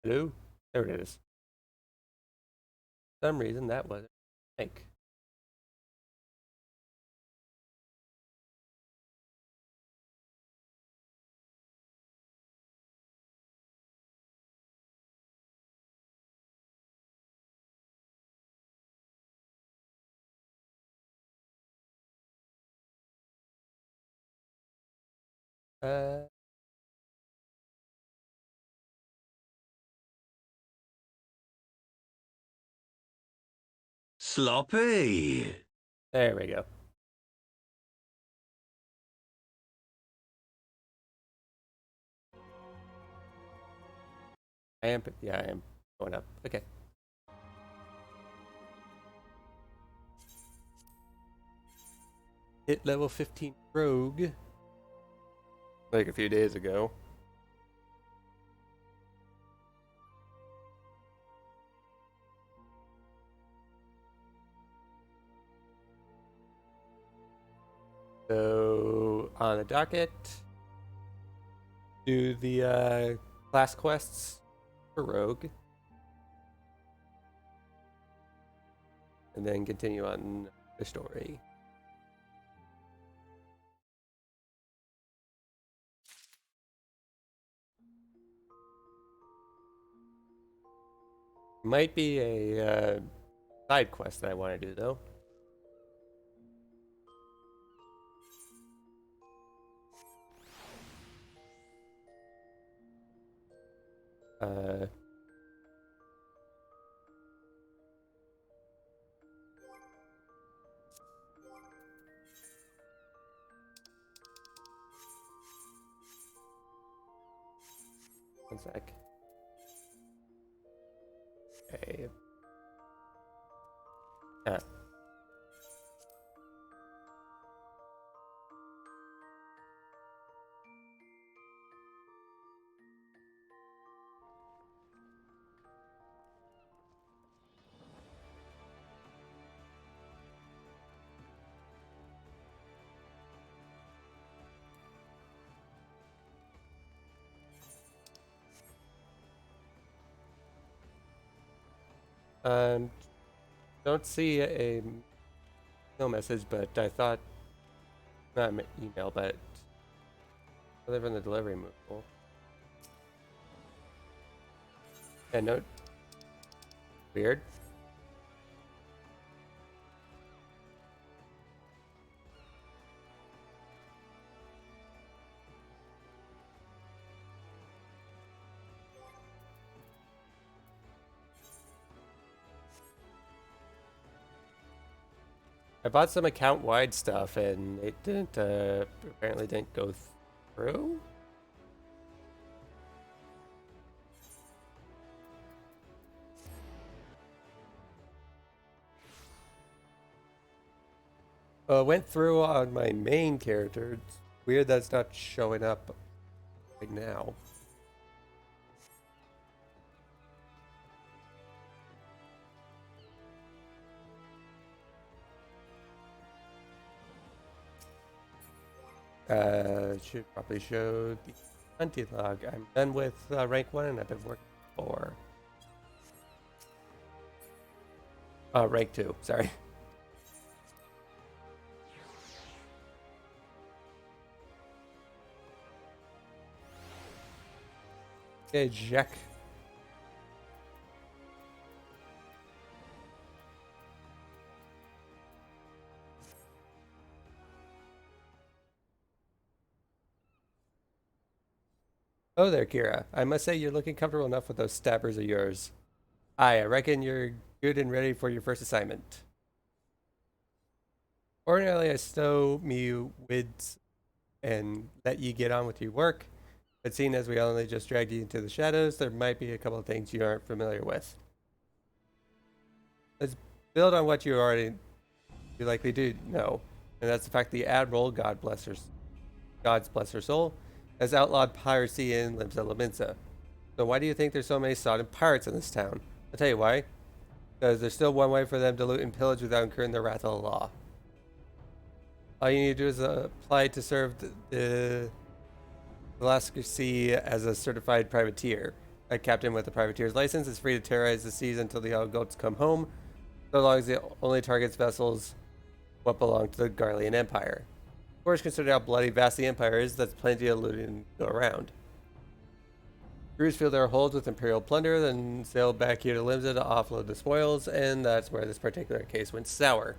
Hello? There it is. For some reason that wasn't like. Uh, Sloppy. there we go. Yeah, I am going up. Okay. Hit level 15 rogue. Like a few days ago. So, on the docket, do the class quests for rogue. And then continue on the story. Might be a side quest that I want to do though. Uh, One sec. Okay. Ah. Um, don't see a no message, but I thought not an email, but delivering the delivery move. Cool. And note, weird. I bought some account-wide stuff, and it didn't apparently didn't go through. Went through on my main character. It's weird that's not showing up right now. Should probably show the hunting log. I'm done with rank 1 and I've been working for rank 2, sorry. Okay, Jack. Oh there, Kira. I must say you're looking comfortable enough with those stabbers of yours. Aye, I reckon you're good and ready for your first assignment. Ordinarily, I stow me wids and let you get on with your work, but seeing as we only just dragged you into the shadows, there might be a couple of things you aren't familiar with. Let's build on what you likely do know, and that's the fact the Admiral, God's bless her soul, has outlawed piracy in Limsa Lominsa. So why do you think there's so many sodden pirates in this town? I'll tell you why. Because there's still one way for them to loot and pillage without incurring the wrath of the law. All you need to do is apply to serve the Velasquez as a certified privateer. A captain with a privateer's license is free to terrorize the seas until the Algots come home, so long as it only targets vessels what belong to the Garlean Empire. Of course, considering how bloody vast the Empire is, that's plenty of looting to go around. Crews fill their holds with Imperial plunder, then sail back here to Limsa to offload the spoils, and that's where this particular case went sour.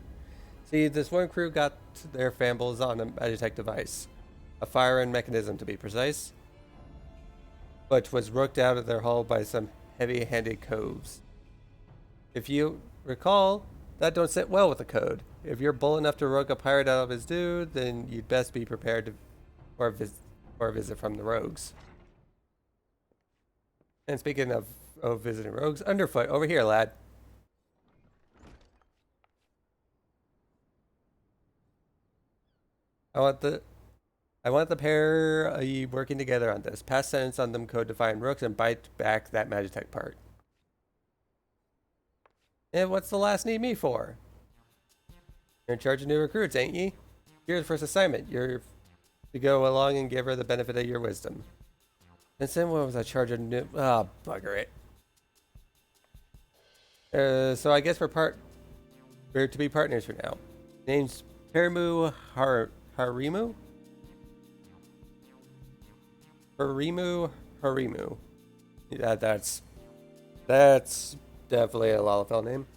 See, this one crew got their fambles on a Magitech device, a fire-end mechanism to be precise, but was rooked out of their hull by some heavy-handed coves. If you recall, that don't sit well with the code. If you're bold enough to rogue a pirate out of his due, then you'd best be prepared for a visit from the rogues. And speaking of visiting rogues, Underfoot, over here, lad. I want the pair working together on this. Pass sentence on them code-defined rooks and bite back that Magitech part. And what's the last need me for? You're in charge of new recruits, ain't ye? Here's the first assignment. You're to go along and give her the benefit of your wisdom. And then what was I charge of new? Oh, bugger it. So I guess we're to be partners for now. Name's Harimu Harimu? Harimu. Yeah, that's definitely a Lalafell name.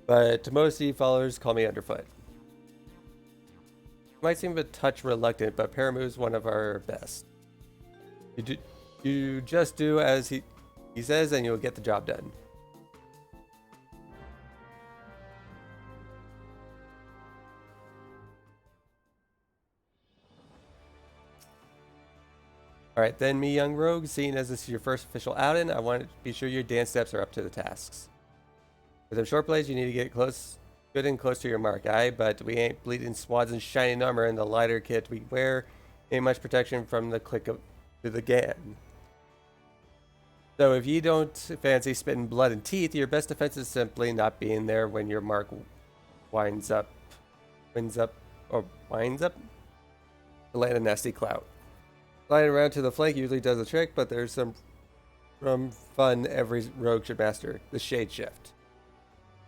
But to most of you followers, call me Underfoot. Might seem a touch reluctant, but Paramu's one of our best. You just do as he says, and you'll get the job done. Alright, then me young rogue, seeing as this is your first official outing, I want to be sure your dance steps are up to the tasks. For them short plays, you need to get good and close to your mark, aye? But we ain't bleeding swads in shining armor, and the lighter kit we wear ain't much protection from the click to the gan. So if you don't fancy spitting blood and teeth, your best defense is simply not being there when your mark winds up to land a nasty clout. Sliding around to the flank usually does the trick, but there's some fun every rogue should master, the shade shift.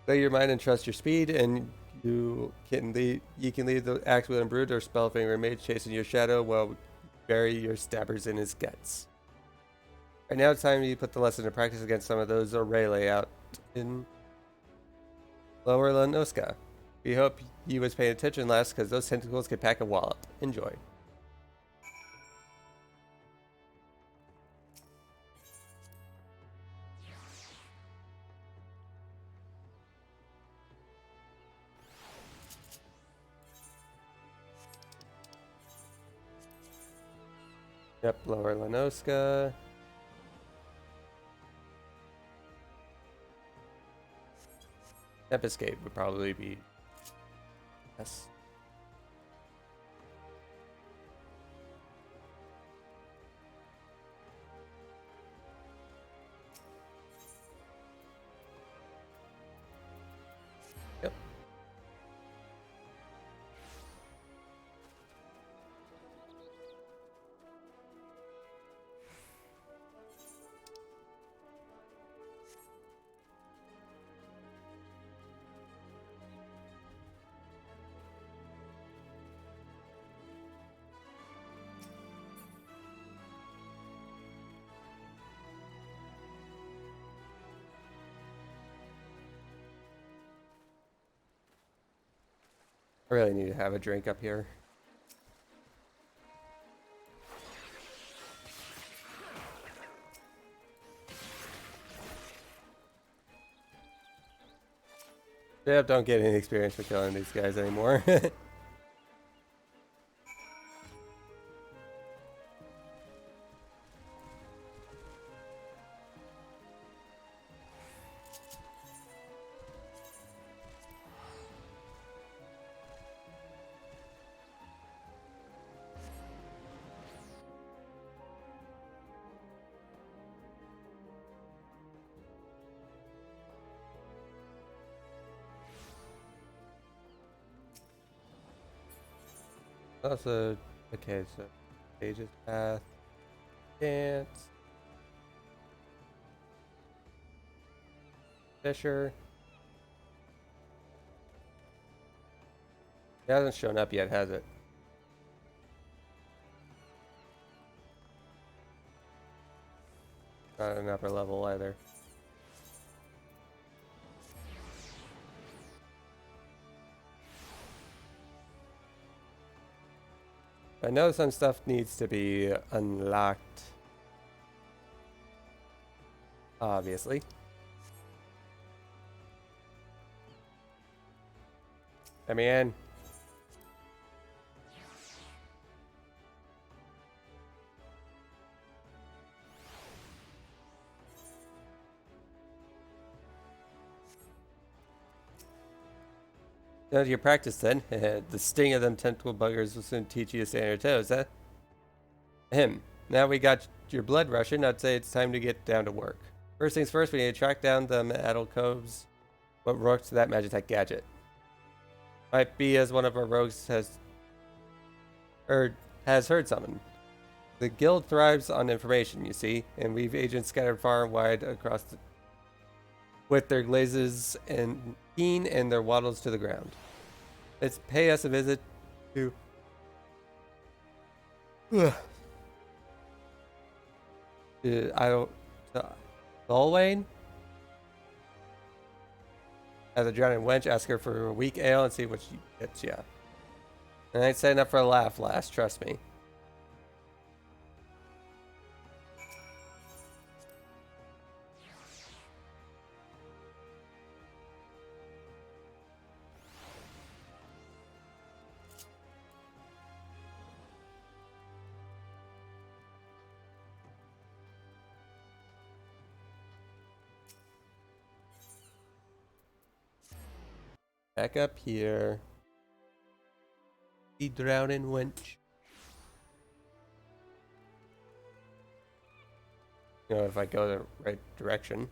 Play your mind and trust your speed, and you can lead the axe wielding brute or spellfinger mage chasing your shadow while you bury your stabbers in his guts. Right now it's time you put the lesson into practice against some of those array layout in Lower Lanoska. We hope you was paying attention last, because those tentacles can pack a wallop. Enjoy. Yep, Lower Lanoska. Escape would probably be yes. Yep. I really need to have a drink up here. Yep, don't get any experience for killing these guys anymore. Also, okay, so stages path, dance. Fisher. It hasn't shown up yet, has it? Not an upper level either. I know some stuff needs to be unlocked. Obviously. Let me in. Now to your practice then. The sting of them tentacle buggers will soon teach you to stay on your toes, huh? Ahem. Now we got your blood rushing, I'd say it's time to get down to work. First things first, we need to track down them alcoves. What works that Magitech gadget? Might be as one of our rogues has heard something. The guild thrives on information, you see, and we've agents scattered far and wide across with their glazes and keen and their waddles to the ground. Let's pay us a visit to I don't Solwayne? As a drowning wench, ask her for a weak ale and see what she gets ya. And I ain't setting up for a laugh, lass, trust me. Back up here. The drowning wench. You know, if I go the right direction.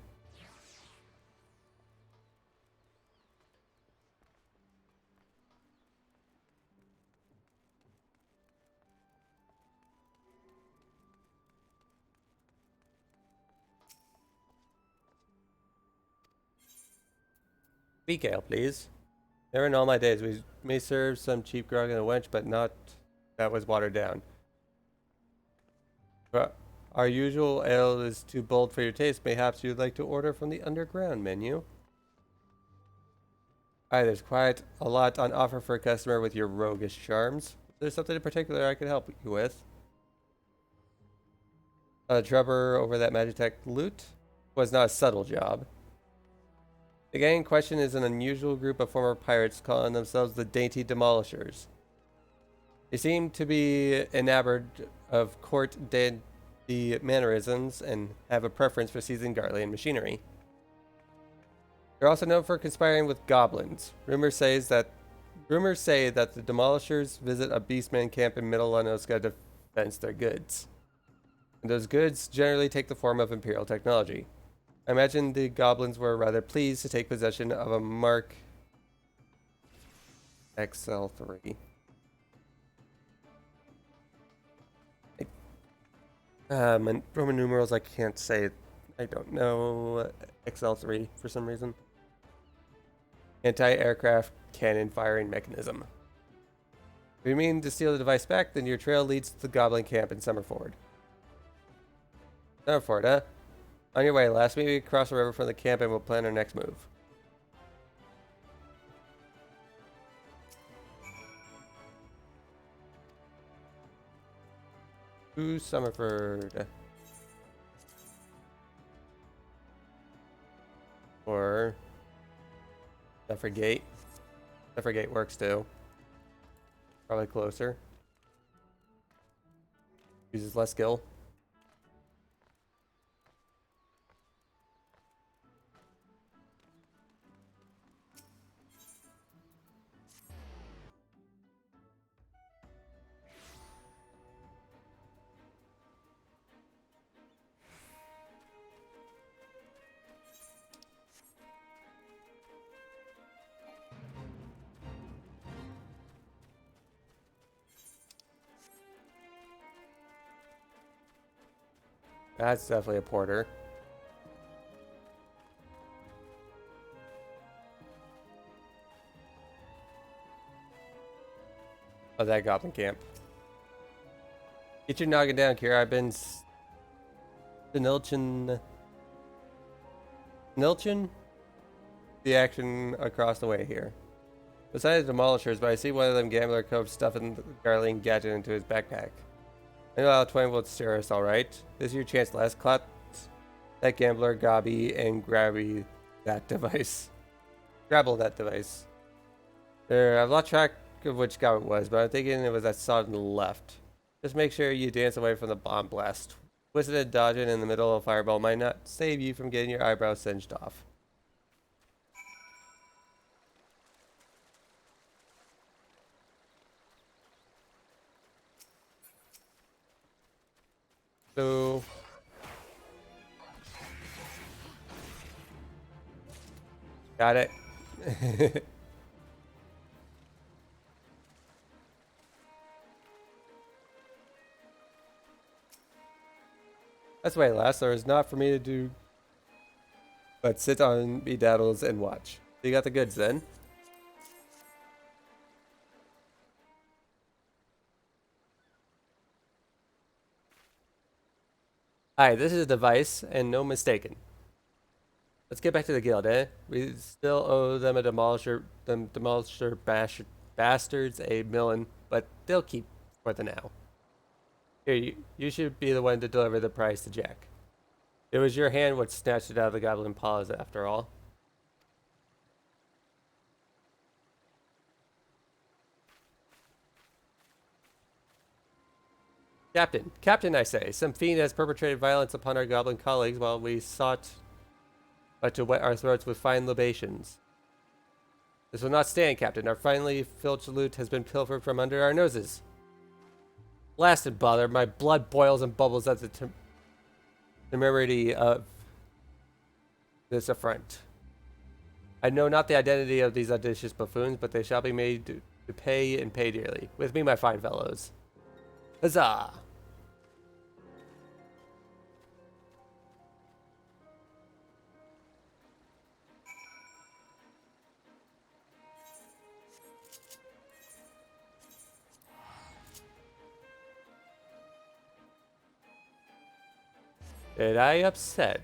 Weak ale, please. Never in all my days. We may serve some cheap grog in a wench, but not that was watered down. But our usual ale is too bold for your taste. Perhaps you'd like to order from the underground menu. Alright, there's quite a lot on offer for a customer with your roguish charms. There's something in particular I could help you with. Trevor over that Magitech loot was not a subtle job. The gang in question is an unusual group of former pirates calling themselves the Dainty Demolishers. They seem to be enamored of court dandy mannerisms and have a preference for seasoned Garlean machinery. They're also known for conspiring with goblins. Rumors say that the Demolishers visit a beastman camp in Middle Lanoska to fence their goods. And those goods generally take the form of Imperial technology. I imagine the goblins were rather pleased to take possession of a Mark XL3. Roman numerals I can't say. I don't know. XL3 for some reason. Anti-aircraft cannon firing mechanism. If you mean to steal the device back, then your trail leads to the goblin camp in Summerford. Summerford, huh? On your way, lass. Meet me across the river from the camp and we'll plan our next move. To Summerford. Or Suffragate. Suffragate works too. Probably closer. Uses less skill. That's definitely a porter. of that goblin camp. Get your noggin down, Kira. I've been Nilchin the action across the way here. Besides the demolishers, but I see one of them gambler cove stuffing the Garling gadget into his backpack. I know how 20 will steer us, alright? This is your chance, Les. Clap that gambler, Gobby, and grabby that device. Grabble that device. I've lost track of which gob it was, but I'm thinking it was that side on the left. Just make sure you dance away from the bomb blast. Twisted and dodging in the middle of a fireball might not save you from getting your eyebrows singed off. So got it. That's why last there is not for me to do but sit on bedaddles and watch. You got the goods then. Alright, this is a device, and no mistaken. Let's get back to the guild, eh? We still owe them a demolisher bastards a million, but they'll keep for the now. Here, you should be the one to deliver the prize to Jack. It was your hand what snatched it out of the goblin paws, after all. Captain, I say, some fiend has perpetrated violence upon our goblin colleagues while we sought but to wet our throats with fine libations. This will not stand, Captain. Our finely filched loot has been pilfered from under our noses. Blasted bother, my blood boils and bubbles at the temerity of this affront. I know not the identity of these audacious buffoons, but they shall be made to pay and pay dearly. With me, my fine fellows. Huzzah! Did I upset?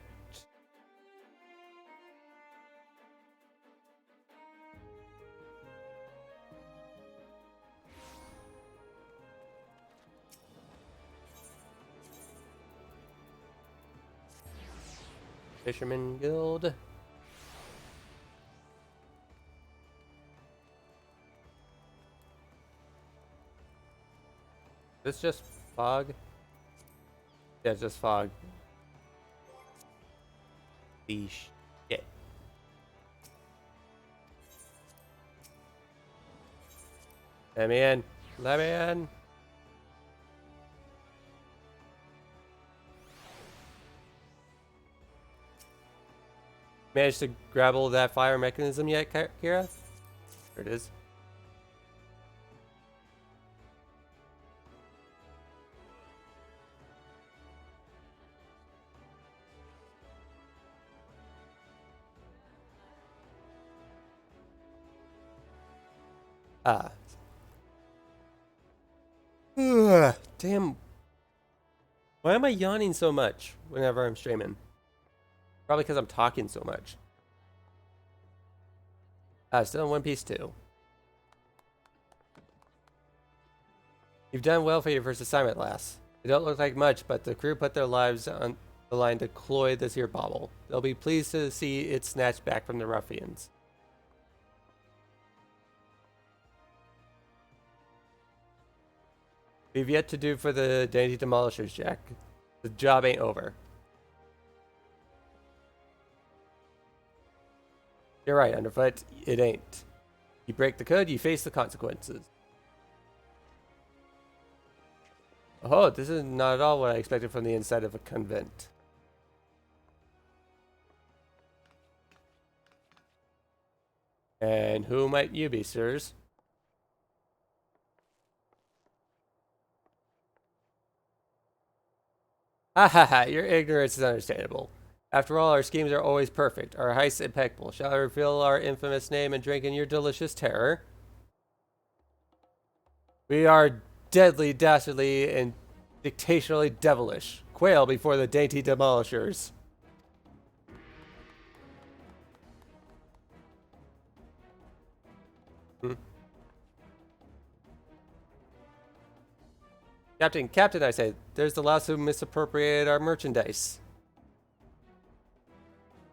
Fisherman Guild. This just fog? Yeah, it's just fog. Shit. Let me in. Let me in. Managed to grapple that fire mechanism yet, Kira? There it is. Ah. Ugh, damn. Why am I yawning so much whenever I'm streaming? Probably because I'm talking so much. Still in One Piece 2. You've done well for your first assignment, lass. It don't look like much, but the crew put their lives on the line to cloy this here bauble. They'll be pleased to see it snatched back from the ruffians. We've yet to do for the Dainty Demolishers, Jack. The job ain't over. You're right, Underfoot. It ain't. You break the code, you face the consequences. Oh, this is not at all what I expected from the inside of a convent. And who might you be, sirs? Ha ha ha, your ignorance is understandable. After all, our schemes are always perfect, our heists impeccable. Shall I reveal our infamous name and drink in your delicious terror? We are deadly, dastardly, and dictatorially devilish. Quail before the Dainty Demolishers. Hmm. Captain, I say, there's the louse who misappropriated our merchandise.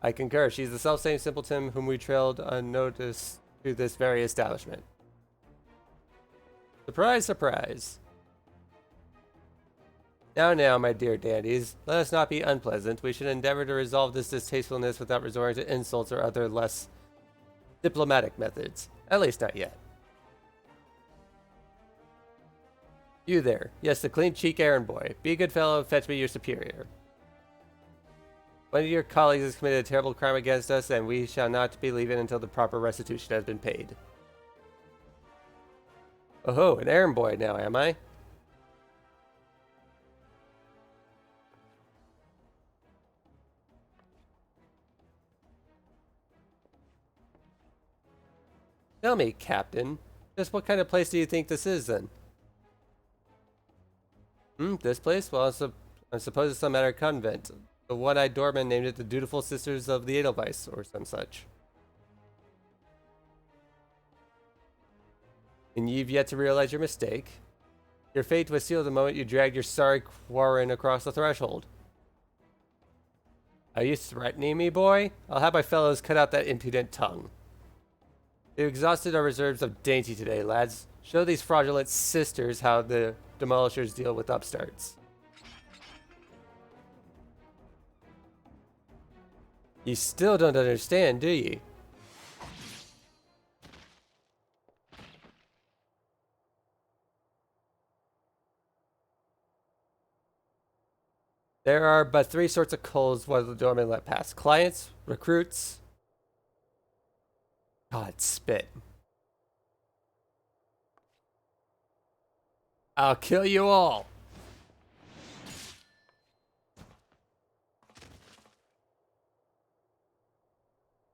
I concur. She's the self-same simpleton whom we trailed unnoticed to this very establishment. Surprise, surprise. Now, my dear dandies, let us not be unpleasant. We should endeavor to resolve this distastefulness without resorting to insults or other less diplomatic methods. At least not yet. You there. Yes, the clean cheek errand boy. Be a good fellow and fetch me your superior. One of your colleagues has committed a terrible crime against us, and we shall not be leaving until the proper restitution has been paid. Oh, an errand boy now, am I? Tell me, Captain, just what kind of place do you think this is, then? This place? Well, I suppose it's some matter convent. The one-eyed doorman named it the Dutiful Sisters of the Edelweiss, or some such. And you've yet to realize your mistake. Your fate was sealed the moment you dragged your sorry quarren across the threshold. Are you threatening me, boy? I'll have my fellows cut out that impudent tongue. We've exhausted our reserves of dainty today, lads. Show these fraudulent sisters how the demolishers deal with upstarts. You still don't understand, do you? There are but three sorts of coals what the doorman let pass. Clients, recruits. God, spit. I'll kill you all.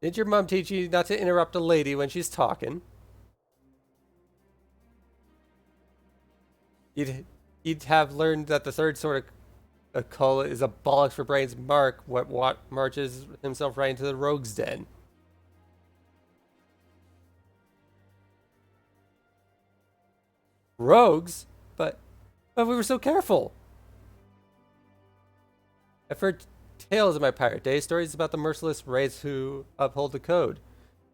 Did your mom teach you not to interrupt a lady when she's talking? You'd have learned that the third sort of cull is a bollocks for brains mark what marches himself right into the rogue's den. Rogues? But we were so careful. I've heard tales of my pirate days, stories about the merciless raids who uphold the code.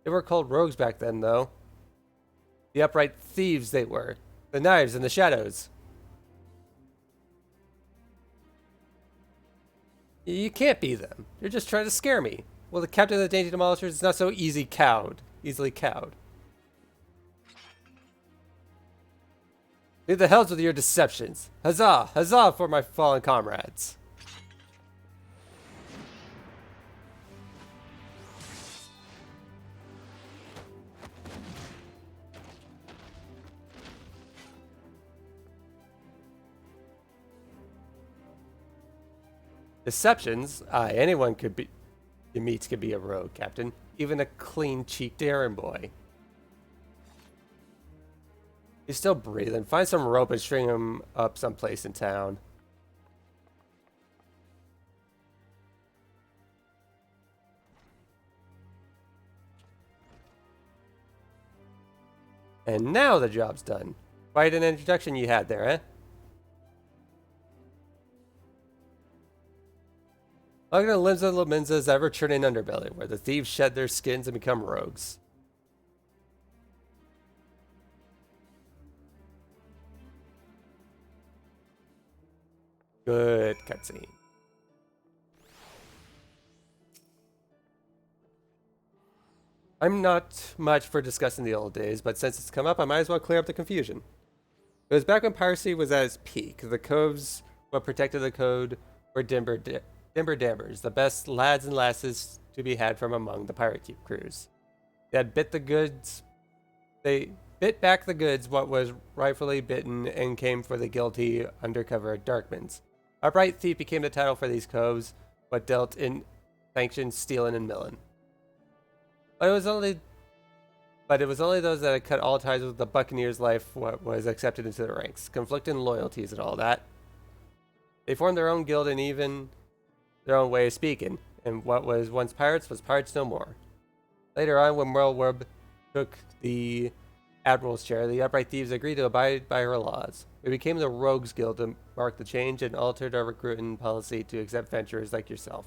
They were called rogues back then, though. The upright thieves they were. The knives and the shadows. You can't be them. You're just trying to scare me. Well, the captain of the Dainty Demolishers is not so easily cowed. Leave the hells with your deceptions. Huzzah! Huzzah for my fallen comrades. Deceptions? Aye, anyone you meet could be a rogue, Captain. Even a clean-cheeked errand boy. He's still breathing. Find some rope and string him up someplace in town. And now the job's done. Quite an introduction you had there, eh? Look at the limbs of Laminza's ever-churning underbelly, where the thieves shed their skins and become rogues. Good cutscene. I'm not much for discussing the old days, but since it's come up, I might as well clear up the confusion. It was back when piracy was at its peak. The coves, what protected the code, were dimber dammers, the best lads and lasses to be had from among the pirate crews. They bit back the goods what was rightfully bitten and came for the guilty undercover Darkmans. Upright thief became the title for these coves, what dealt in sanctioned stealing and milling. But it was only But it was only those that had cut all ties with the Buccaneers' life what was accepted into the ranks, conflicting loyalties and all that. They formed their own guild and even their own way of speaking, and what was once pirates was pirates no more. Later on, when Merlweb took the Admiral's chair, the Upright Thieves agreed to abide by her laws. We became the Rogues Guild to mark the change and altered our recruiting policy to accept venturers like yourself.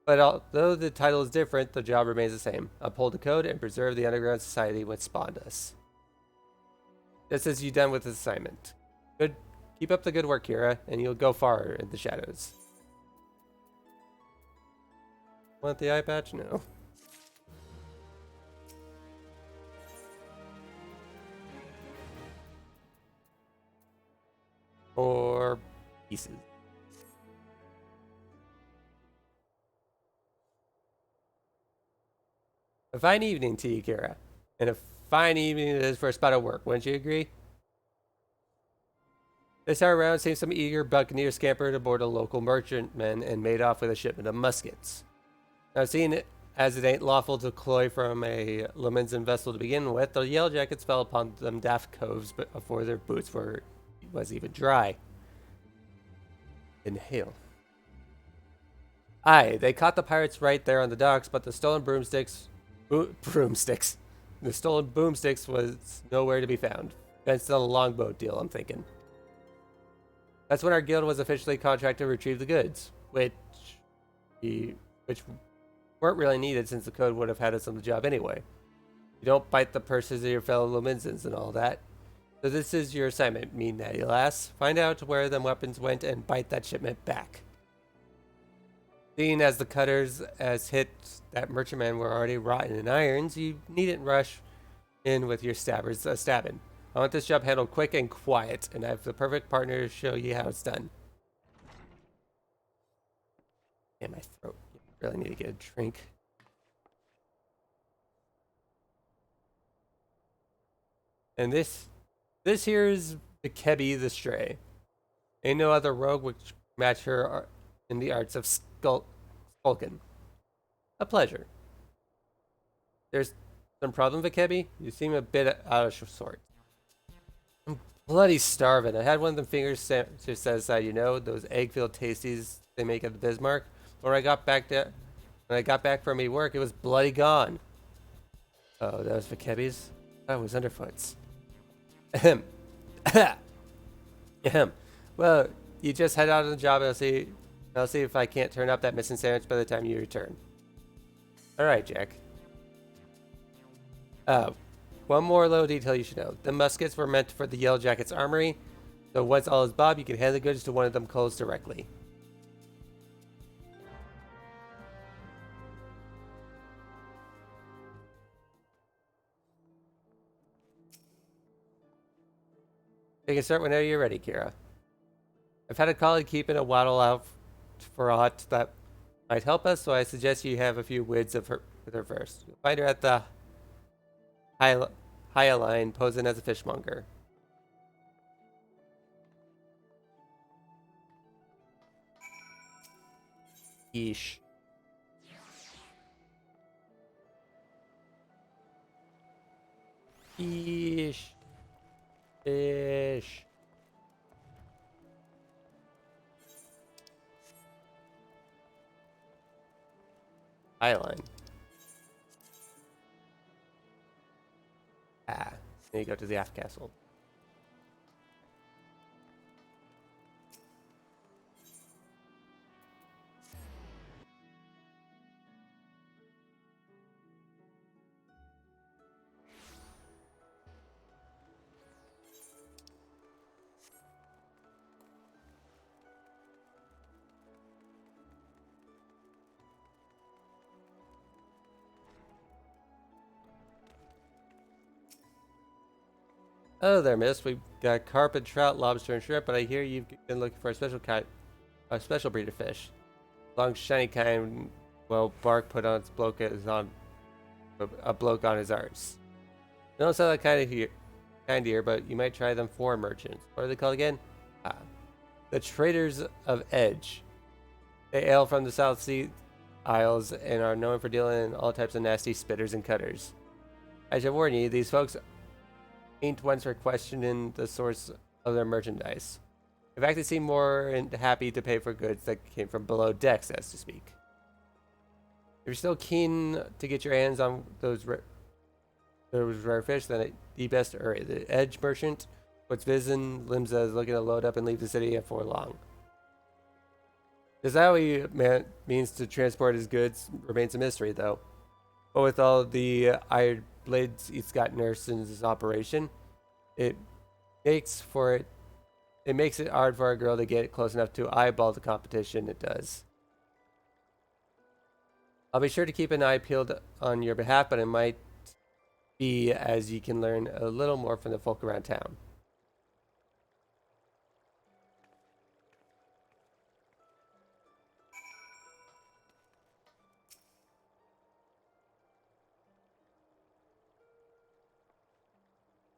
But although the title is different, the job remains the same. Uphold the code and preserve the underground society which spawned us. Just as you've done with this assignment. Good. Keep up the good work, Kira, and you'll go far in the shadows. Want the eye patch? No. Or pieces. A fine evening to you, Kira. And a fine evening it is for a spot of work, wouldn't you agree? This time around, seems some eager buccaneer scampered aboard a local merchantman and made off with a shipment of muskets. Now, seeing it as it ain't lawful to cloy from a Lominsan vessel to begin with, the yellow jackets fell upon them daft coves before their boots was even dry. Inhale. Aye, they caught the pirates right there on the docks, but the stolen broomsticks. The stolen boomsticks was nowhere to be found. Fenced on a longboat deal, I'm thinking. That's when our guild was officially contracted to retrieve the goods, which weren't really needed since the code would have had us on the job anyway. You don't bite the purses of your fellow Lominsans and all that. So this is your assignment, me natty lass. Find out where them weapons went and bite that shipment back. Seeing as the cutters as hit that merchantman were already rotten in irons, you needn't rush in with your stabbers stabbing. I want this job handled quick and quiet, and I have the perfect partner to show you how it's done. Yeah, my throat. I really need to get a drink. And this here is Kebi the Stray. Ain't no other rogue which match her in the arts of skulking. A pleasure. There's some problem, Vikebi? You seem a bit out of sorts. I'm bloody starving. I had one of them fingers set aside, you know, those egg-filled tasties they make at the Bismarck. When I got back from me work, it was bloody gone. Oh, that was Vikebi's? That was Underfoot's. Ahem. Ahem. Well, you just head out on the job and I'll see if I can't turn up that missing sandwich by the time you return. Alright, Jack. One more little detail you should know. The muskets were meant for the Yellow Jacket's armory, so once all is Bob, you can hand the goods to one of them culls directly. You can start whenever you're ready, Kira. I've had a colleague keeping a waddle out for a hut that might help us, so I suggest you have a few wids with her first. You'll find her at the High Line, posing as a fishmonger. Yeesh. Yeesh. Fish. Highline. Ah, then you go to the aft castle. Oh there, miss. We've got carpet, trout, lobster, and shrimp, but I hear you've been looking for a special breed of fish. Long, shiny kind, well, bark put on its bloke is on a bloke on his arse. They don't sell that kind here, but you might try them foreign merchants. What are they called again? The Traders of Edge. They hail from the South Sea Isles and are known for dealing in all types of nasty spitters and cutters. I should warn you, these folks ain't ones for questioning the source of their merchandise. In fact, they seem more happy to pay for goods that came from below decks, as to speak. If you're still keen to get your hands on those rare fish, then the best area, the Edge Merchant. What's Vision Limsa is looking to load up and leave the city before long. Just how he means to transport his goods remains a mystery, though. But with all the iron blades he's got nursed in his operation, it makes it hard for a girl to get close enough to eyeball the competition it does. I'll be sure to keep an eye peeled on your behalf, but it might be as you can learn a little more from the folk around town.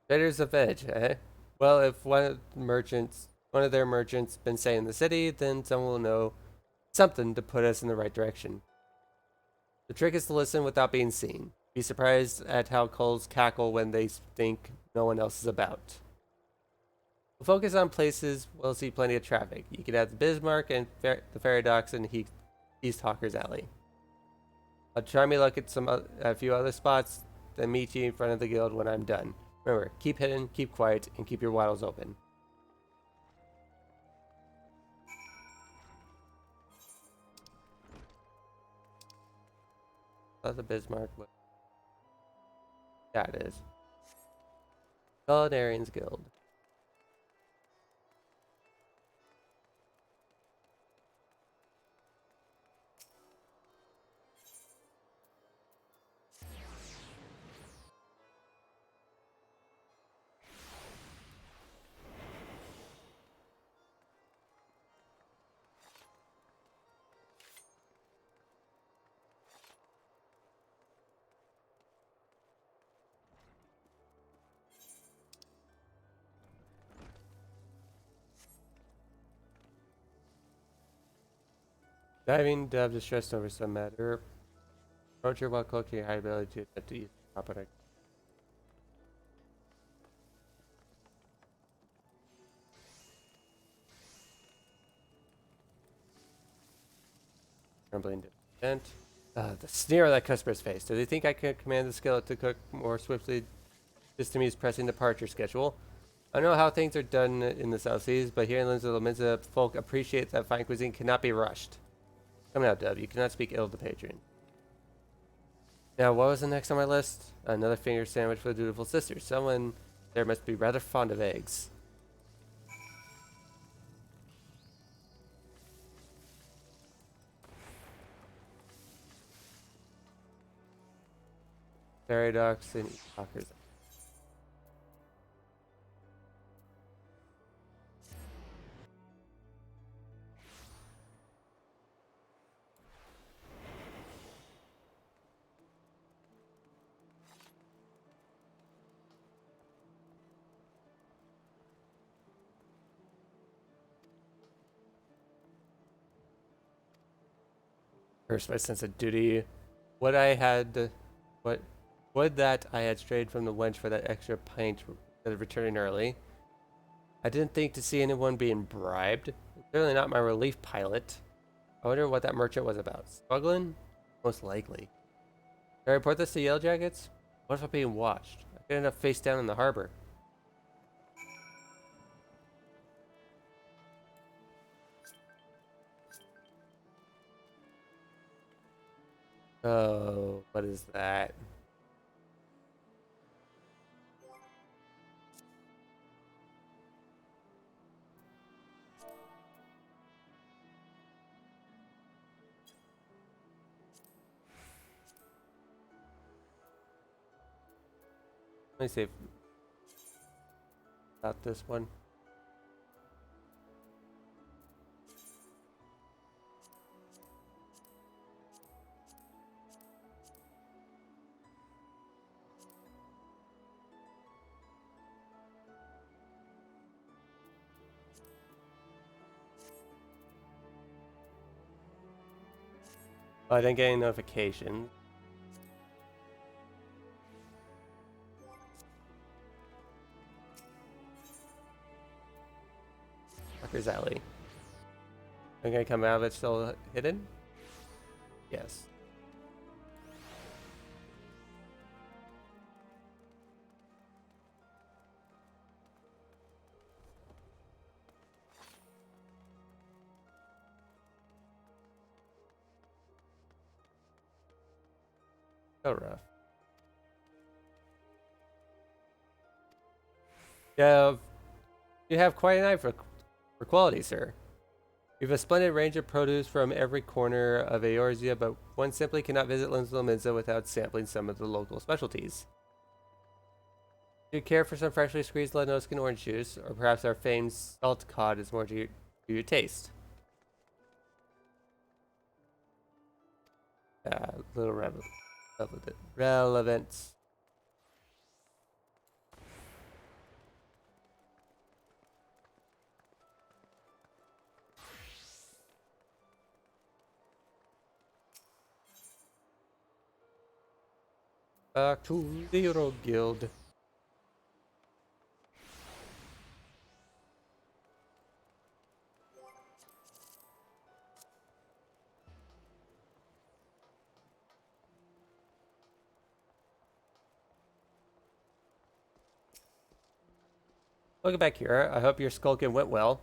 Traders of Edge, eh? Well, if one of their merchants been staying in the city, then someone will know something to put us in the right direction. The trick is to listen without being seen. Be surprised at how culls cackle when they think no one else is about. We'll focus on places we'll see plenty of traffic. You could have the Bismarck and the ferry docks and East Hawker's Alley. I'll try me luck at a few other spots, then meet you in front of the guild when I'm done. Remember, keep hidden, keep quiet, and keep your wattles open. That's the Bismarck. Yeah, it is. Culinarians Guild. Diving Dove distressed over some matter. Approach her while cloaking your high ability to use the proper. Trembling descent. The sneer on that customer's face. Do they think I can command the skillet to cook more swiftly? Just to me is pressing departure schedule. I don't know how things are done in the South Seas, but here in Limsa, folk appreciate that fine cuisine cannot be rushed. Come now, Dub. You cannot speak ill of the patron. Now, what was the next on my list? Another finger sandwich for the dutiful sisters. Someone there must be rather fond of eggs. Paradox and Talkers. First, my sense of duty. What would that I had strayed from the wench for that extra pint instead of returning early. I didn't think to see anyone being bribed. Certainly not my relief pilot. I wonder what that merchant was about. Smuggling? Most likely. Can I report this to Yellow Jackets? What if I'm being watched? I could end up face down in the harbor. Oh, what is that? Let me see about this one. Oh, I didn't get any notifications. Hawker's Alley. I'm gonna come out of it still hidden? Yes. So rough. You have quite an eye for quality, sir. We have a splendid range of produce from every corner of Eorzea, but one simply cannot visit Lominsa without sampling some of the local specialties. Do you care for some freshly squeezed Lenoskin orange juice, or perhaps our famed salt cod is more to your taste? Little relevance. Back to the Euro Guild. Welcome back here. I hope your skulking went well.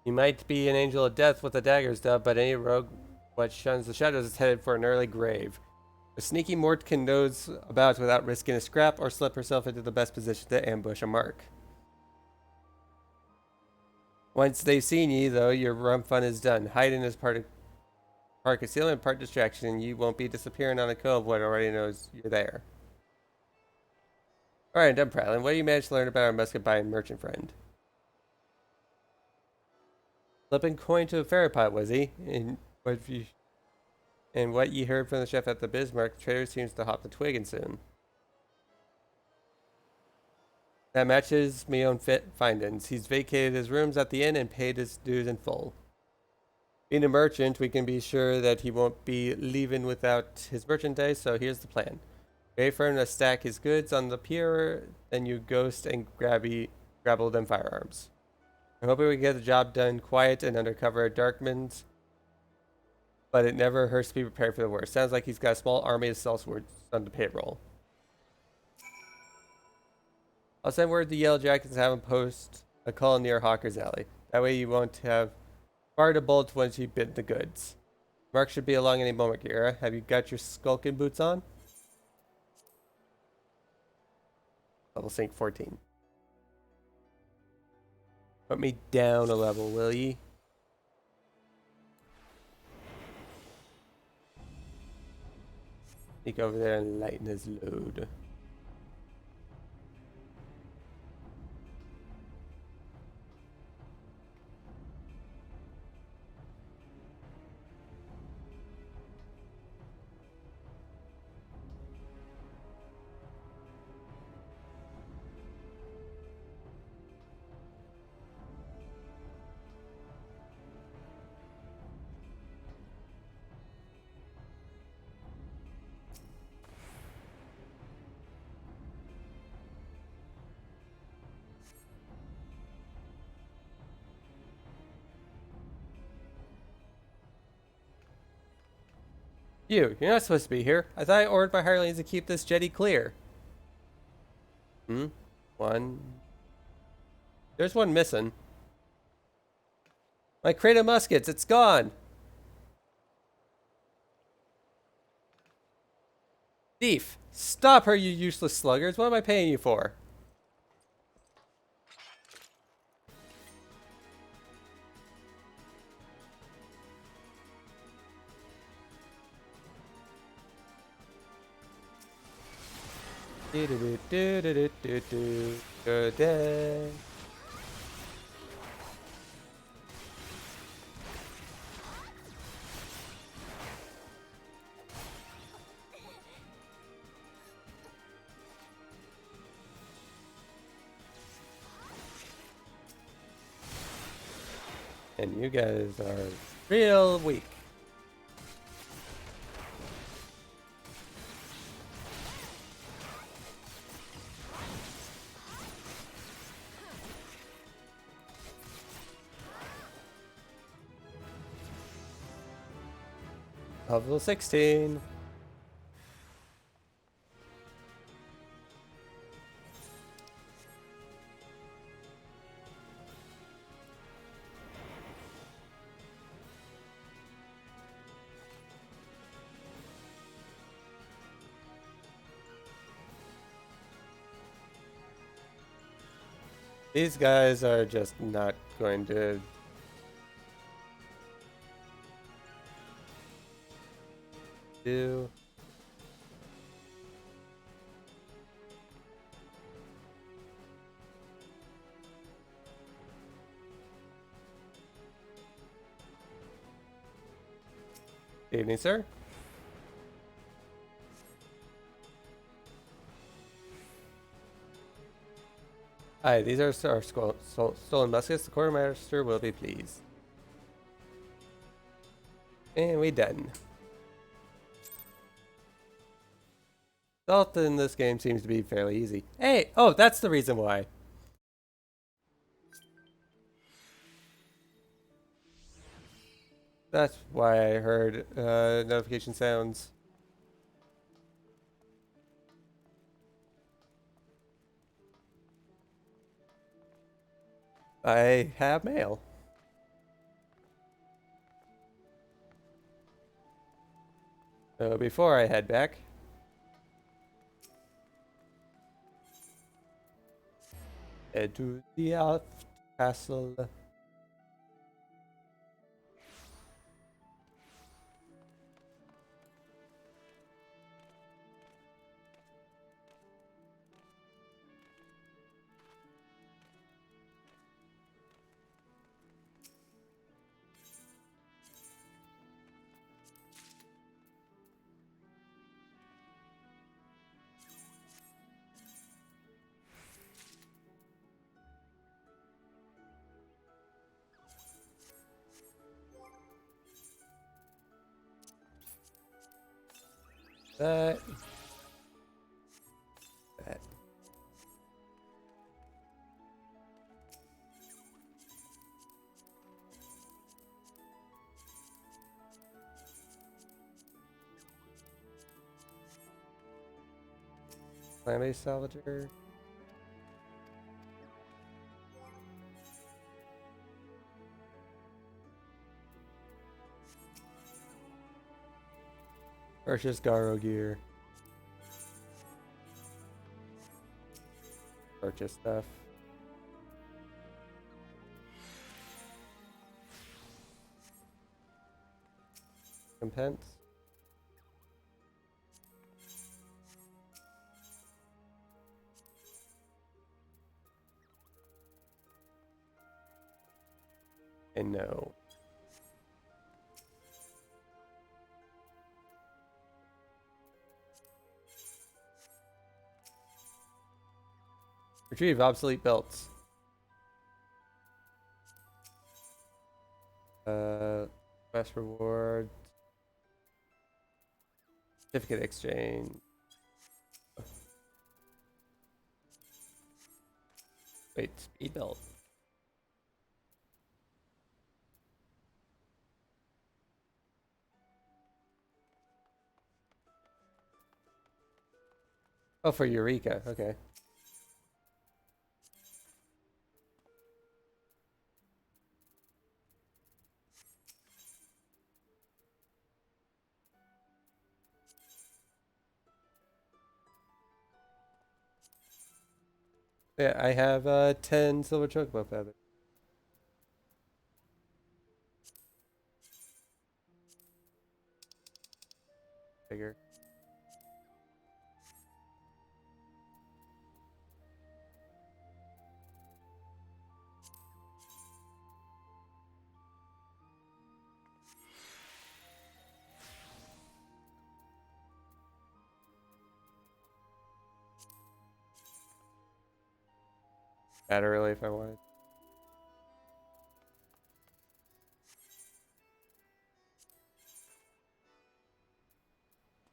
You might be an angel of death with a dagger stuff, but any rogue what shuns the shadows is headed for an early grave. A sneaky Mortkin knows about without risking a scrap or slip herself into the best position to ambush a mark. Once they've seen you, though, your rum fun is done. Hiding is part concealment, part distraction, and you won't be disappearing on a cove when already knows you're there. Alright, done prattling. What do you manage to learn about our musket buying merchant friend? Flipping coin to a fairy pot, was he? And what ye heard from the chef at the Bismarck, the trader seems to hop the twig and soon. That matches me own findings. He's vacated his rooms at the inn and paid his dues in full. Being a merchant, we can be sure that he won't be leaving without his merchandise, so here's the plan. Wait for him to stack his goods on the pier, then you ghost and grabble them firearms. I'm hoping we can get the job done quiet and undercover at Darkman's, but it never hurts to be prepared for the worst. Sounds like he's got a small army of sellswords on the payroll. I'll send word to Yellow Jackets to have him post a call near Hawker's Alley. That way you won't have far to bolt once you bid the goods. Mark should be along any moment, Gira. Have you got your skulking boots on? Level sync 14. Put me down a level, will ye? Sneak over there and lighten his load. You're not supposed to be here. I thought I ordered my hirelings to keep this jetty clear. One. There's one missing. My crate of muskets, it's gone. Thief, stop her, you useless sluggards. What am I paying you for? Good day. And you guys are real weak. Level 16. These guys are just not going to do. Evening, sir. Aye, these are our stolen muskets. The quartermaster will be pleased. And we done. Stealth in this game seems to be fairly easy. Hey! Oh, that's the reason why. That's why I heard notification sounds. I have mail. So before I head back, head to the Elf Castle. That. Plant-based salvager. Purchase Garo gear. Purchase stuff. Recompense. And no. Retrieve obsolete belts. Quest reward. Certificate exchange. Wait, speed belt. Oh, for Eureka. Okay. Yeah, I have 10 silver chocobo feathers. Bigger. Add early if I wanted.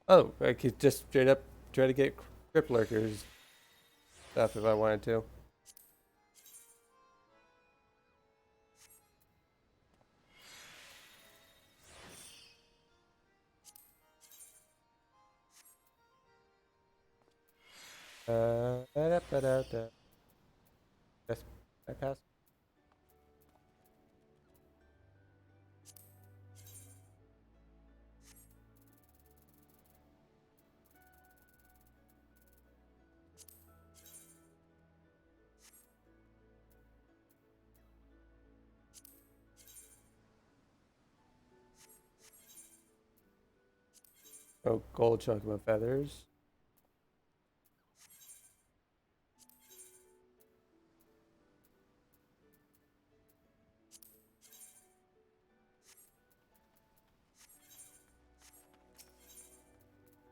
Oh, I could just straight up try to get crypt lurkers stuff if I wanted to. Da-da-da-da. Yes, I pass. Oh, gold chocobo feathers.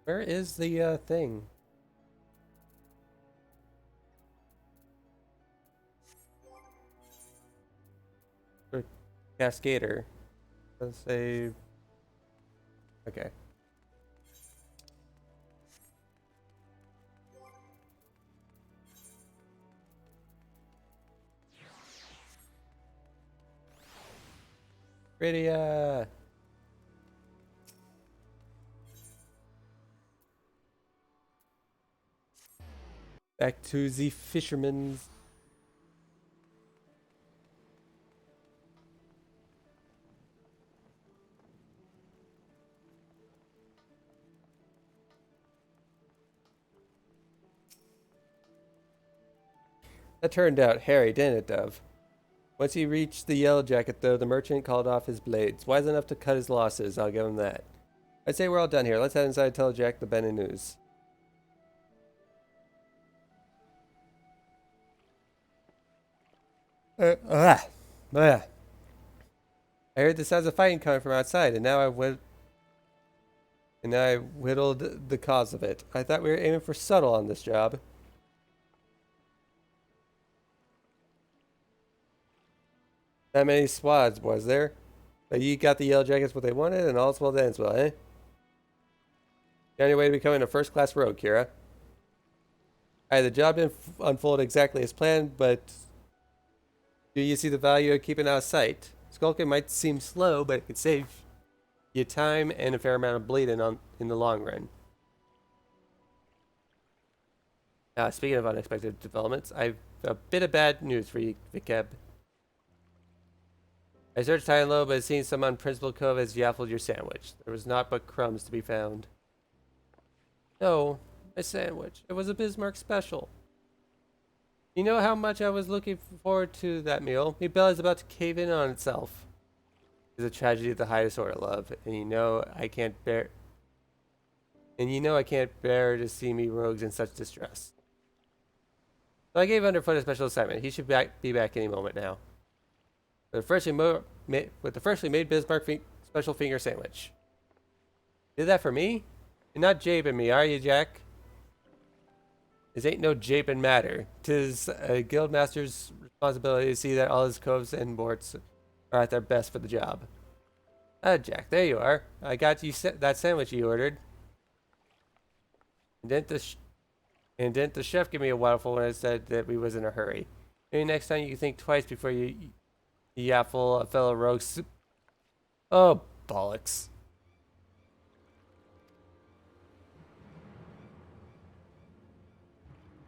Where is the thing? For Cascader. Let's say. Okay. Pretty back to the fisherman's. That turned out hairy, didn't it, Dove? Once he reached the yellow jacket, though, the merchant called off his blades. Wise enough to cut his losses, I'll give him that. I'd say we're all done here. Let's head inside and tell Jack the Benny news. Uh, ah, ah. I heard the sounds of fighting coming from outside, and now I whittled the cause of it. I thought we were aiming for subtle on this job. That many squads, was there? But you got the yellow jackets what they wanted, and all's well that ends well, eh? You on your way to becoming a first-class rogue, Kira. Alright, the job didn't unfold exactly as planned, but do you see the value of keeping out of sight? Skulking might seem slow, but it could save you time and a fair amount of bleeding in the long run. Speaking of unexpected developments, I've a bit of bad news for you, Vikeb. I searched high and low, but it seems some unprincipled cove has yaffled your sandwich. There was naught but crumbs to be found. No, my sandwich. It was a Bismarck special. You know how much I was looking forward to that meal? My belly's about to cave in on itself. It's a tragedy of the highest order, love, and you know I can't bear to see me rogues in such distress. So I gave Underfoot a special assignment. He should be back any moment now. With the freshly made Bismarck special finger sandwich. Did that for me? You're not japing me, are you, Jack? This ain't no japing matter. 'Tis a guildmaster's responsibility to see that all his coves and morts are at their best for the job. Ah, Jack, there you are. I got you that sandwich you ordered. And didn't the chef give me a waffle when I said that we was in a hurry? Maybe next time you can think twice before you yaffle a fellow rogue. Oh, bollocks.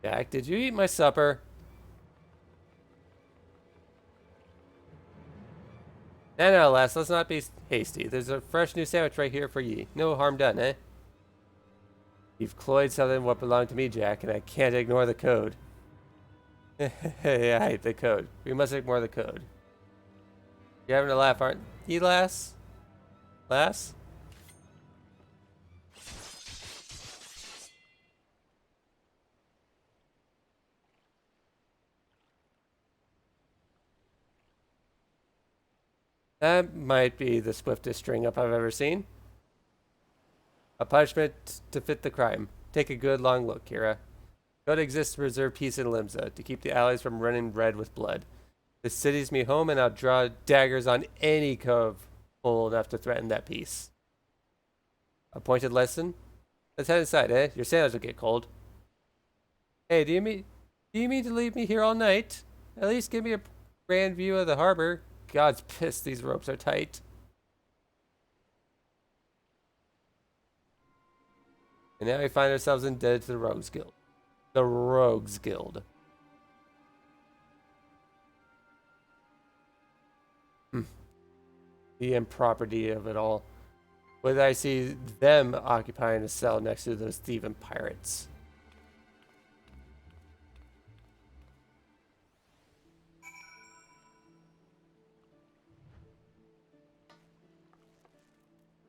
Jack, did you eat my supper? No, lass, let's not be hasty. There's a fresh new sandwich right here for ye. No harm done, eh? You've cloyed something what belonged to me, Jack, and I can't ignore the code. Hey, I hate the code. We must ignore the code. You're having a laugh, aren't you, lass? Lass? That might be the swiftest string up I've ever seen. A punishment to fit the crime. Take a good long look, Kira. Code exists to preserve peace in Limsa, to keep the alleys from running red with blood. The city's me home, and I'll draw daggers on any cove bold enough to threaten that peace. A pointed lesson? Let's head inside, eh? Your sandals will get cold. Hey, do you mean to leave me here all night? At least give me a grand view of the harbor. God's pissed these ropes are tight. And now we find ourselves indebted to the Rogues Guild. The Rogues Guild. The impropriety of it all. But I see them occupying a cell next to those thieving pirates.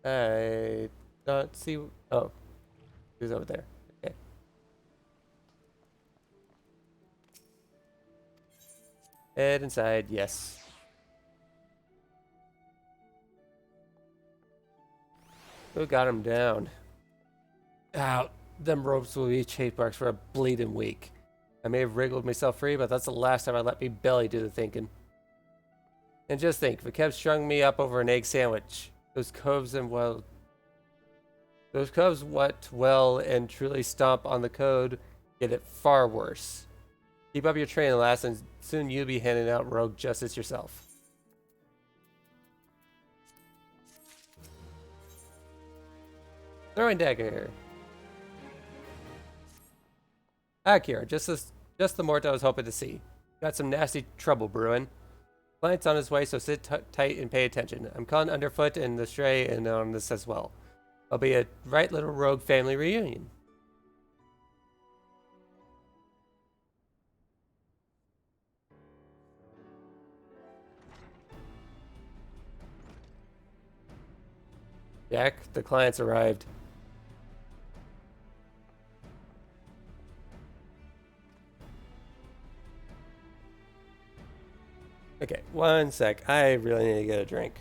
I don't see. Oh, who's over there? Okay. Head inside, yes. Who got him down? Ow, them ropes will be chafe marks for a bleeding week. I may have wriggled myself free, but that's the last time I let me belly do the thinking. And just think, if it kept strung me up over an egg sandwich, those coves what well and truly stomp on the code get it far worse. Keep up your training, lass, and soon you'll be handing out rogue justice yourself. Throwing dagger. Akira, just the mort I was hoping to see. Got some nasty trouble brewing. Client's on his way, so sit tight and pay attention. I'm calling Underfoot and the Stray and on this as well. It'll be a right little rogue family reunion. Jack, the client's arrived. Okay, one sec. I really need to get a drink.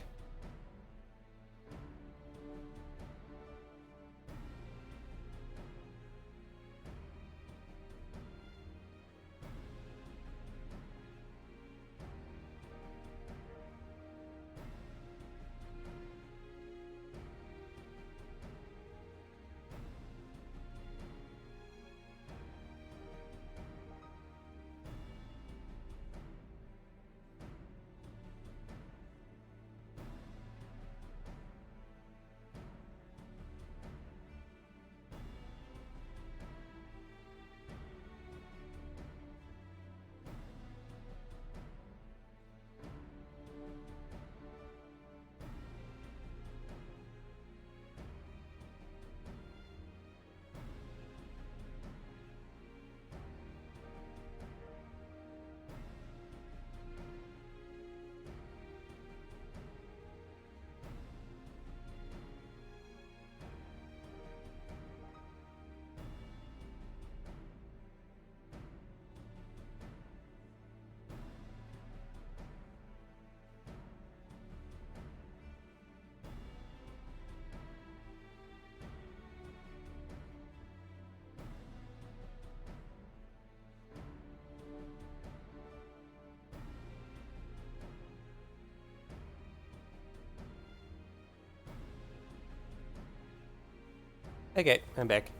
Okay, I'm back.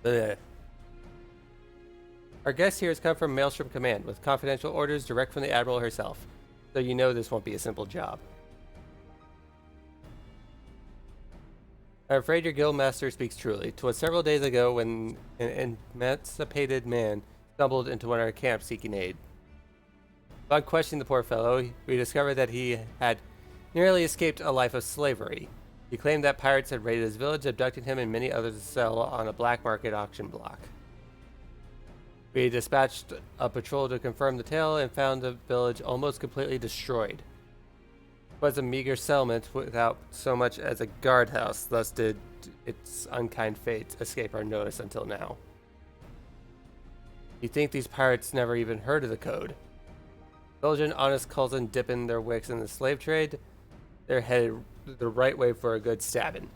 Ugh. Our guest here has come from Maelstrom Command with confidential orders direct from the Admiral herself, so you know this won't be a simple job. I'm afraid your guildmaster speaks truly. 'Twas several days ago when an emancipated man stumbled into one of our camps seeking aid. Upon questioning the poor fellow, we discovered that he had nearly escaped a life of slavery. He claimed that pirates had raided his village, abducting him and many others to sell on a black market auction block. We dispatched a patrol to confirm the tale and found the village almost completely destroyed. It was a meager settlement without so much as a guardhouse, thus did its unkind fate escape our notice until now. You think these pirates never even heard of the code? Belgian honest cousin dipping their wicks in the slave trade, they're headed the right way for a good stabbing.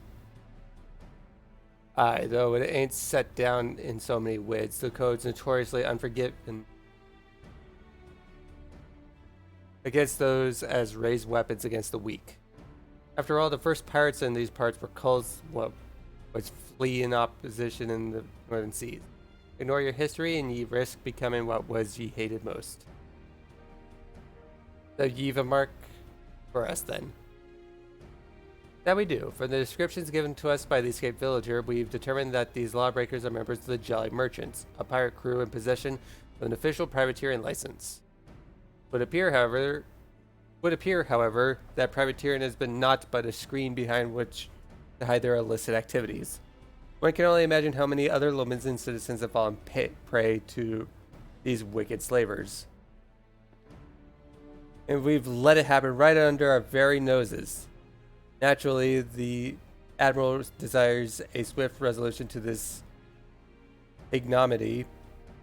Aye, though it ain't set down in so many wids, the code's notoriously unforgiving against those as raise weapons against the weak. After all, the first pirates in these parts were cults what was fleeing opposition in the northern seas. Ignore your history and ye risk becoming what was ye hated most. So ye've a mark for us then. That we do. From the descriptions given to us by the escaped villager, we've determined that these lawbreakers are members of the Jolly Merchants, a pirate crew in possession of an official privateering license. Would appear, however, that privateering has been naught but a screen behind which to hide their illicit activities. One can only imagine how many other Lominsan citizens have fallen prey to these wicked slavers. And we've let it happen right under our very noses. Naturally, the Admiral desires a swift resolution to this ignominy,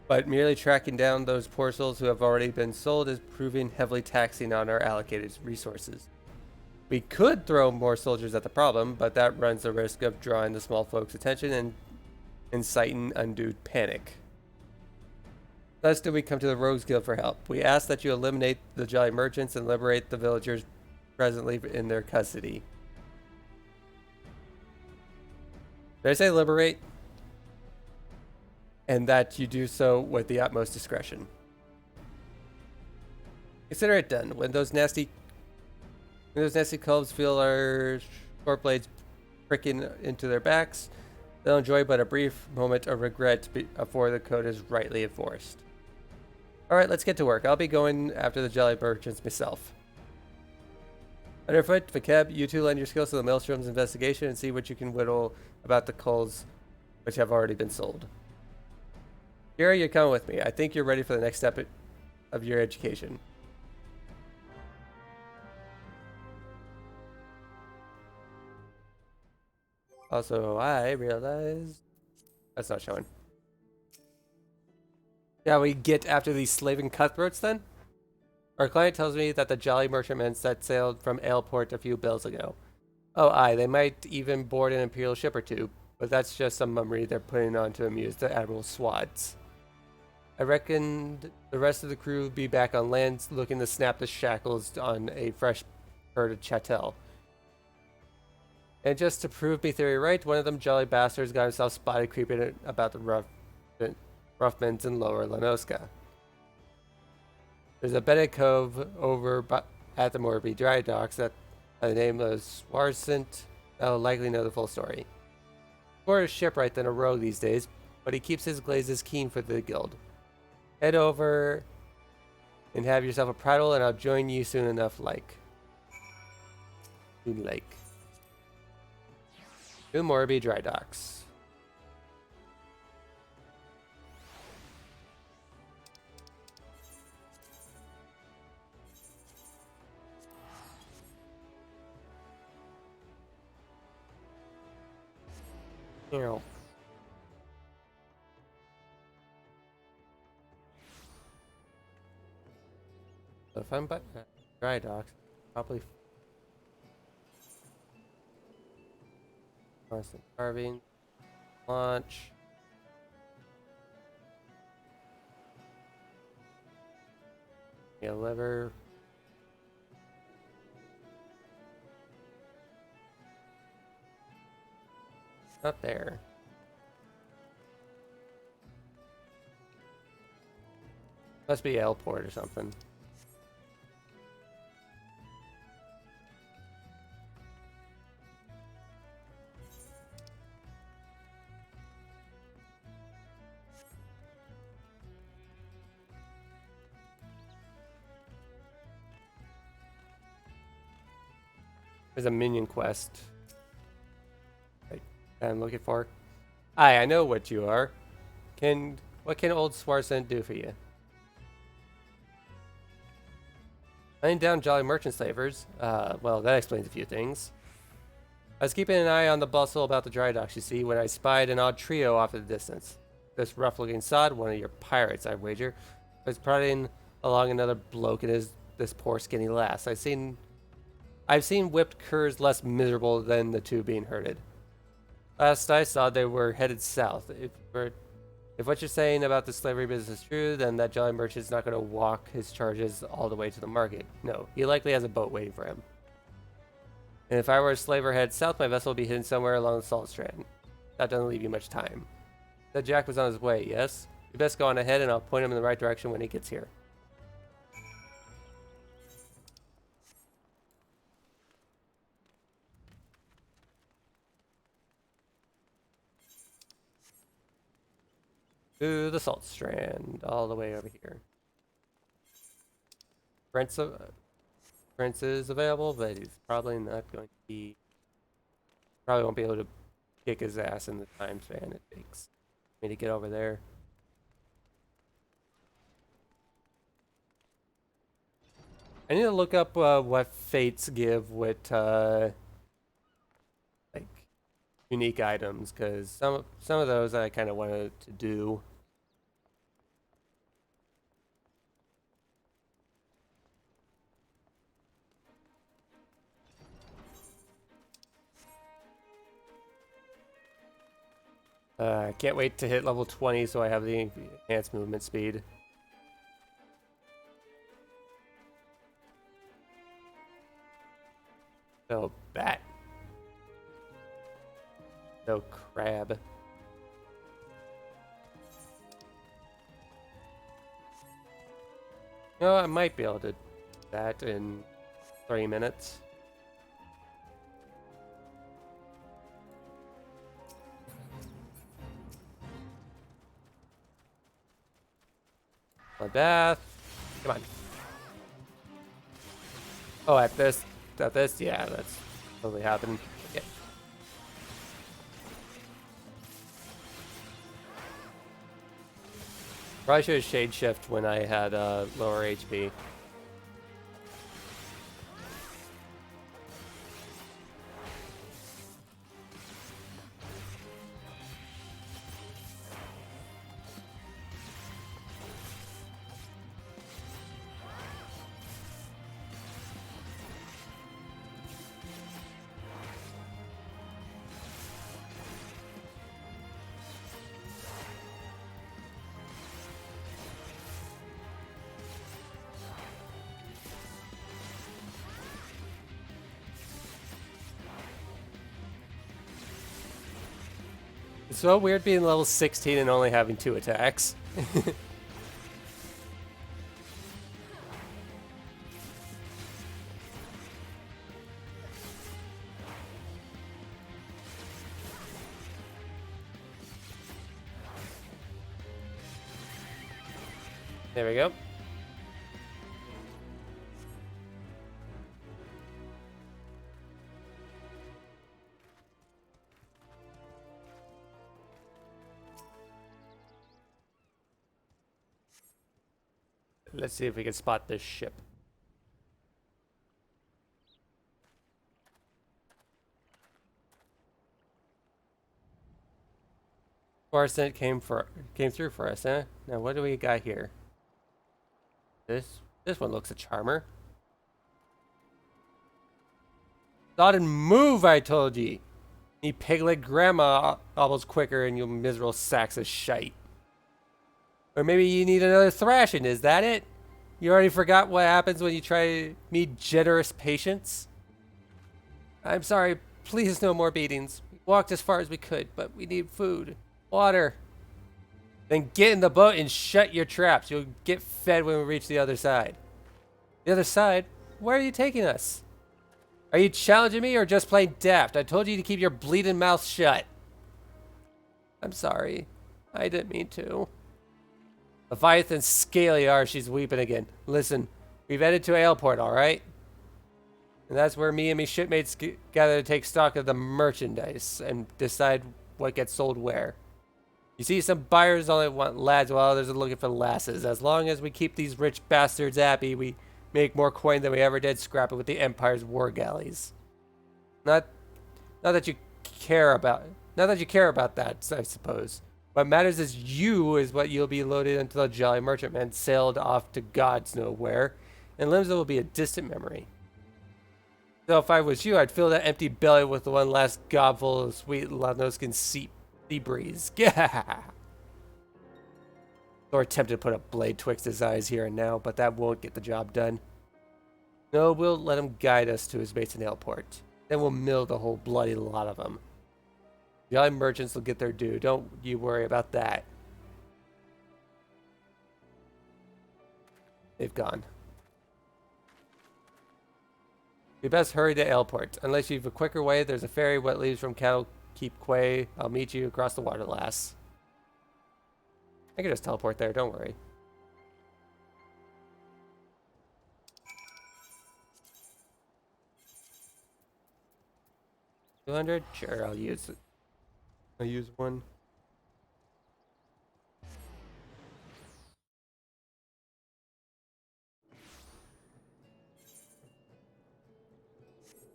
but merely tracking down those poor souls who have already been sold is proving heavily taxing on our allocated resources. We could throw more soldiers at the problem, but that runs the risk of drawing the small folks' attention and inciting undue panic. Thus did we come to the Rogues Guild for help. We ask that you eliminate the Jolly Merchants and liberate the villagers presently in their custody. Did I say liberate? And that you do so with the utmost discretion. Consider it done. When those nasty cubs feel our short blades pricking into their backs, they'll enjoy but a brief moment of regret before the code is rightly enforced. Alright, let's get to work. I'll be going after the Jolly Merchants myself. Underfoot, Vakeb, you two lend your skills to the Maelstrom's investigation and see what you can whittle about the culls which have already been sold. Kira, you're coming with me. I think you're ready for the next step of your education. Also, I realize that's not showing. Yeah, we get after these slaving cutthroats then? Our client tells me that the Jolly Merchantmen set sailed from Aleport a few bills ago. Oh, aye, they might even board an Imperial ship or two, but that's just some mummery they're putting on to amuse the Admiral's swads. I reckoned the rest of the crew would be back on land looking to snap the shackles on a fresh herd of chattel. And just to prove me theory right, one of them jolly bastards got himself spotted creeping about the Roughmans in Lower Lanoska. There's a bedded cove over at the Morby dry docks that by the name of Swarsint that'll likely know the full story. More a shipwright than a rogue these days, but he keeps his glazes keen for the guild. Head over and have yourself a prattle, and I'll join you soon enough, like. New Lake. New Morby dry docks. So if I'm by dry docks, probably constant carving, launch. Yeah, lever. Up there. Must be Aleport or something. There's a minion quest I'm looking for. Aye, I know what you are. What can old Swarsent do for you? Laying down Jolly Merchant slavers. Well, that explains a few things. I was keeping an eye on the bustle about the dry docks, you see, when I spied an odd trio off in the distance. This rough-looking sod, one of your pirates, I wager, was prodding along another bloke and this poor skinny lass. I've seen whipped curs less miserable than the two being herded. Last I saw, they were headed south. If what you're saying about the slavery business is true, then that Jolly Merchant's not going to walk his charges all the way to the market. No, he likely has a boat waiting for him. And if I were a slaver headed south, my vessel would be hidden somewhere along the salt strand. That doesn't leave you much time. That Jack was on his way, yes? You best go on ahead and I'll point him in the right direction when he gets here. To the Salt Strand, all the way over here. Prince is available, but he's probably not going to be... Probably won't be able to kick his ass in the time span it takes me to get over there. I need to look up what fates give with like unique items, because some of those I kind of wanted to do. I can't wait to hit level 20 so I have the enhanced movement speed. No bat. No crab. No, I might be able to do that in 3 minutes. My bath. Come on. Oh, at this? Yeah, that's totally happening. Okay. Probably should have shade shift when I had lower HP. It's so weird being level 16 and only having 2 attacks. There we go. Let's see if we can spot this ship. Forest came through for us, huh? Now what do we got here? This one looks a charmer. Thought move, I told ye. Me piglet grandma almost quicker and you miserable sacks of shite. Or maybe you need another thrashing, is that it? You already forgot what happens when you try me generous patience? I'm sorry, please no more beatings. We walked as far as we could, but we need food. Water. Then get in the boat and shut your traps. You'll get fed when we reach the other side. The other side? Where are you taking us? Are you challenging me or just playing daft? I told you to keep your bleeding mouth shut. I'm sorry. I didn't mean to. Leviathan Scaliar, she's weeping again. Listen, we've headed to Aleport, alright? And that's where me and me shipmates gather to take stock of the merchandise and decide what gets sold where. You see, some buyers only want lads while others are looking for lasses. As long as we keep these rich bastards happy, we make more coin than we ever did scrapping with the Empire's war galleys. Not that you care about that, I suppose. What matters is what you'll be loaded until the Jolly Merchantman sailed off to God's nowhere, and Limsa will be a distant memory. So if I was you, I'd fill that empty belly with the one last gobful of sweet Lavnoskin sea breeze. Thor attempted to put a blade twixt his eyes here and now, but that won't get the job done. No, we'll let him guide us to his base in Aleport. Then we'll mill the whole bloody lot of them. The other merchants will get their due. Don't you worry about that. They've gone. We best hurry to Aleport. Unless you've a quicker way, there's a ferry what leaves from Cattle Keep Quay. I'll meet you across the water, lass. I can just teleport there, don't worry. $200? Sure, I'll use it. I'll use one.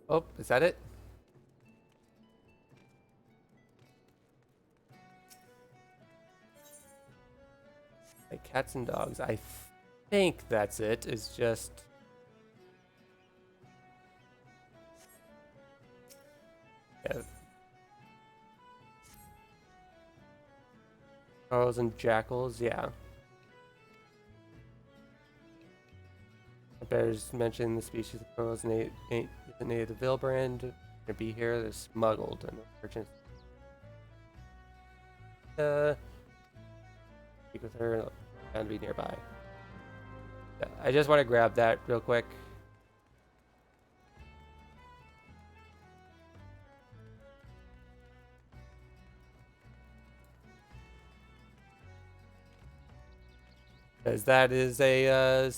Oh, is that it? Like cats and dogs. I think that's it. It's just... yeah. Crows and jackals, yeah. Bears mentioned the species of crows ain't the native Villbrand. Gonna be here. They're smuggled and merchants. Speak with her and be nearby. Yeah, I just want to grab that real quick. Because that is a,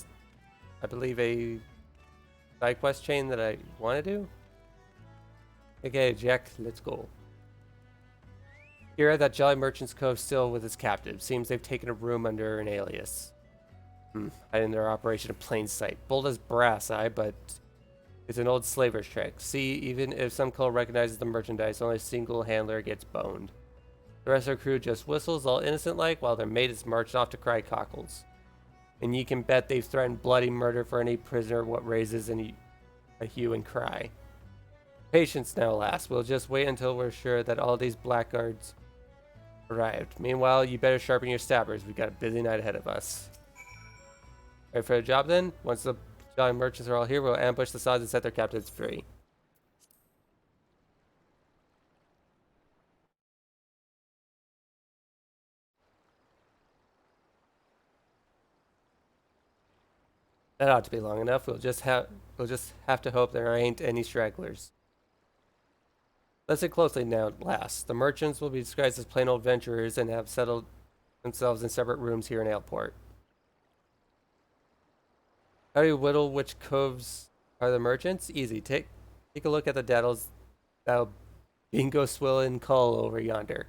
I believe a side quest chain that I want to do. Okay, Jack, let's go. Here at that Jolly Merchant's Cove still with his captive. Seems they've taken a room under an alias. Hiding their operation in plain sight. Bold as brass, but it's an old slaver's trick. See, even if some cult recognizes the merchandise, only a single handler gets boned. The rest of the crew just whistles all innocent-like while their mate is marched off to cry cockles. And you can bet they've threatened bloody murder for any prisoner what raises a hue and cry. Patience now, lass. We'll just wait until we're sure that all these blackguards arrived. Meanwhile, you better sharpen your stabbers. We've got a busy night ahead of us. Ready for the job then? Once the Jolly merchants are all here, we'll ambush the sods and set their captives free. That ought to be long enough. We'll just have to hope there ain't any stragglers. Listen closely now, lass. The merchants will be disguised as plain old adventurers and have settled themselves in separate rooms here in Aleport. How do you whittle which coves are the merchants? Easy. Take a look at the daddles that'll bingo swill and call over yonder.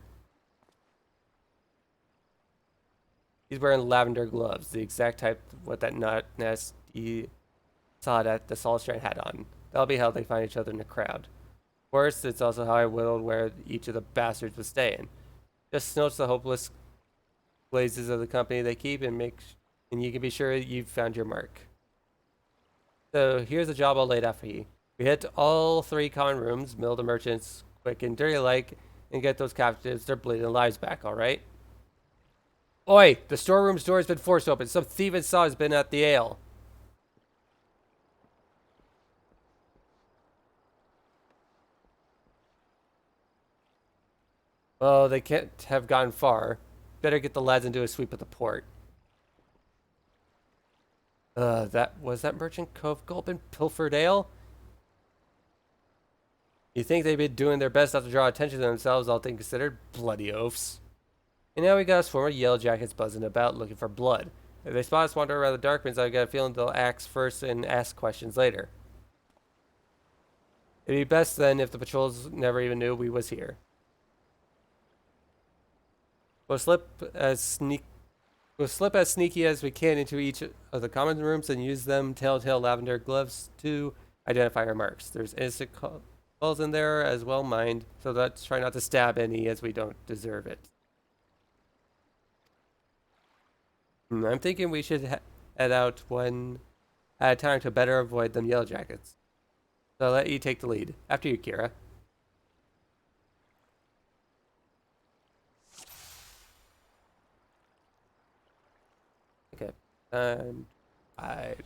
He's wearing lavender gloves, the exact type of what that nest he saw that the Solstrand had on. That'll be how they find each other in the crowd. Of course, it's also how I whittled where each of the bastards was staying. Just notes the hopeless blazes of the company they keep and you can be sure you've found your mark. So here's a job all laid out for you. We head to all 3 common rooms, mill the merchants quick and dirty like, and get those captives their bleeding lives back, alright? Oi! The storeroom's door has been forced open. Some thieving saw has been at the ale. Well, they can't have gone far. Better get the lads and do a sweep of the port. That Merchant Cove Gulpin Pilfered Ale? You think they'd be doing their best not to draw attention to themselves, all things considered? Bloody oafs. And now we got us former Yellow Jackets buzzing about looking for blood. If they spot us wandering around the darkmans, I've got a feeling they'll axe first and ask questions later. It'd be best then if the patrols never even knew we was here. We'll slip as sneaky as we can into each of the common rooms and use them telltale lavender gloves to identify our marks. There's innocent calls in there as well, mind, so let's try not to stab any as we don't deserve it. I'm thinking we should head out one at a time to better avoid them Yellow Jackets. So I'll let you take the lead. After you, Kira. Okay. And hide.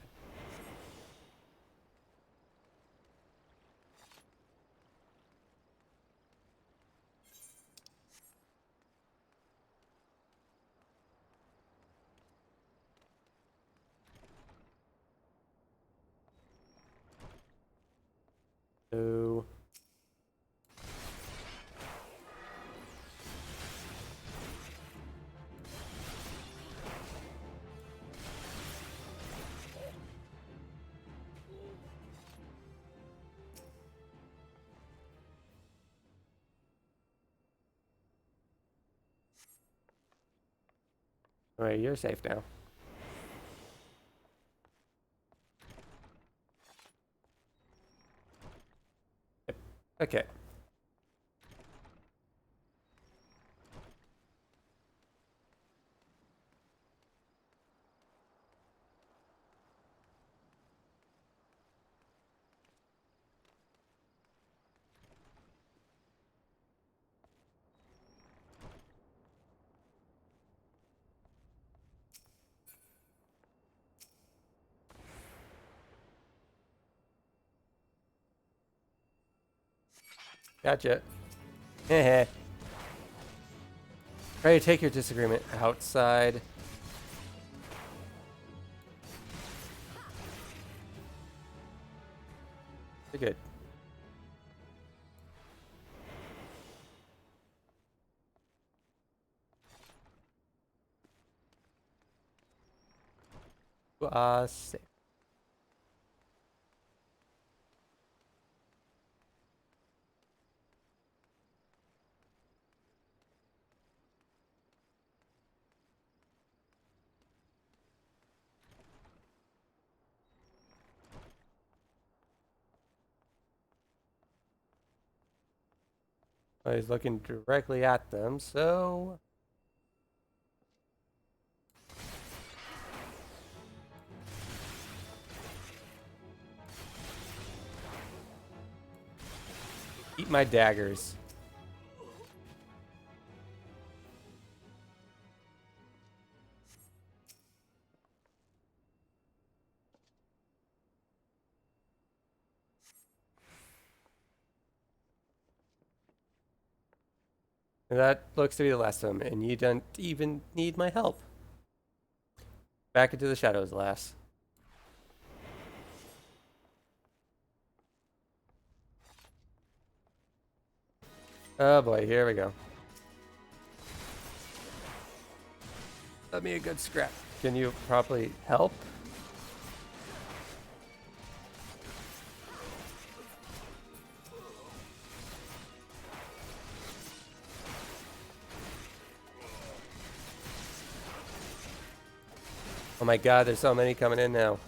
So Alright, you're safe now. Yep. Okay. Gotcha. Heh. Try to take your disagreement outside. You're good. Safe. He's looking directly at them, so... Eat my daggers. And that looks to be the last of them, and you don't even need my help. Back into the shadows, lass. Oh boy, here we go. Let me a good scrap. Can you properly help? Oh my god, there's so many coming in now.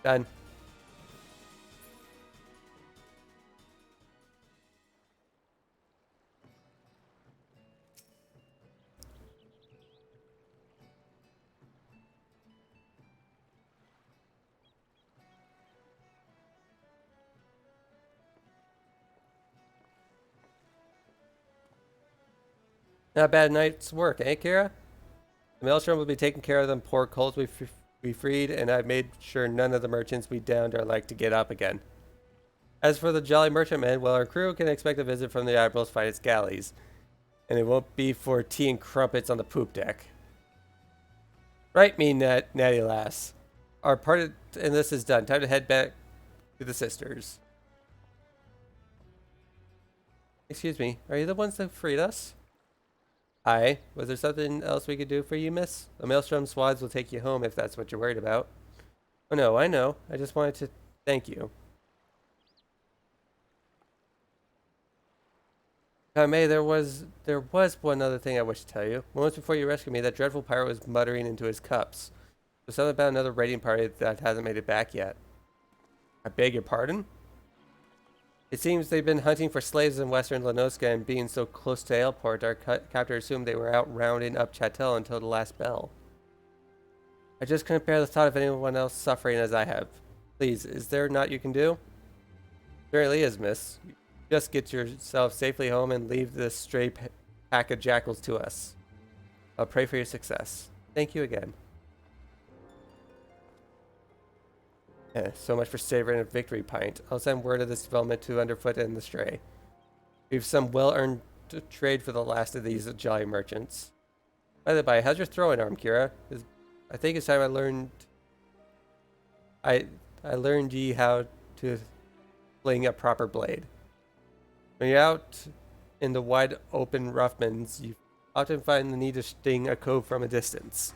Done. Not a bad night's work, eh, Kira? The maelstrom will be taking care of them poor cults we freed, and I've made sure none of the merchants we downed are like to get up again. As for the Jolly Merchantmen, well, our crew can expect a visit from the Admiral's finest galleys, and it won't be for tea and crumpets on the poop deck. Right, me natty lass. Our part in this is done. Time to head back to the sisters. Excuse me, are you the ones that freed us? Aye. Was there something else we could do for you, miss? The maelstrom swaths will take you home if that's what you're worried about. Oh no, I know. I just wanted to thank you. May, there was one other thing I wish to tell you. Moments before you rescued me, that dreadful pirate was muttering into his cups. There's something about another raiding party that hasn't made it back yet. I beg your pardon? It seems they've been hunting for slaves in western Lanoska, and being so close to Ailport, our captor assumed they were out rounding up Chattel until the last bell. I just couldn't bear the thought of anyone else suffering as I have. Please, is there naught you can do? There really is, miss. Just get yourself safely home and leave this stray pack of jackals to us. I'll pray for your success. Thank you again. So much for savoring a victory pint. I'll send word of this development to Underfoot and the Stray. We've some well-earned trade for the last of these jolly merchants. By the by, how's your throwing arm, Kira? I think it's time I learned ye how to fling a proper blade. When you're out in the wide open roughlands, you often find the need to sting a cove from a distance.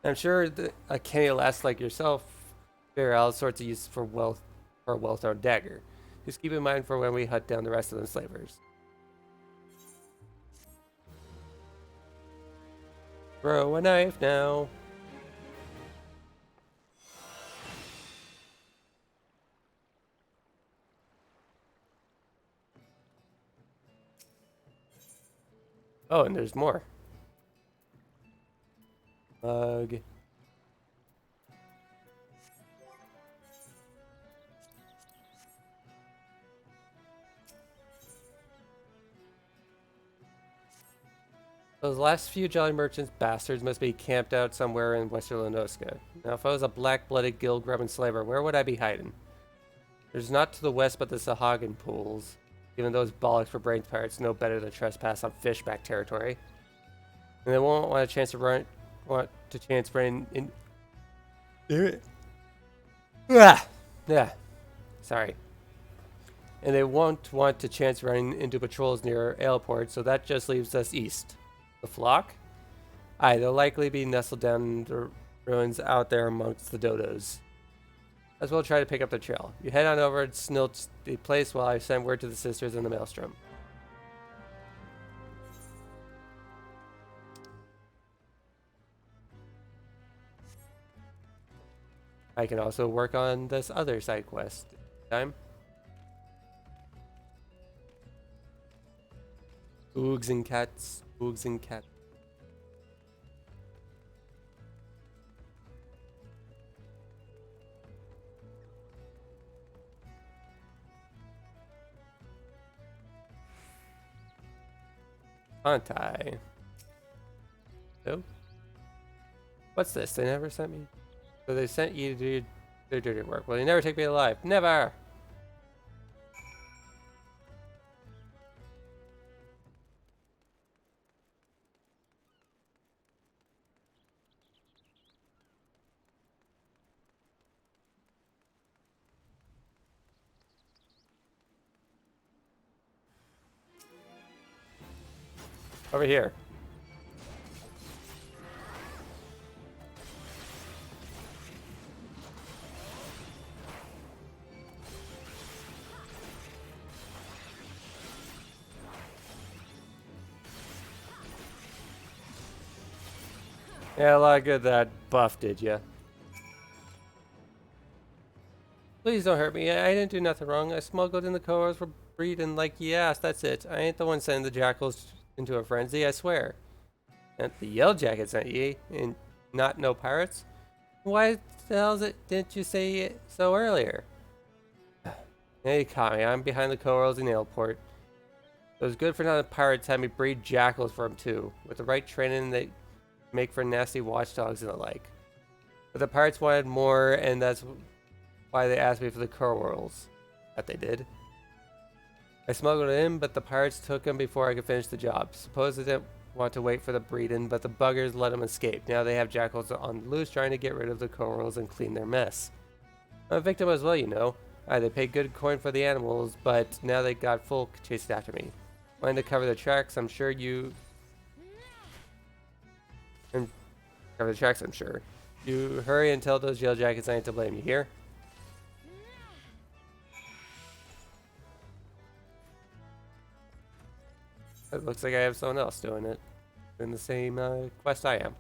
I'm sure that a canny lass like yourself there are all sorts of use for a well-thrown dagger. Just keep in mind for when we hunt down the rest of them slavers. Throw a knife now. Oh, and there's more. Bug. Those last few Jolly Merchants bastards must be camped out somewhere in Western Lenoska. Now, if I was a black-blooded guild-grubbing slaver, where would I be hiding? There's not to the west but the Sahagin pools. Even those bollocks for brains pirates know better than trespass on fishback territory. And they won't want a chance to run in. Damn it. Ah! Yeah. Sorry. And they won't want to chance running into patrols near Aleport, so that just leaves us east. The flock? Aye, they'll likely be nestled down in the ruins out there amongst the dodos. As well try to pick up the trail. You head on over and snilch the place while I send word to the sisters in the maelstrom. I can also work on this other side quest. Time. Oogs and cats. Oogs and cats. Aren't I? So? What's this? They never sent me? So they sent you to do their dirty work. Well, they never take me alive. Never! Over here. Yeah, a lot of good that buff, did ya? Please don't hurt me. I didn't do nothing wrong. I smuggled in the cohorts for breeding like you asked. That's it. I ain't the one sending the jackals into a frenzy, I swear. And the Yellow Jacket sent ye, and not no pirates? Why the hell didn't you say it so earlier? Yeah, you caught me. I'm behind the cohorts in Aleport. Those good for nothing pirates had me breed jackals for them too. With the right training, they make for nasty watchdogs and the like. But the pirates wanted more, and that's why they asked me for the cohorts. That they did. I smuggled it in, but the pirates took him before I could finish the job. Suppose they didn't want to wait for the breeding, but the buggers let him escape. Now they have jackals on the loose trying to get rid of the cohorts and clean their mess. I'm a victim as well, you know. They paid good coin for the animals, but now they got full chased after me. Wanting to cover the tracks, I'm sure you... And cover the tracks, I'm sure. You hurry and tell those yellow jackets I ain't to blame. You hear? It looks like I have someone else doing it. Doing the same quest I am.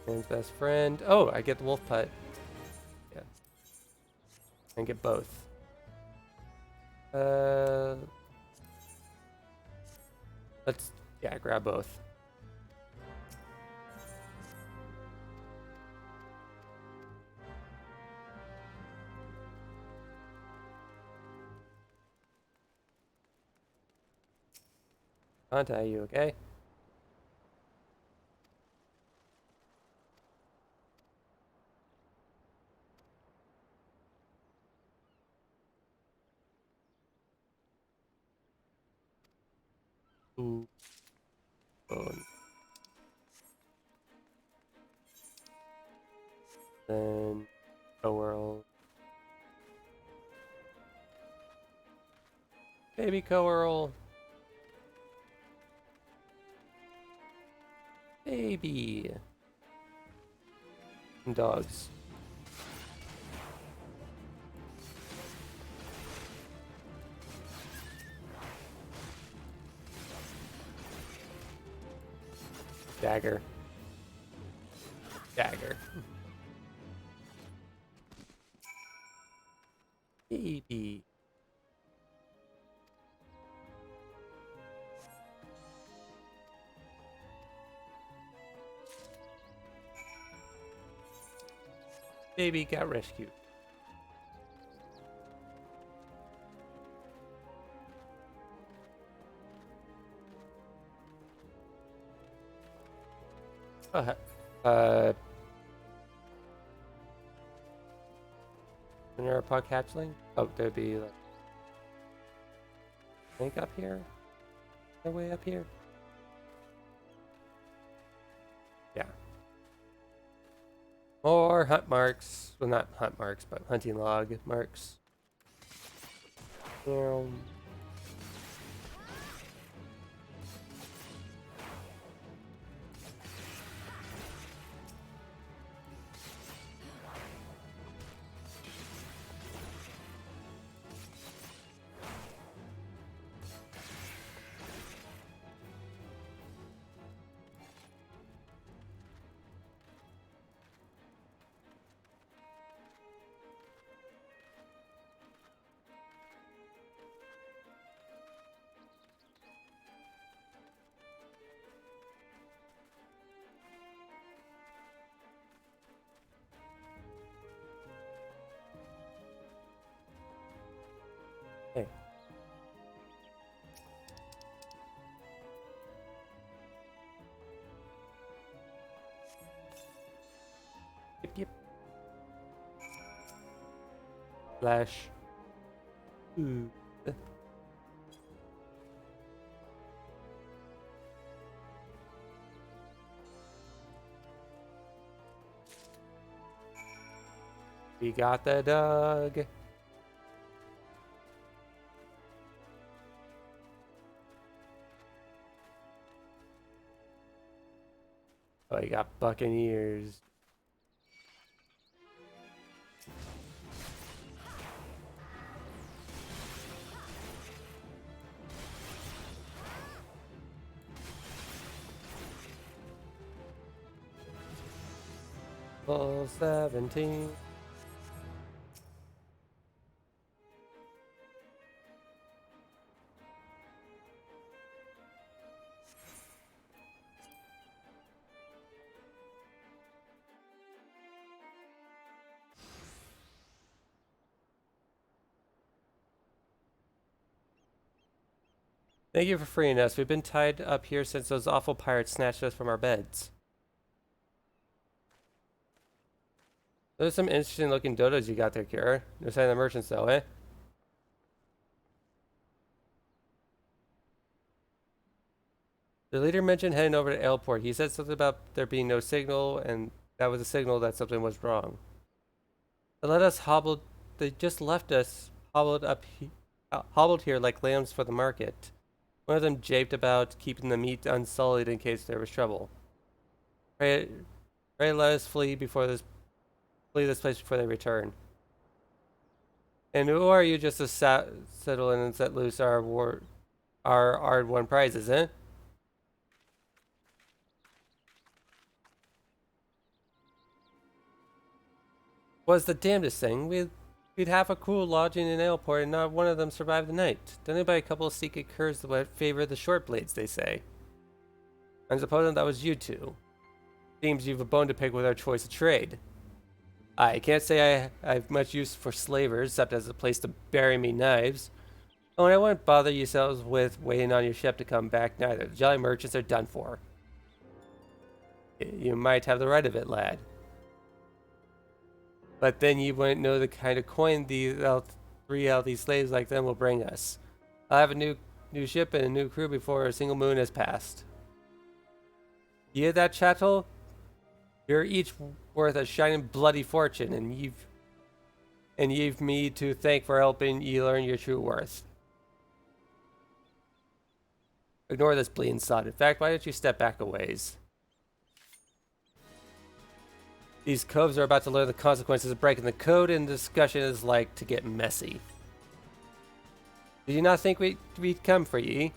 Man's best friend. Oh, I get the wolf putt. Yeah. And get both. Let's, yeah, grab both. Contact you, okay? Ooh. Bone. Then Coeurl. Baby Coeurl. Baby. And dogs. Dagger. Dagger. Baby. Baby got rescued. Neuropod hatchling? Oh, there'd be like think up here? No way up here? Yeah. More hunt marks. Well, not hunt marks, but hunting log marks. Hey. Yep, yep. Flash. Ooh. We got the dog. Oh, you got Buccaneers. Full 17. Thank you for freeing us. We've been tied up here since those awful pirates snatched us from our beds. Those are some interesting looking dodos you got there, Kira. No sign of the merchants though, eh? The leader mentioned heading over to Airport. He said something about there being no signal, and that was a signal that something was wrong. They just left us hobbled here like lambs for the market. One of them japed about keeping the meat unsullied in case there was trouble. Pray let us flee this place before they return. And who are you just to settle in and set loose our won prizes, eh? Was the damnedest thing. We'd have a crew lodging in Airport and not one of them survived the night. Done by a couple of secret curs that favor the short blades, they say. I'm supposing that was you two. Seems you've a bone to pick with our choice of trade. I can't say I've much use for slavers, except as a place to bury me knives. Oh, and I wouldn't bother yourselves with waiting on your ship to come back neither. The jolly merchants are done for. You might have the right of it, lad. But then you wouldn't know the kind of coin these 3 healthy slaves like them will bring us. I'll have a new ship and a new crew before a single moon has passed. You hear that, chattel? You're each worth a shining bloody fortune, and you've me to thank for helping you learn your true worth. Ignore this bleeding sod. In fact, why don't you step back a ways? These coves are about to learn the consequences of breaking the code, and the discussion is like to get messy. Did you not think we'd come for ye?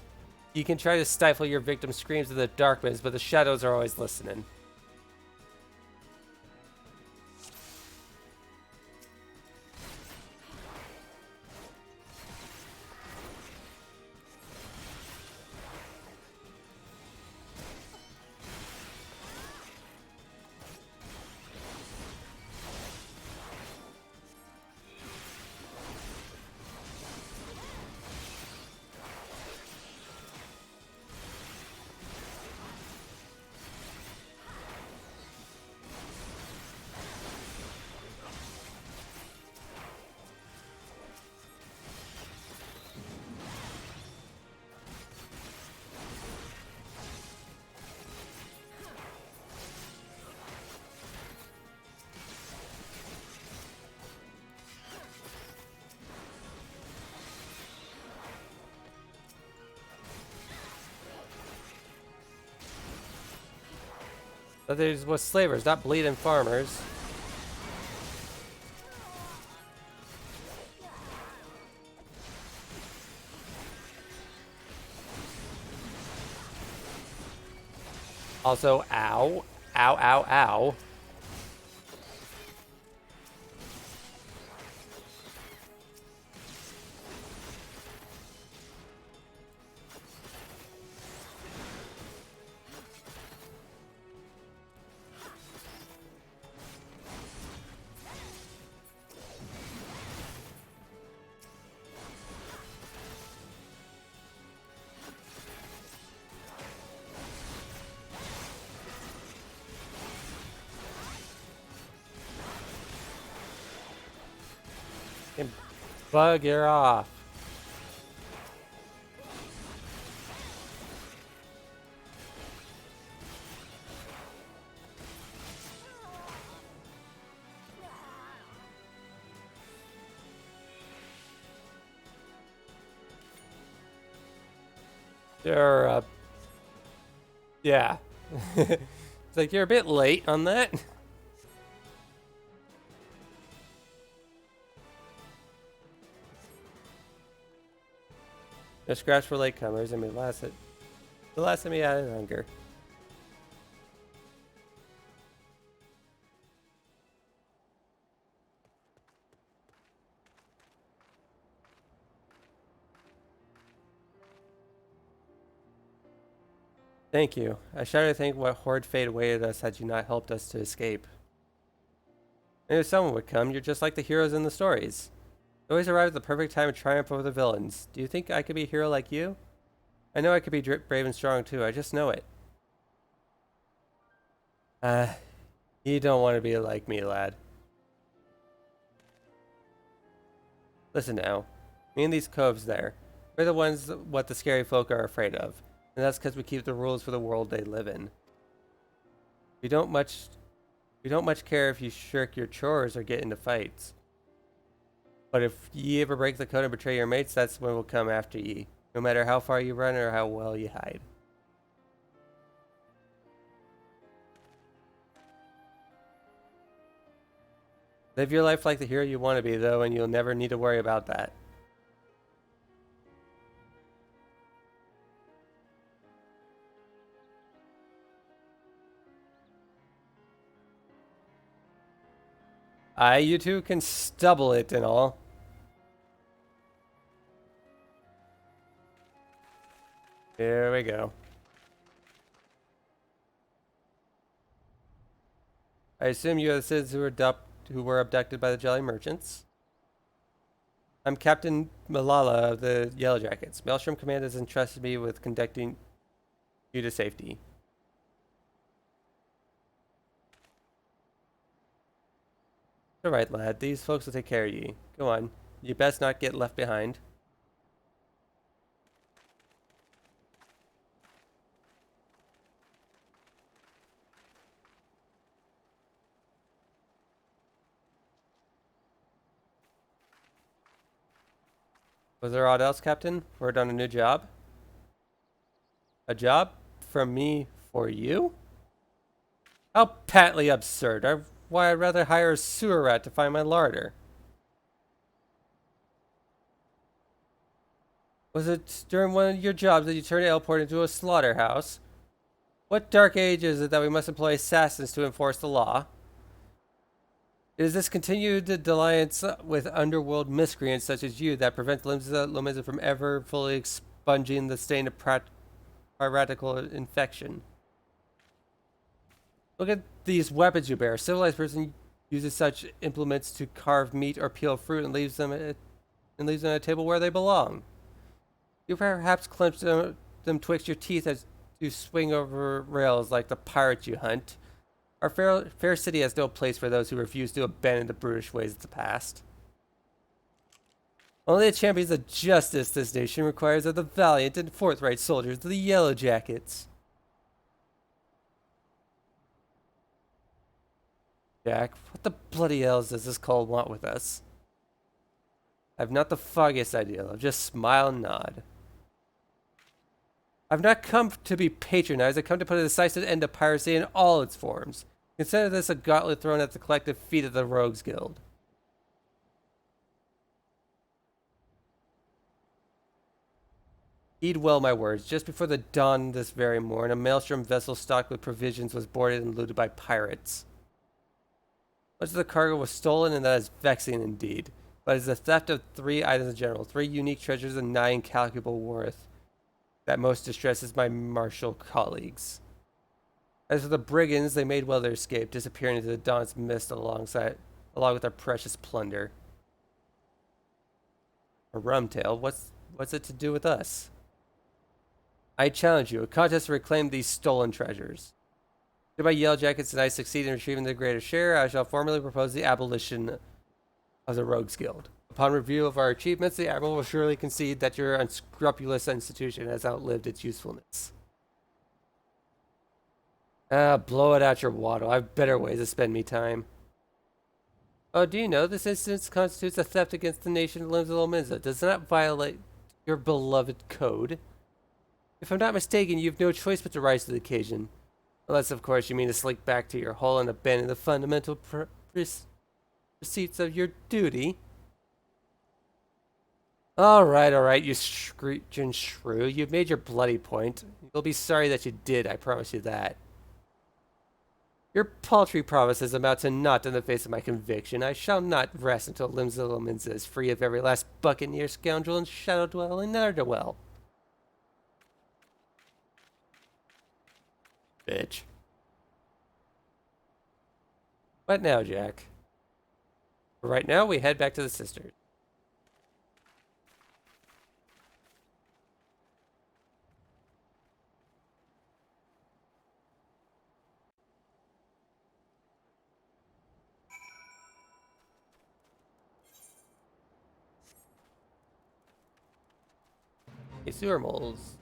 You can try to stifle your victim's screams in the darkness, but the shadows are always listening. But there was slavers, not bleeding farmers. Also, ow. Ow, ow, ow. Bugger off. You're, yeah. It's like you're a bit late on that. No scraps for latecomers, and the last of me out of hunger. Thank you. I shudder to think what horrid fate awaited us had you not helped us to escape. I knew someone would come. You're just like the heroes in the stories. You always arrive at the perfect time to triumph over the villains. Do you think I could be a hero like you? I know I could be brave and strong too. I just know it. You don't want to be like me, lad. Listen now. Me and these coves there. We're the ones what the scary folk are afraid of. And that's because we keep the rules for the world they live in. We don't much care if you shirk your chores or get into fights. But if ye ever break the code and betray your mates, that's when we'll come after ye. No matter how far you run or how well you hide. Live your life like the hero you want to be, though, and you'll never need to worry about that. You two can stubble it and all. Here we go. I assume you are the citizens who were abducted by the Jelly Merchants. I'm Captain Malala of the Yellow Jackets. Maelstrom Command has entrusted me with conducting you to safety. Alright, lad. These folks will take care of you. Go on. You best not get left behind. Was there aught else, Captain? Word on a new job? A job from me for you? How patently absurd. Why, I'd rather hire a sewer rat to find my larder. Was it during one of your jobs that you turned Airport into a slaughterhouse? What dark age is it that we must employ assassins to enforce the law? It is this continued alliance with underworld miscreants such as you that prevents Lomiza from ever fully expunging the stain of piratical infection. Look at these weapons you bear. A civilized person uses such implements to carve meat or peel fruit and leaves them at a table where they belong. You perhaps clench them twixt your teeth as you swing over rails like the pirates you hunt. Our fair city has no place for those who refuse to abandon the brutish ways of the past. Only the champions of justice this nation requires are the valiant and forthright soldiers of the Yellow Jackets. Jack, what the bloody hells does this call want with us? I've not the foggiest idea. I'll just smile and nod. I've not come to be patronized. I've come to put a decisive end to piracy in all its forms. Consider this a gauntlet thrown at the collective feet of the Rogues Guild. Heed well my words. Just before the dawn this very morn, a maelstrom vessel stocked with provisions was boarded and looted by pirates. Much of the cargo was stolen, and that is vexing indeed. But it is the theft of 3 items in general, 3 unique treasures and 9 incalculable worth, that most distresses my martial colleagues. As for the brigands, they made well their escape, disappearing into the dawn's mist along with their precious plunder. A rum tale? What's it to do with us? I challenge you, a contest to reclaim these stolen treasures. If my Yellow Jackets and I succeed in retrieving the greater share, I shall formally propose the abolition of the Rogues Guild. Upon review of our achievements, the Admiral will surely concede that your unscrupulous institution has outlived its usefulness. Blow it out your waddle. I've better ways to spend me time. Oh, do you know this instance constitutes a theft against the nation of Lomiza? Does not violate your beloved code. If I'm not mistaken, you have no choice but to rise to the occasion. Unless, of course, you mean to slink back to your hole and abandon the fundamental receipts of your duty. Alright, you screeching shrew. You've made your bloody point. You'll be sorry that you did, I promise you that. Your paltry promises amount to naught in the face of my conviction. I shall not rest until Lomiza is free of every last buccaneer, scoundrel, and shadow-dwelling ne'er-do-well. Bitch. What now, Jack? For right now, we head back to the sisters. Hey, sewer moles.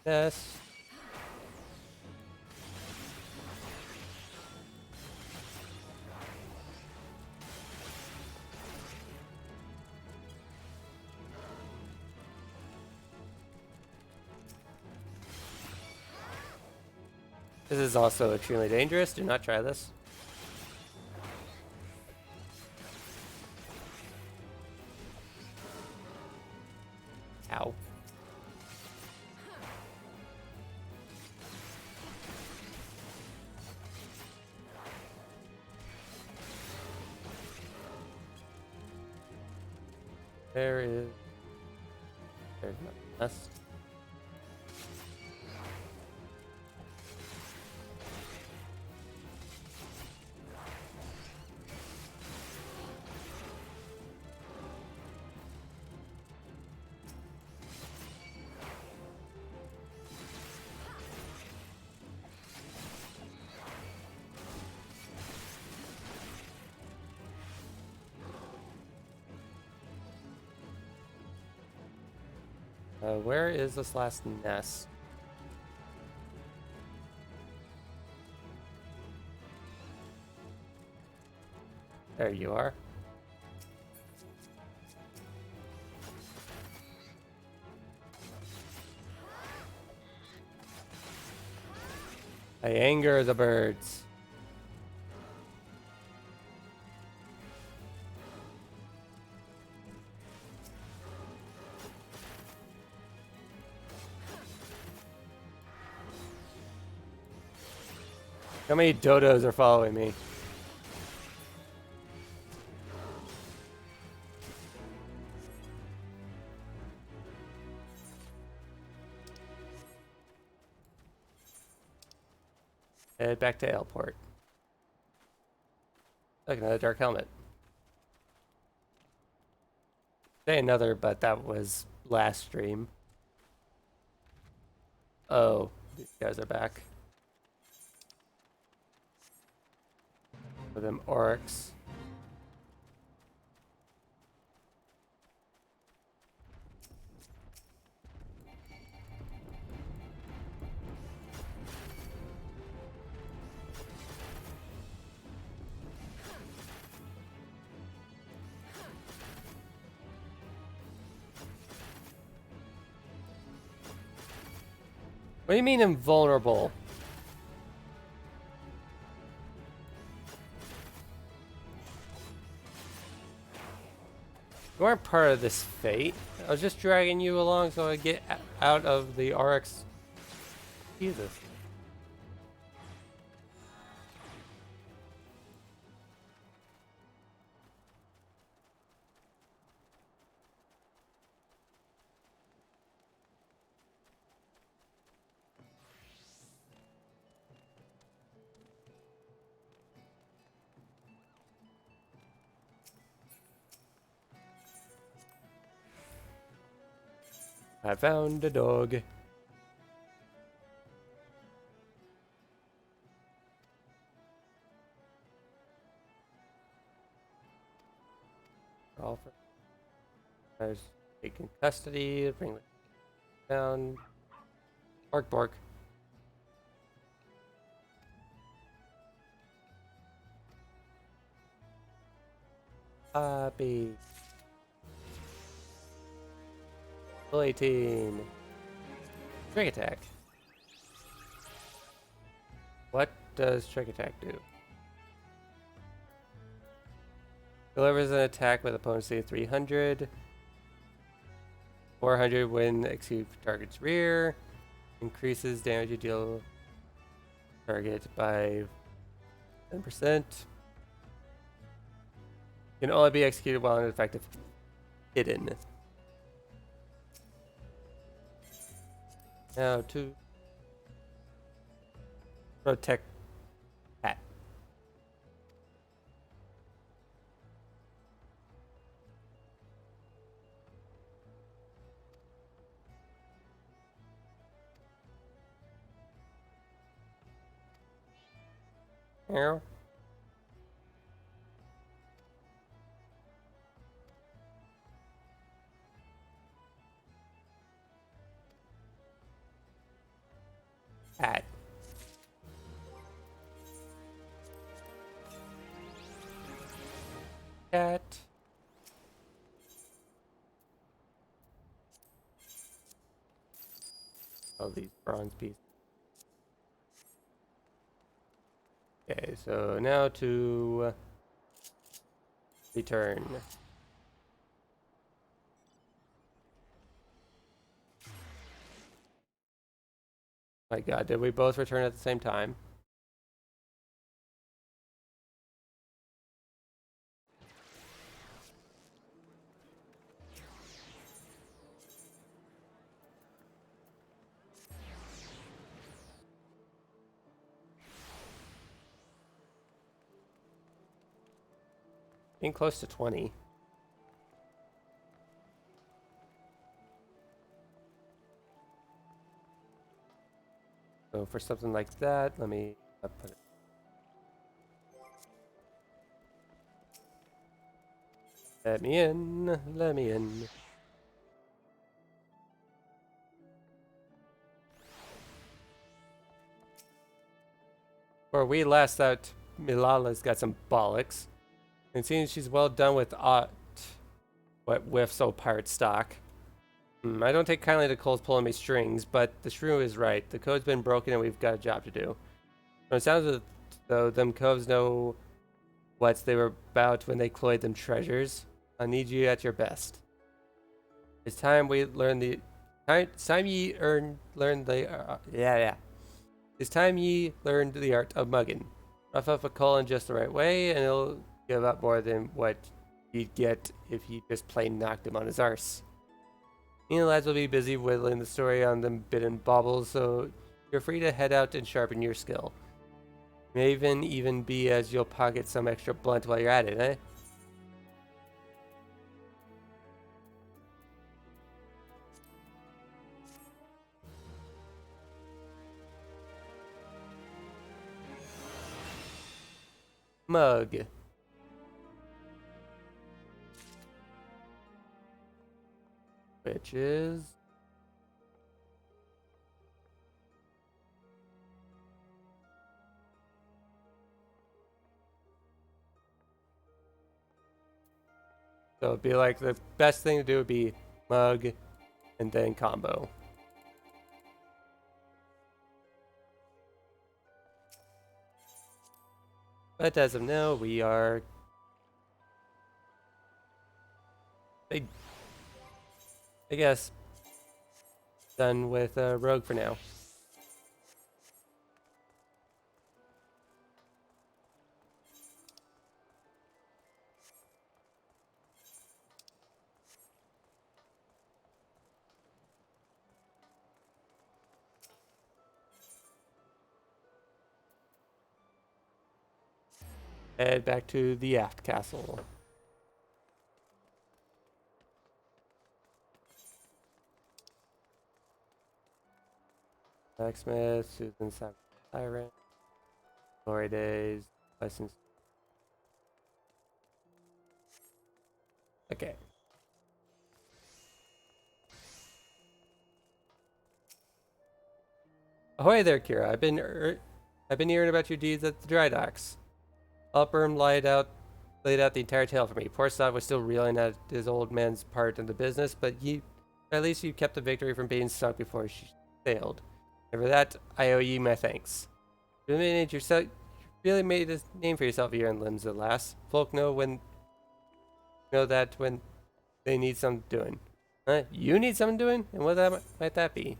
Yes. This is also extremely dangerous. Do not try this. Ow. There's my nest. Where is this last nest? There you are. I anger the birds. How many dodos are following me? Head back to Airport. Look, another dark helmet. Say another, but that was last stream. Oh, these guys are back. For them Oryx. What do you mean invulnerable? You aren't part of this fate. I was just dragging you along so I get out of the RX. Jesus. I found a dog. All for taken custody. Bring it down. Bark, bark. Puppy. Full 18. Trick attack. What does trick attack do? Delivers an attack with opponent's save 300. 400 when execute target's rear. Increases damage you deal target by 10%. Can only be executed while an effective hidden. Now to protect cat. Meow. Cat. Cat. Oh, these bronze pieces. Okay, so now to return. My God, did we both return at the same time? Being close to 20. So for something like that, let me put it. Let me in. Let me in. Before we last out, Milala's got some bollocks. And seeing she's well done with what whiffs old pirate stock. I don't take kindly to Cole's pulling me strings, but the shrew is right. The code's been broken and we've got a job to do. From the sounds of it, though, them coves know what they were about when they cloyed them treasures. I need you at your best. It's time we learn the... It's time ye learn the... It's time ye learned the art of mugging. Rough up a Cole in just the right way, and it'll give up more than what you'd get if you just plain knocked him on his arse. Me and the lads will be busy whittling the story on them bitten baubles, so you're free to head out and sharpen your skill. May even be as you'll pocket some extra blunt while you're at it, eh? Mug. Which is... So it'd be like the best thing to do would be mug and then combo. But as of now, we are... I guess done with Rogue for now. Head back to the aft castle. Blacksmith, Susan Siren, Glory Days, License. Okay. Ahoy there, Kira. I've been hearing about your deeds at the dry docks. Upperm laid out the entire tale for me. Poor Sod was still reeling at his old man's part in the business, but at least you kept the victory from being sunk before she sailed. And for that, I owe you my thanks. You really made a name for yourself here in Limbs at last. Folk know that when they need something doing. Huh? You need something doing? And what might that be?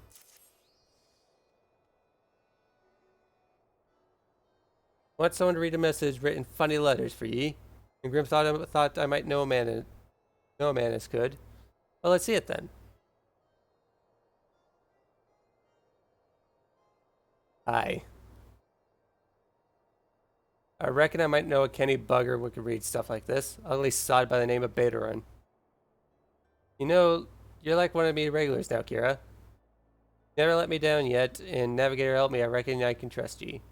Want someone to read a message written funny letters for ye? And Grim thought I might know a man as could. Well, let's see it then. Aye. I reckon I might know a Kenny bugger who could read stuff like this. At least sod by the name of Betaron. You know, you're like one of me regulars now, Kira. Never let me down yet, and Navigator help me. I reckon I can trust ye.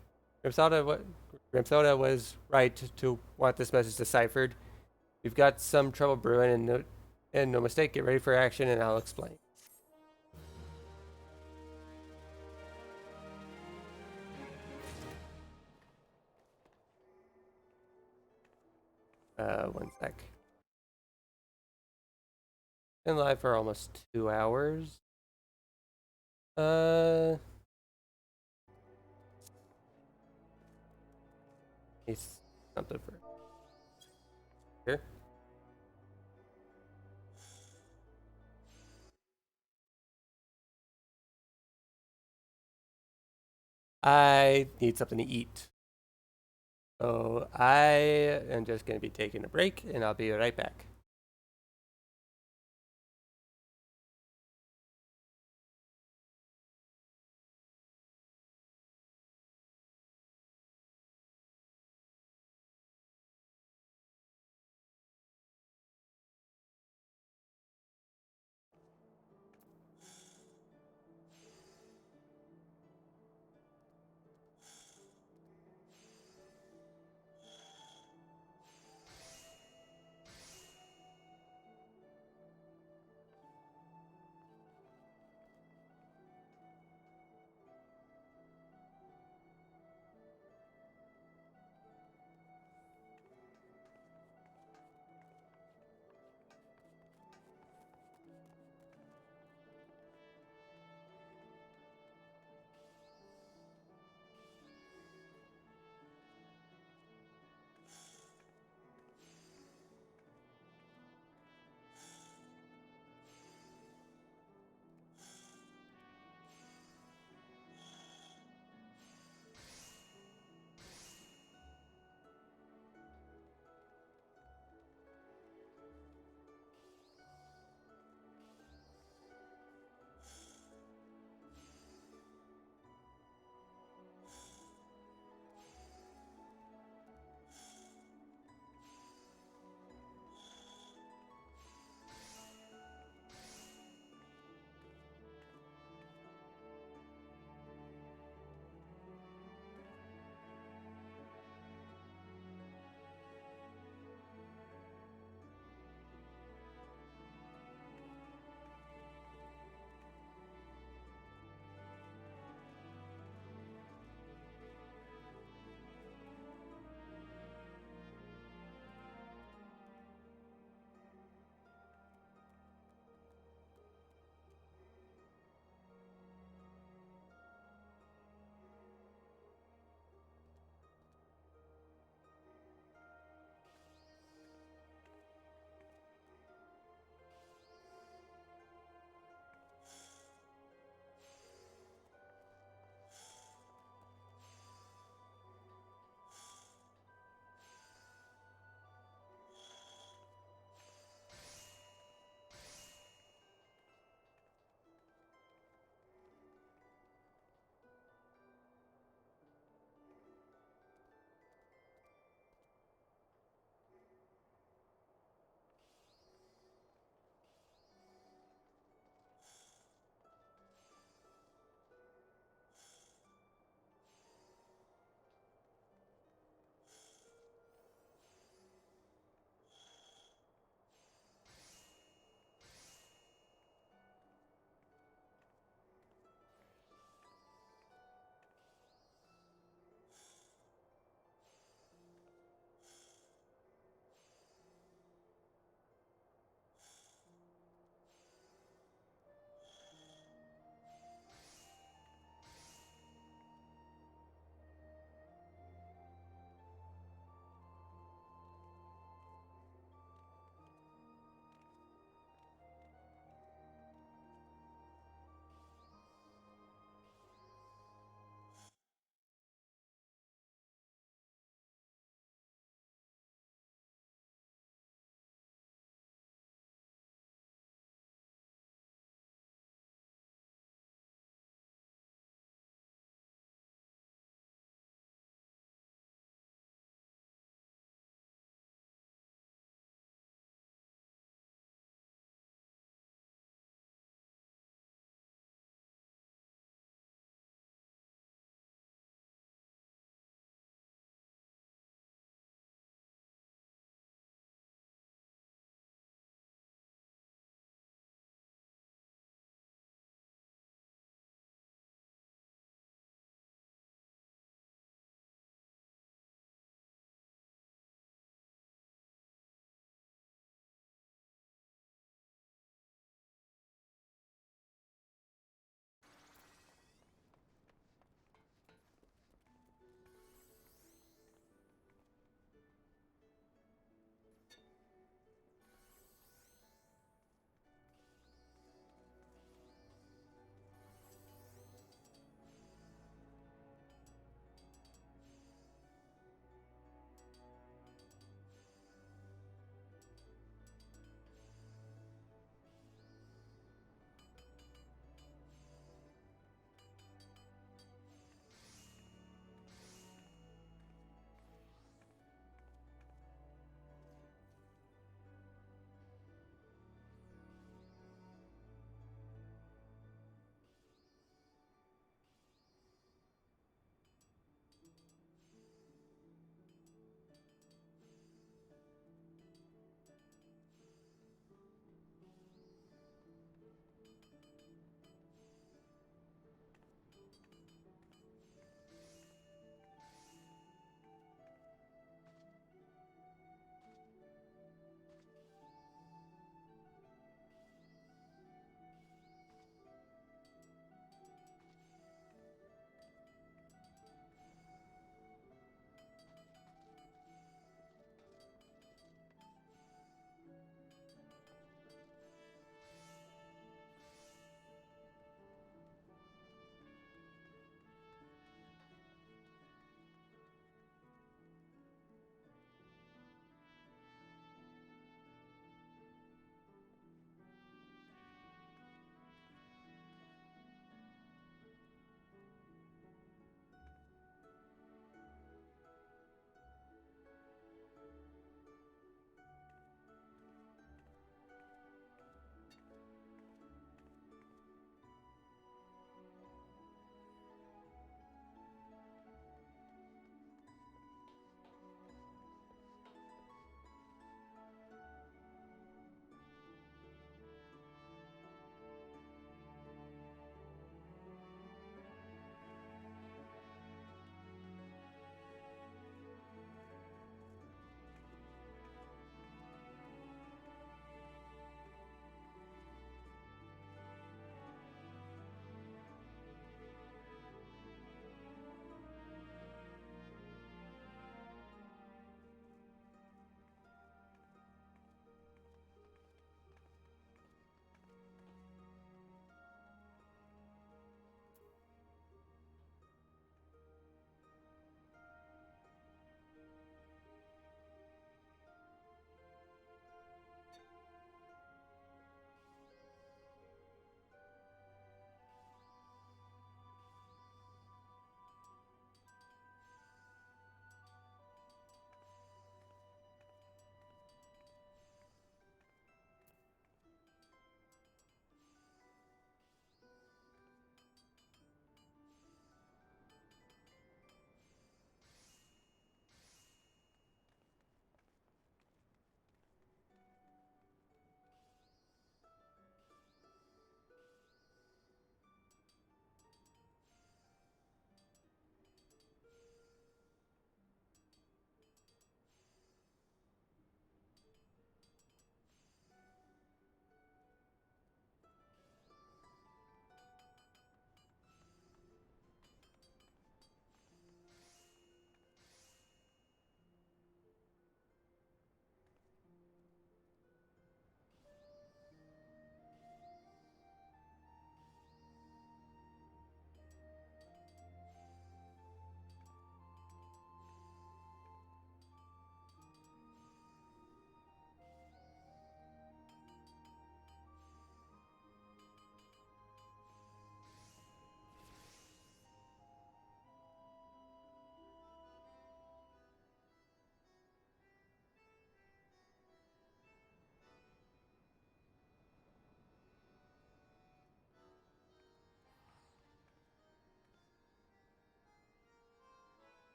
Grimthota was right to want this message deciphered. We've got some trouble brewing, and no mistake. Get ready for action, and I'll explain. One sec. Been live for almost 2 hours. It's something for here. I need something to eat. So I am just going to be taking a break, and I'll be right back.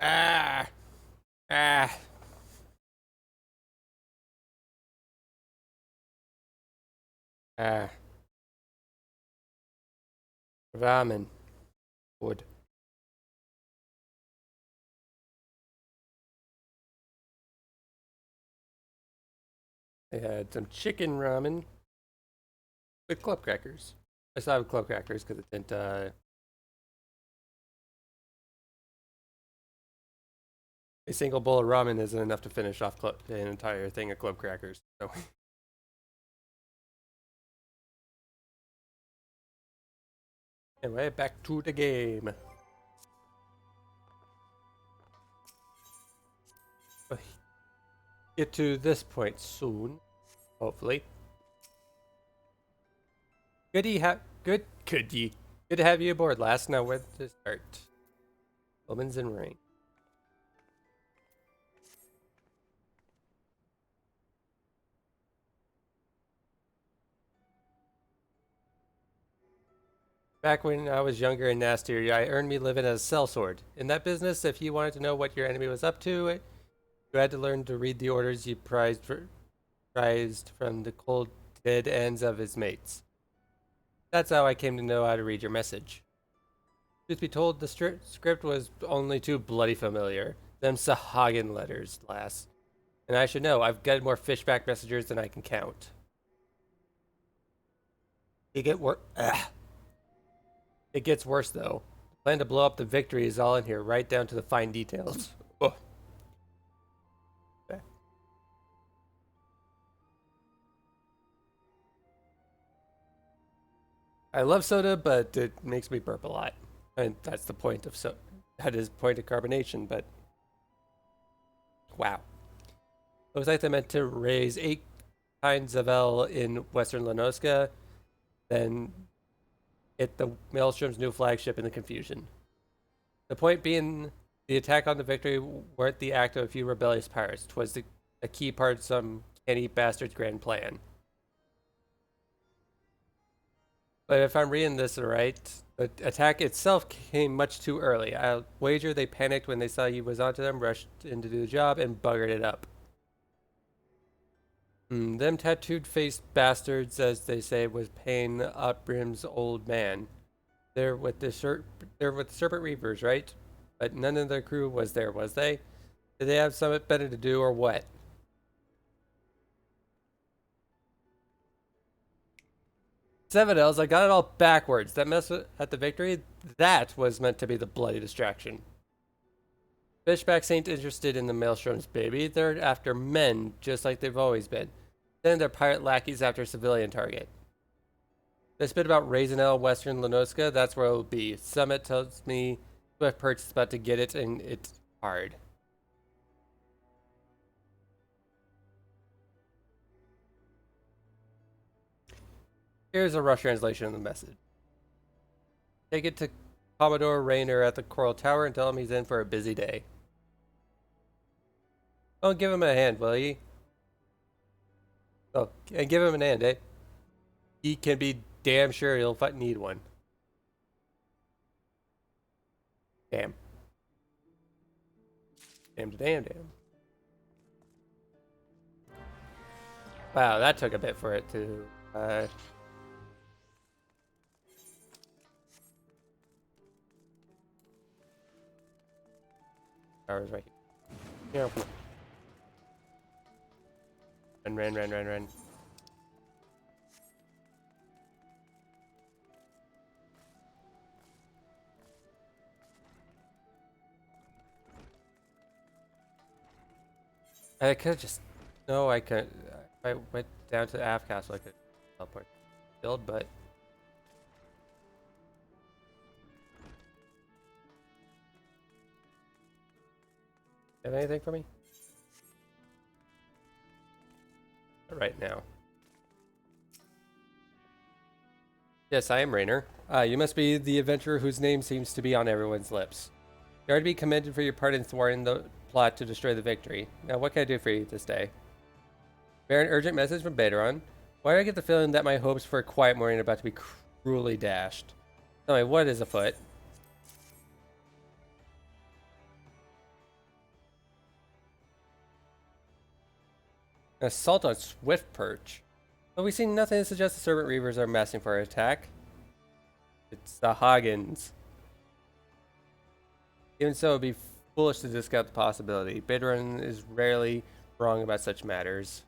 Ah! Ah! Ah! Ramen. Wood. They had some chicken ramen with club crackers. I still have club crackers because it didn't, a single bowl of ramen isn't enough to finish off an entire thing of club crackers. So. Anyway, back to the game. Get to this point soon, hopefully. Good to have you aboard, lass. Now where to start? Omens and Ring. Back when I was younger and nastier, I earned me living as a sellsword. In that business, if you wanted to know what your enemy was up to, you had to learn to read the orders you prized from the cold, dead ends of his mates. That's how I came to know how to read your message. Truth be told, the script was only too bloody familiar. Them Sahagin letters, lass. And I should know, I've got more fishback messengers than I can count. It gets worse, though. The plan to blow up the victory is all in here, right down to the fine details. Oh. Okay. I love soda, but it makes me burp a lot. And that's the point of soda. That is point of carbonation, but... Wow. Looks like they meant to raise 8 kinds of L in Western Lenoska, then hit the Maelstrom's new flagship in the confusion. The point being, the attack on the victory weren't the act of a few rebellious pirates. 'Twas a key part of some canny bastard's grand plan. But if I'm reading this right, the attack itself came much too early. I'll wager they panicked when they saw you was onto them, rushed in to do the job, and buggered it up. Them tattooed-faced bastards, as they say, was paying Upbrim's old man. They're with the Serpent Reavers, right? But none of their crew was there, was they? Did they have something better to do, or what? Seven L's, I got it all backwards. That mess at the victory, that was meant to be the bloody distraction. Fishbacks ain't interested in the Maelstroms, baby. They're after men, just like they've always been. Then they're pirate lackeys after a civilian target. This bit about raising L Western Lenoska, that's where it'll be. Summit tells me Swift Perch is about to get it, and it's hard. Here's a rough translation of the message. Take it to Commodore Rayner at the Coral Tower and tell him he's in for a busy day. Oh, give him a hand, will ye? Oh, and give him an hand, eh? He can be damn sure he'll need one. Damn. Damn. Wow, that took a bit for it to... Tower's right here. Yeah. Run. I could have just... No, I couldn't. If I went down to the aft castle, I could teleport build, but... Have anything for me? Not right now. Yes, I am Rayner. You must be the adventurer whose name seems to be on everyone's lips. You are to be commended for your part in thwarting the plot to destroy the victory. Now, what can I do for you this day? Bear an urgent message from Betaron. Why do I get the feeling that my hopes for a quiet morning are about to be cruelly dashed? Tell me, what is afoot? An assault on Swift Perch. But we see nothing to suggest the Serpent Reavers are massing for an attack. It's the Hagens. Even so, it would be foolish to discount the possibility. Bedrun is rarely wrong about such matters.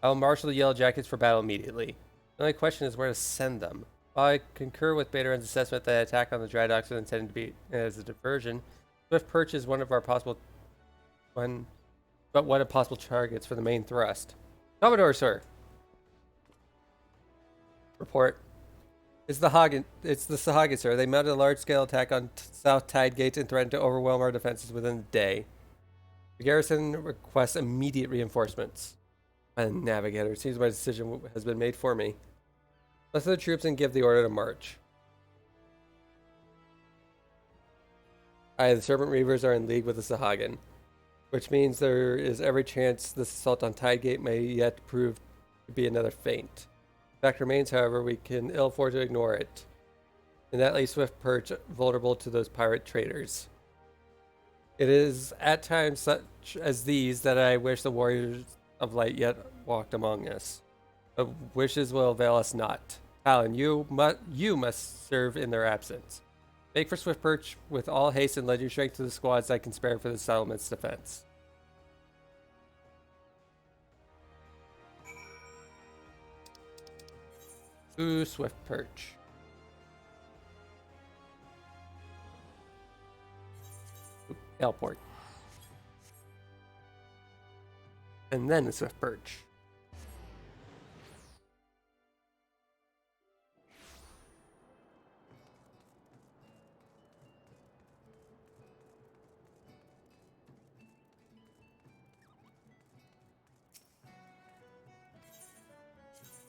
I will marshal the Yellow Jackets for battle immediately. The only question is where to send them. While I concur with Bedrun's assessment that attack on the dry docks was intended to be as a diversion, Swift Perch is one of possible targets for the main thrust. Commodore, sir. Report. It's the Sahagin, sir. They mounted a large-scale attack on South Tide Gate and threatened to overwhelm our defenses within a day. The garrison requests immediate reinforcements. And Navigator, it seems my decision has been made for me. Let's the troops and give the order to march. The Serpent Reavers are in league with the Sahagin, which means there is every chance this assault on Tide Gate may yet prove to be another feint. The fact remains, however, we can ill afford to ignore it, and that leaves Swift Perch vulnerable to those pirate traders. It is at times such as these that I wish the warriors of light yet walked among us, but wishes will avail us not. Talon, you must serve in their absence. Make for Swift Perch with all haste and lend your strength to the squads I can spare for the settlement's defense. Ooh, Swift Perch. Airport. And then the Swift Perch.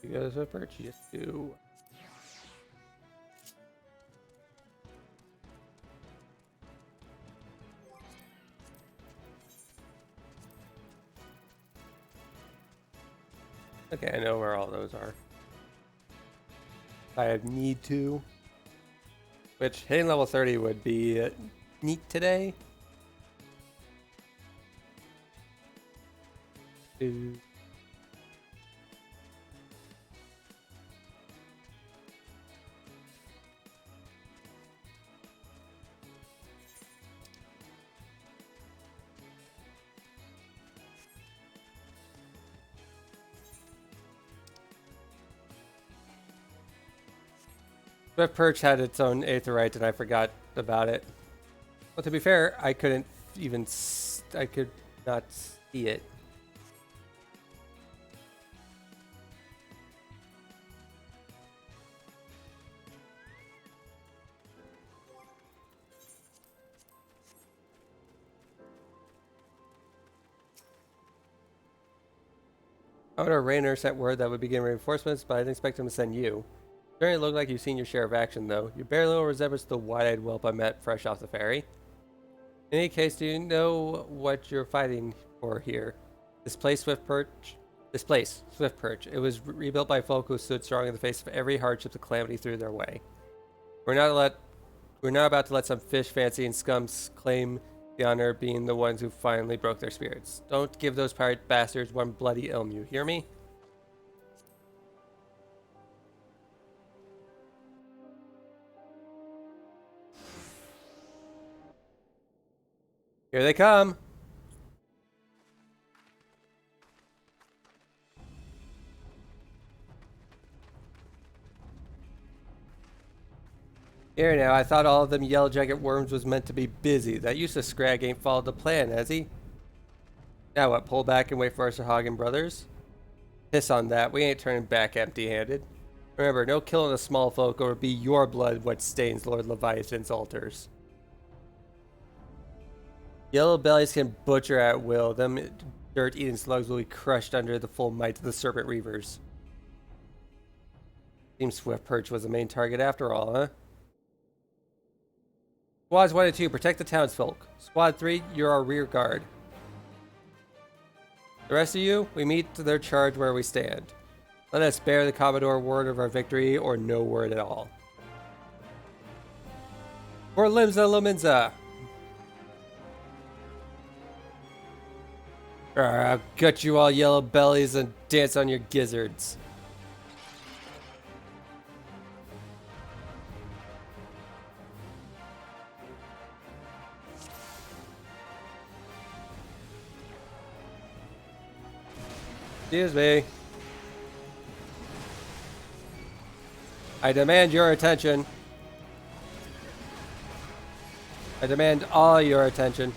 You go to Swift Perch, you just do. Okay, I know where all those are. I need to. Which, hitting level 30 would be neat today. Swift Perch had its own aetherite and I forgot about it. Well, to be fair, I couldn't even... I could not see it. Commodore Raynor sent word that would begin reinforcements, but I didn't expect him to send you. Certainly look like you've seen your share of action, though. You bear little resemblance to the wide-eyed whelp I met fresh off the ferry. In any case, do you know what you're fighting for here? This place, Swift Perch. It was rebuilt by folk who stood strong in the face of every hardship and calamity threw their way. We're not about to let some fish fancy and scums claim the honor of being the ones who finally broke their spirits. Don't give those pirate bastards one bloody ilm, you hear me? Here they come. Here now, I thought all of them Yellow Jacket worms was meant to be busy. That useless scrag ain't followed the plan, has he? Now what, pull back and wait for our Sahagin brothers? Piss on that, we ain't turning back empty-handed. Remember, no killing of small folk or it'll be your blood what stains Lord Leviathan's altars. Yellow bellies can butcher at will. Them dirt-eating slugs will be crushed under the full might of the Serpent Reavers. Seems Swift Perch was the main target after all, huh? Squads 1 and 2, protect the townsfolk. Squad 3, you're our rear guard. The rest of you, we meet their charge where we stand. Let us bear the Commodore word of our victory or no word at all. For Limsa Lominza! I'll gut you all yellow bellies and dance on your gizzards. Excuse me. I demand your attention. I demand all your attention.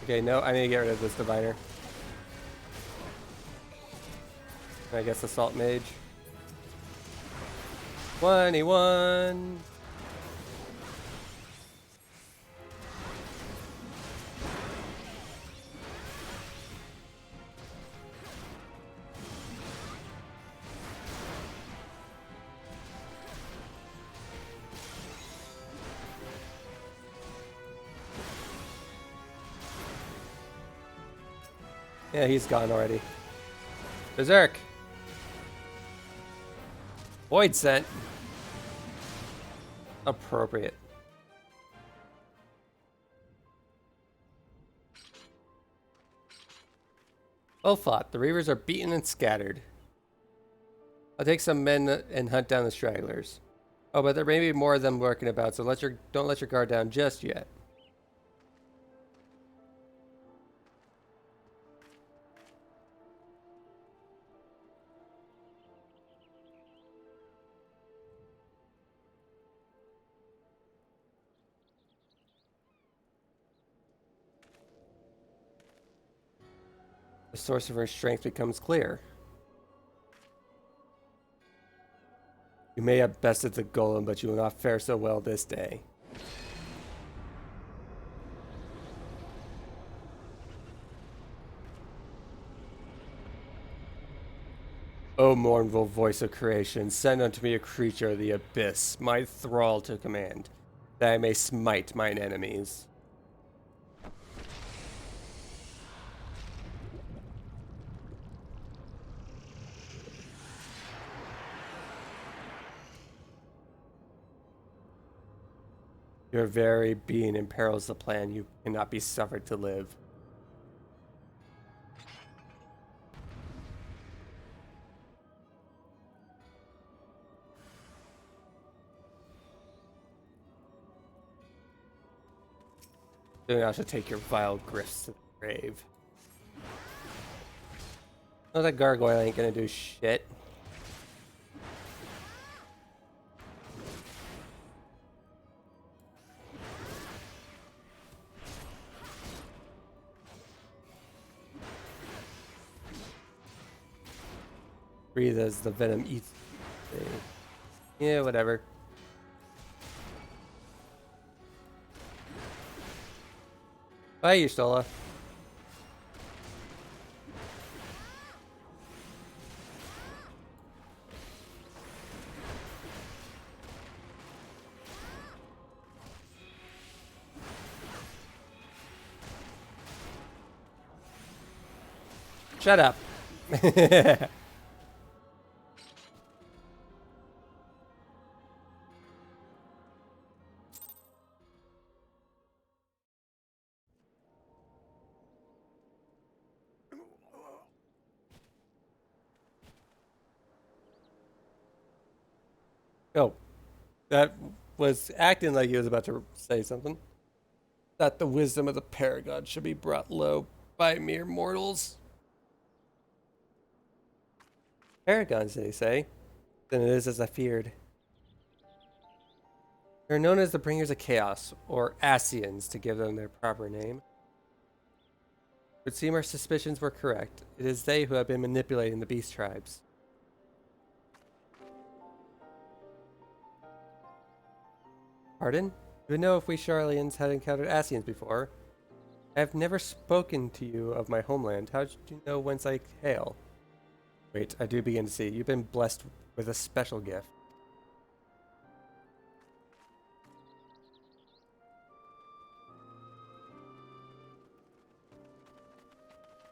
Okay, no, I need to get rid of this diviner. I guess assault mage. 21. Yeah, he's gone already. Berserk. Void Scent. Appropriate. Well fought. The Reavers are beaten and scattered. I'll take some men and hunt down the stragglers. Oh, but there may be more of them lurking about, so don't let your guard down just yet. The source of her strength becomes clear. You may have bested the golem, but you will not fare so well this day. O mournful voice of creation, send unto me a creature of the abyss, my thrall to command, that I may smite mine enemies. Your very being imperils the plan. You cannot be suffered to live. Then I should take your vile grifts to the grave. Oh, that gargoyle ain't gonna do shit. Breathe as the venom eats. Yeah, whatever. Bye, Yustola. Shut up. Oh, that was acting like he was about to say something. That the wisdom of the paragon should be brought low by mere mortals. Paragons, they say. Then it is as I feared. They're known as the Bringers of Chaos, or Asians, to give them their proper name. It would seem our suspicions were correct. It is they who have been manipulating the beast tribes. Pardon? You would know if we Charlians had encountered Asians before. I have never spoken to you of my homeland. How did you know whence I hail? Wait, I do begin to see. You've been blessed with a special gift.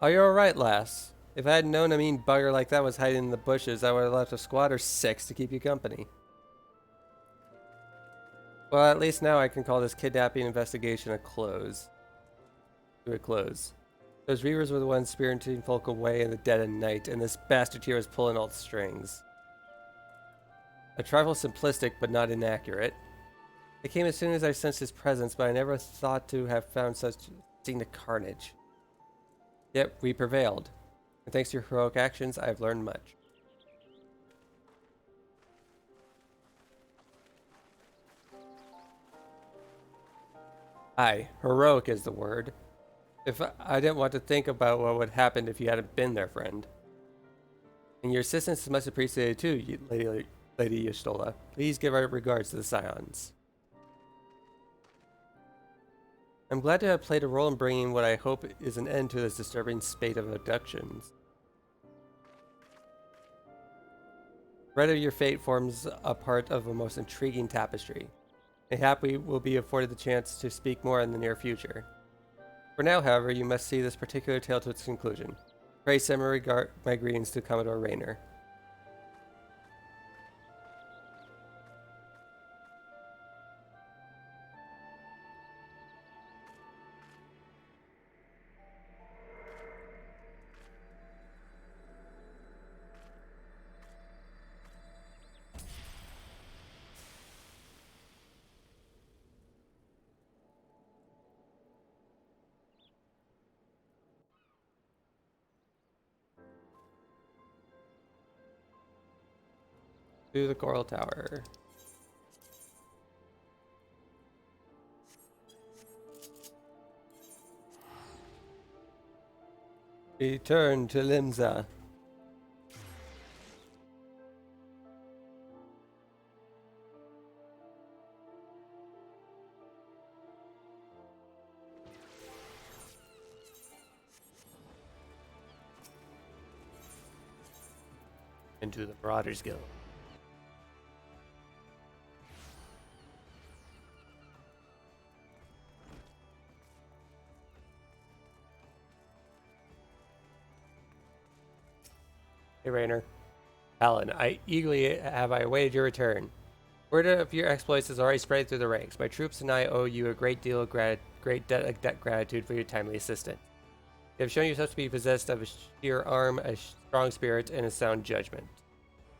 Oh, you're alright, lass. If I had known a mean bugger like that was hiding in the bushes, I would have left a squad or 6 to keep you company. Well, at least now I can call this kidnapping investigation a close. To a close. Those Reavers were the ones spiriting folk away in the dead of night, and this bastard here was pulling all the strings. A trifle simplistic, but not inaccurate. It came as soon as I sensed his presence, but I never thought to have found such scene of carnage. Yet we prevailed, and thanks to your heroic actions, I have learned much. Aye, heroic is the word. If I didn't want to think about what would happen if you hadn't been there, friend. And your assistance is much appreciated too, Lady Y'shtola. Please give our regards to the Scions. I'm glad to have played a role in bringing what I hope is an end to this disturbing spate of abductions. Read of your fate forms a part of a most intriguing tapestry. Mayhap we will be afforded the chance to speak more in the near future. For now, however, you must see this particular tale to its conclusion. Pray send my greetings to Commodore Rayner. To the Coral Tower. Return to Limsa. Into the Marauders Guild. Hey, Rayner. Alan, I eagerly have awaited your return. Word of your exploits has already spread through the ranks. My troops and I owe you a great deal of great debt gratitude for your timely assistance. You have shown yourself to be possessed of a sheer arm, a strong spirit, and a sound judgment.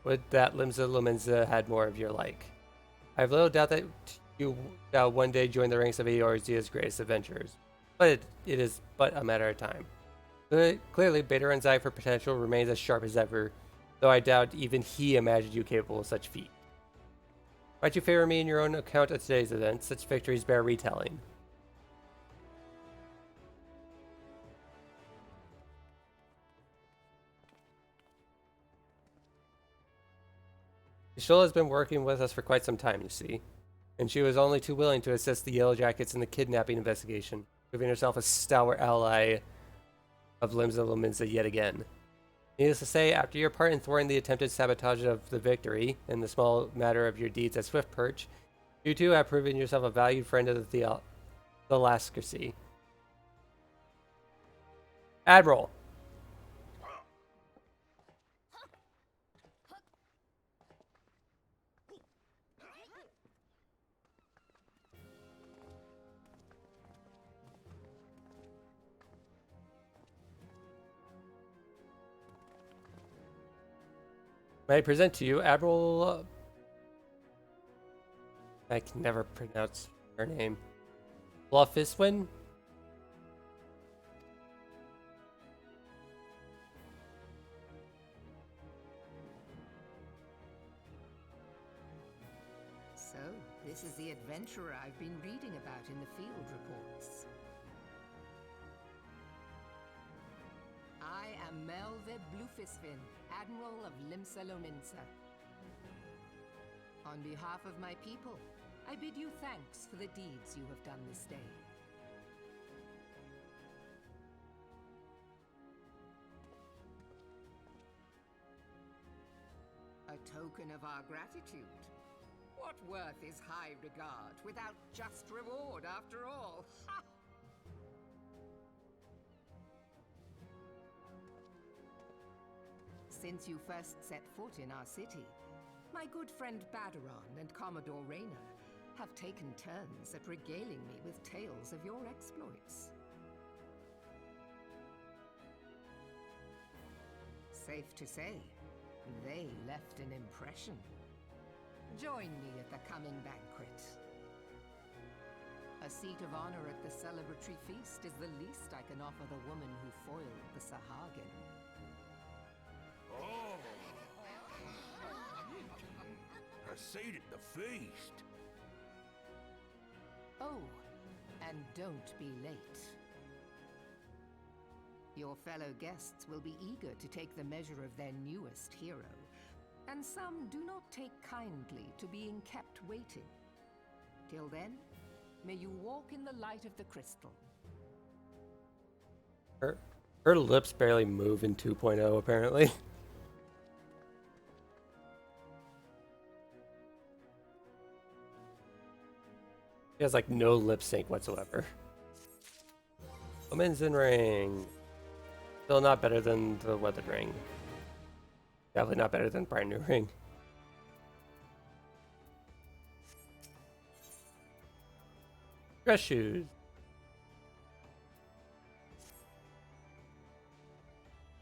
Would that Limsa Lominsa had more of your like. I have little doubt that you shall one day join the ranks of Eorzea's greatest adventurers, but it is but a matter of time. Clearly, Betaran's eye for potential remains as sharp as ever, though I doubt even he imagined you capable of such feat. Might you favor me in your own account of today's events? Such victories bear retelling. Y'shtola has been working with us for quite some time, you see, and she was only too willing to assist the Yellow Jackets in the kidnapping investigation, proving herself a stalwart ally of Limsa Lominsa yet again. Needless to say, after your part in thwarting the attempted sabotage of the victory, and the small matter of your deeds at Swift Perch, you too have proven yourself a valued friend of the Thalassarchy. Admiral! May I present to you Admiral... I can never pronounce her name. Bluffiswin? So, this is the adventurer I've been reading about in the field reports. I am Melve Bluffisvin, Admiral of Limsa Lominsa. On behalf of my people, I bid you thanks for the deeds you have done this day. A token of our gratitude. What worth is high regard without just reward after all? Ha! Since you first set foot in our city, my good friend Baderon and Commodore Rayner have taken turns at regaling me with tales of your exploits. Safe to say, they left an impression. Join me at the coming banquet. A seat of honor at the celebratory feast is the least I can offer the woman who foiled the Sahagin. Oh! A seat at the feast! Oh, and don't be late. Your fellow guests will be eager to take the measure of their newest hero, and some do not take kindly to being kept waiting. Till then, may you walk in the light of the crystal. Her lips barely move in 2.0, apparently. She has like no lip sync whatsoever. Women's in ring. Still not better than the weathered ring. Definitely not better than brand new ring. Dress shoes.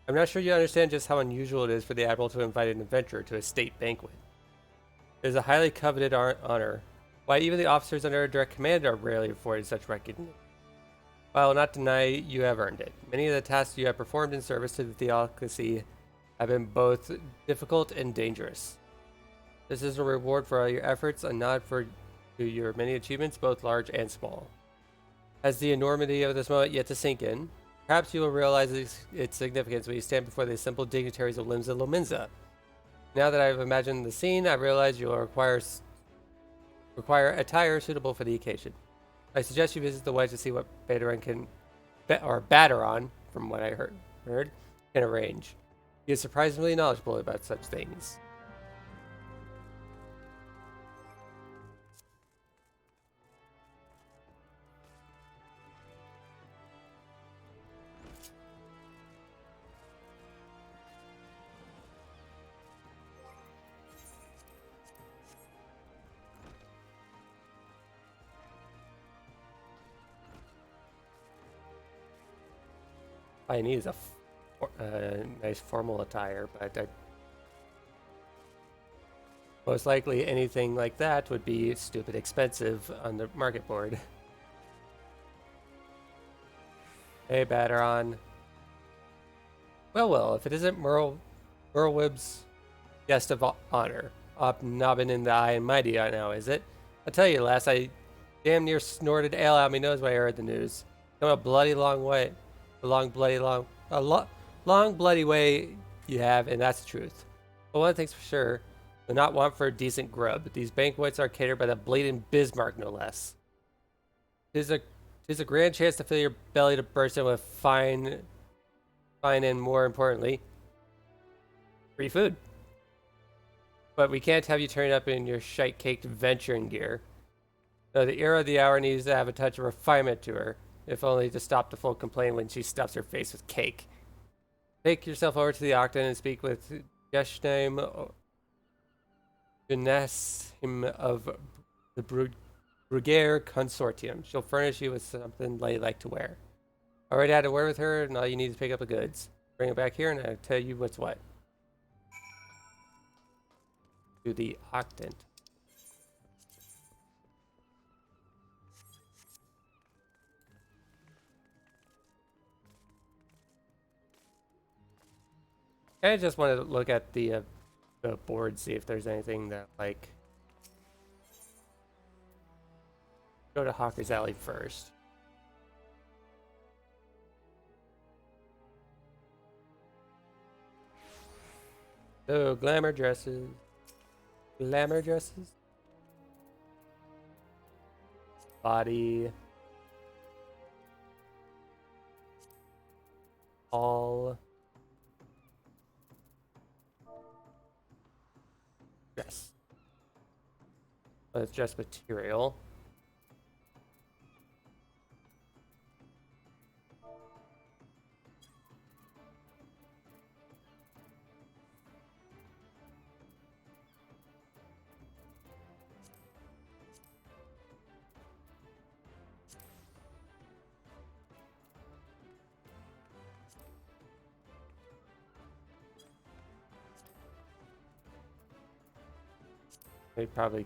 I'm not sure you understand just how unusual it is for the Admiral to invite an adventurer to a state banquet. It is a highly coveted honor. Why even the officers under direct command are rarely afforded such recognition. While I will not deny you have earned it. Many of the tasks you have performed in service to the theocracy have been both difficult and dangerous. This is a reward for all your efforts, a nod to your many achievements, both large and small. As the enormity of this moment yet to sink in, perhaps you will realize its significance when you stand before the simple dignitaries of Limsa Lominsa. Now that I have imagined the scene, I realize you will require attire suitable for the occasion. I suggest you visit the wedge to see what Baderon, from what I heard, can arrange. He is surprisingly knowledgeable about such things. All I need is a nice formal attire, but most likely anything like that would be stupid expensive on the market board. Hey, Baderon. Well, if it isn't Merlwyb's guest of honor, nobbing in the eye and mighty now, is it? I'll tell you, lass, I damn near snorted ale out my nose when I heard the news. Come a bloody long way. A long bloody way you have, and that's the truth. But one thing's for sure, you'll not want for decent grub. These banquets are catered by the blatant Bismarck, no less. Tis a grand chance to fill your belly to bursting with fine and, more importantly, free food. But we can't have you turn up in your shite-caked venturing gear. No, the era of the hour needs to have a touch of refinement to her, if only to stop the full complaint when she stuffs her face with cake. Take yourself over to the Octon and speak with Gesheim Genesim of the Bruguiere Consortium. She'll furnish you with something you like to wear. Already had a word with her, and all you need is pick up the goods. Bring it back here, and I'll tell you what's what. To the Octant. I just wanted to look at the board, see if there's anything that, like... Go to Hawker's Alley first. Oh, glamour dresses. Glamour dresses? body. All. Dress. But it's just material. They probably.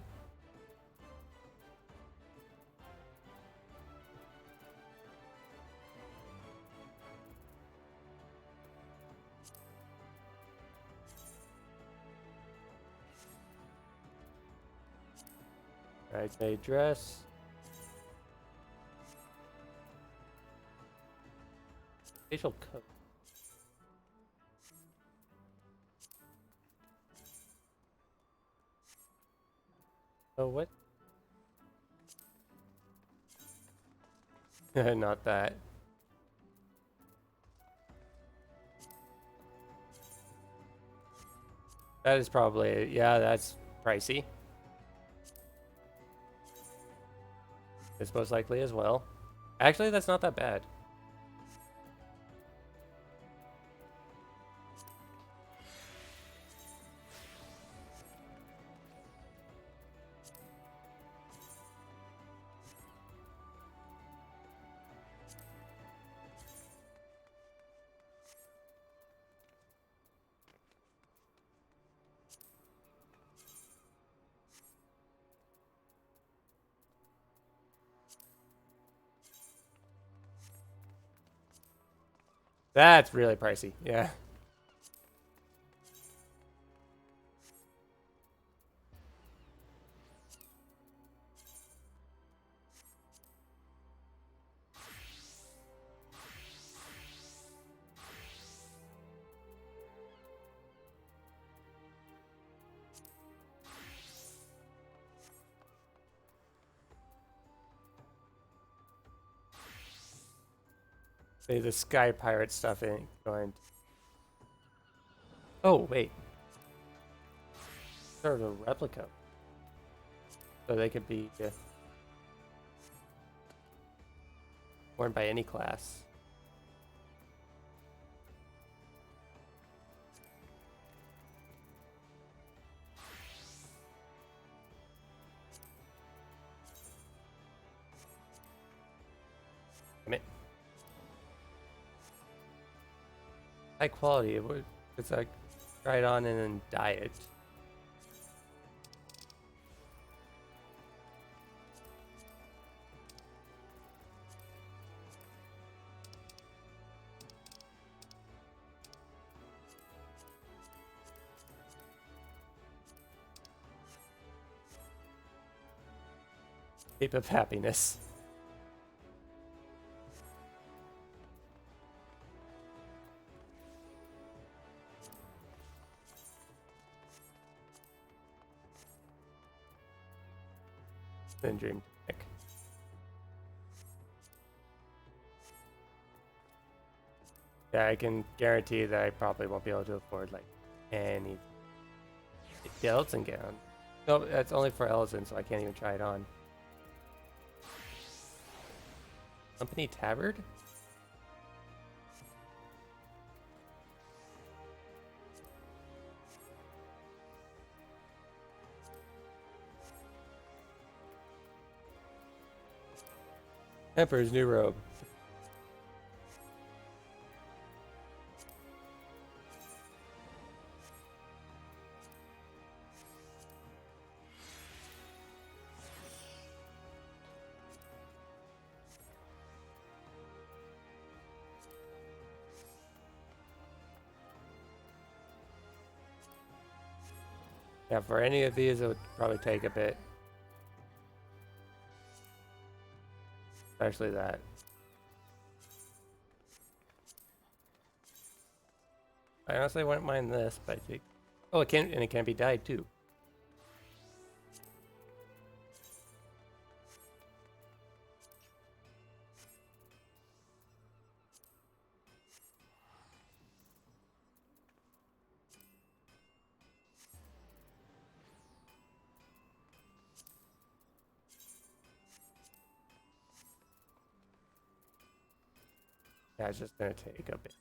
Bridesmaid dress. Facial coat. Oh, what? Not that. That is probably, yeah, that's pricey. It's most likely as well. Actually, that's not that bad. That's really pricey, yeah. Say the Sky Pirate stuff ain't going. Oh, wait. Sort of a replica. So they could be worn by any class. Damn it. High quality. It's like try it on and then dye it. Cape of Happiness. Then dream tech. Yeah, I can guarantee that I probably won't be able to afford like any Elton gown. No, that's only for Elton, so I can't even try it on. Company tabard? Emperor's new robe. Yeah, for any of these, it would probably take a bit. Especially that. I honestly wouldn't mind this, but I think... Oh, it can, and it can be dyed too. Yeah, it's just gonna take a bit.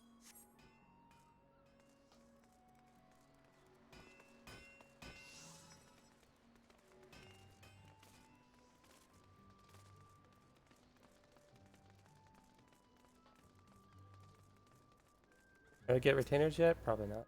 Did I get retainers yet? Probably not.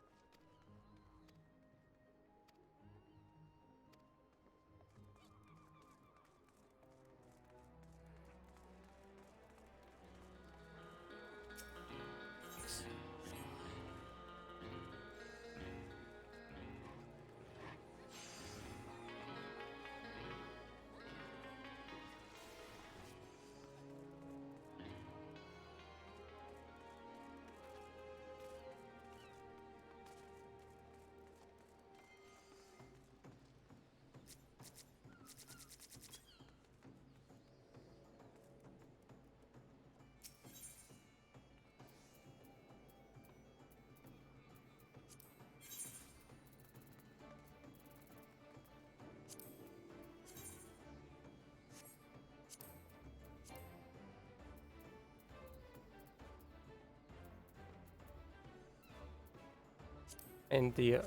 And the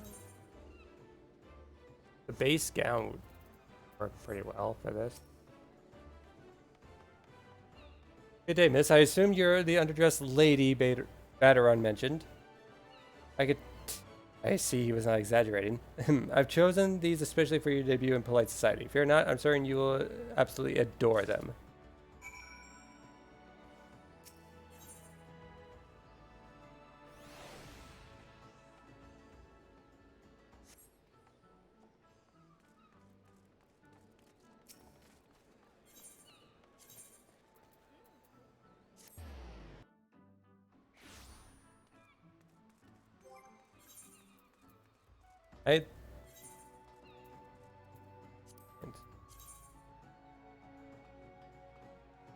base gown would work pretty well for this. Good day, miss. I assume you're the underdressed lady Bateron mentioned. I see he was not exaggerating. I've chosen these especially for your debut in polite society. Fear not, I'm certain you will absolutely adore them.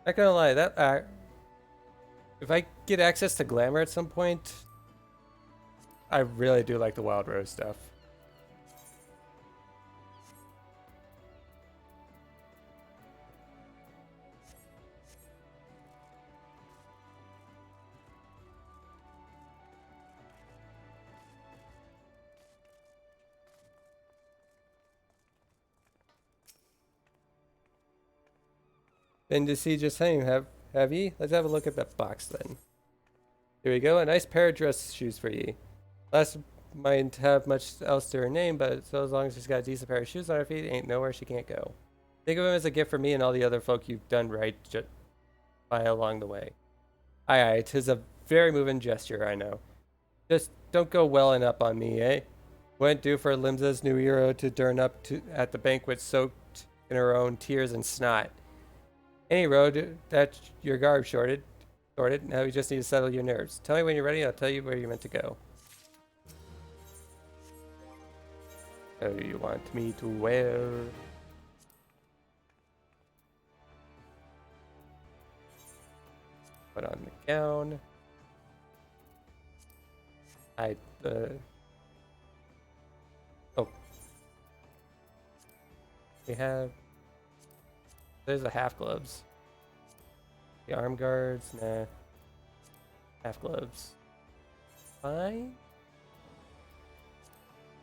Not gonna lie, that if I get access to glamour at some point, I really do like the Wild Rose stuff. And to see just saying, have ye? Let's have a look at that box then. Here we go, a nice pair of dress shoes for ye. Last might have much else to her name, but so as long as she's got a decent pair of shoes on her feet, ain't nowhere she can't go. Think of him as a gift for me and all the other folk you've done right by along the way. Aye, 'tis a very moving gesture, I know. Just don't go welling up on me, eh? Wouldn't do for Limsa's new hero to turn up at the banquet soaked in her own tears and snot. Any road that your garb sorted. Now you just need to settle your nerves. Tell me when you're ready, I'll tell you where you're meant to go. So you want me to wear? Put on the gown. Oh. We have... There's the half gloves. The arm guards, nah. Half gloves. Fine.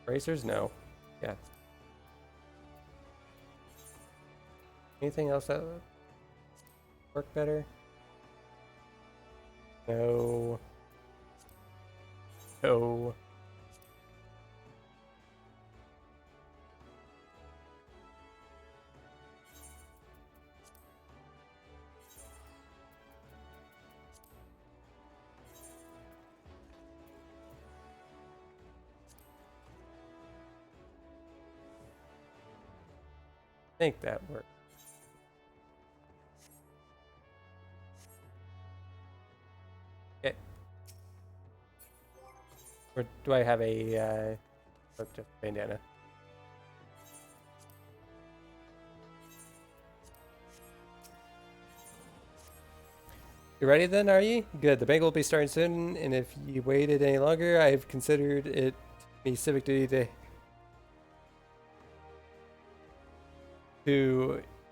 Bracers, no. Yeah. Anything else that would work better? No. No. I think that works. Okay. Or do I have a or just bandana? You ready then, are you? Good. The banquet will be starting soon, and if you waited any longer, I've considered it me civic duty to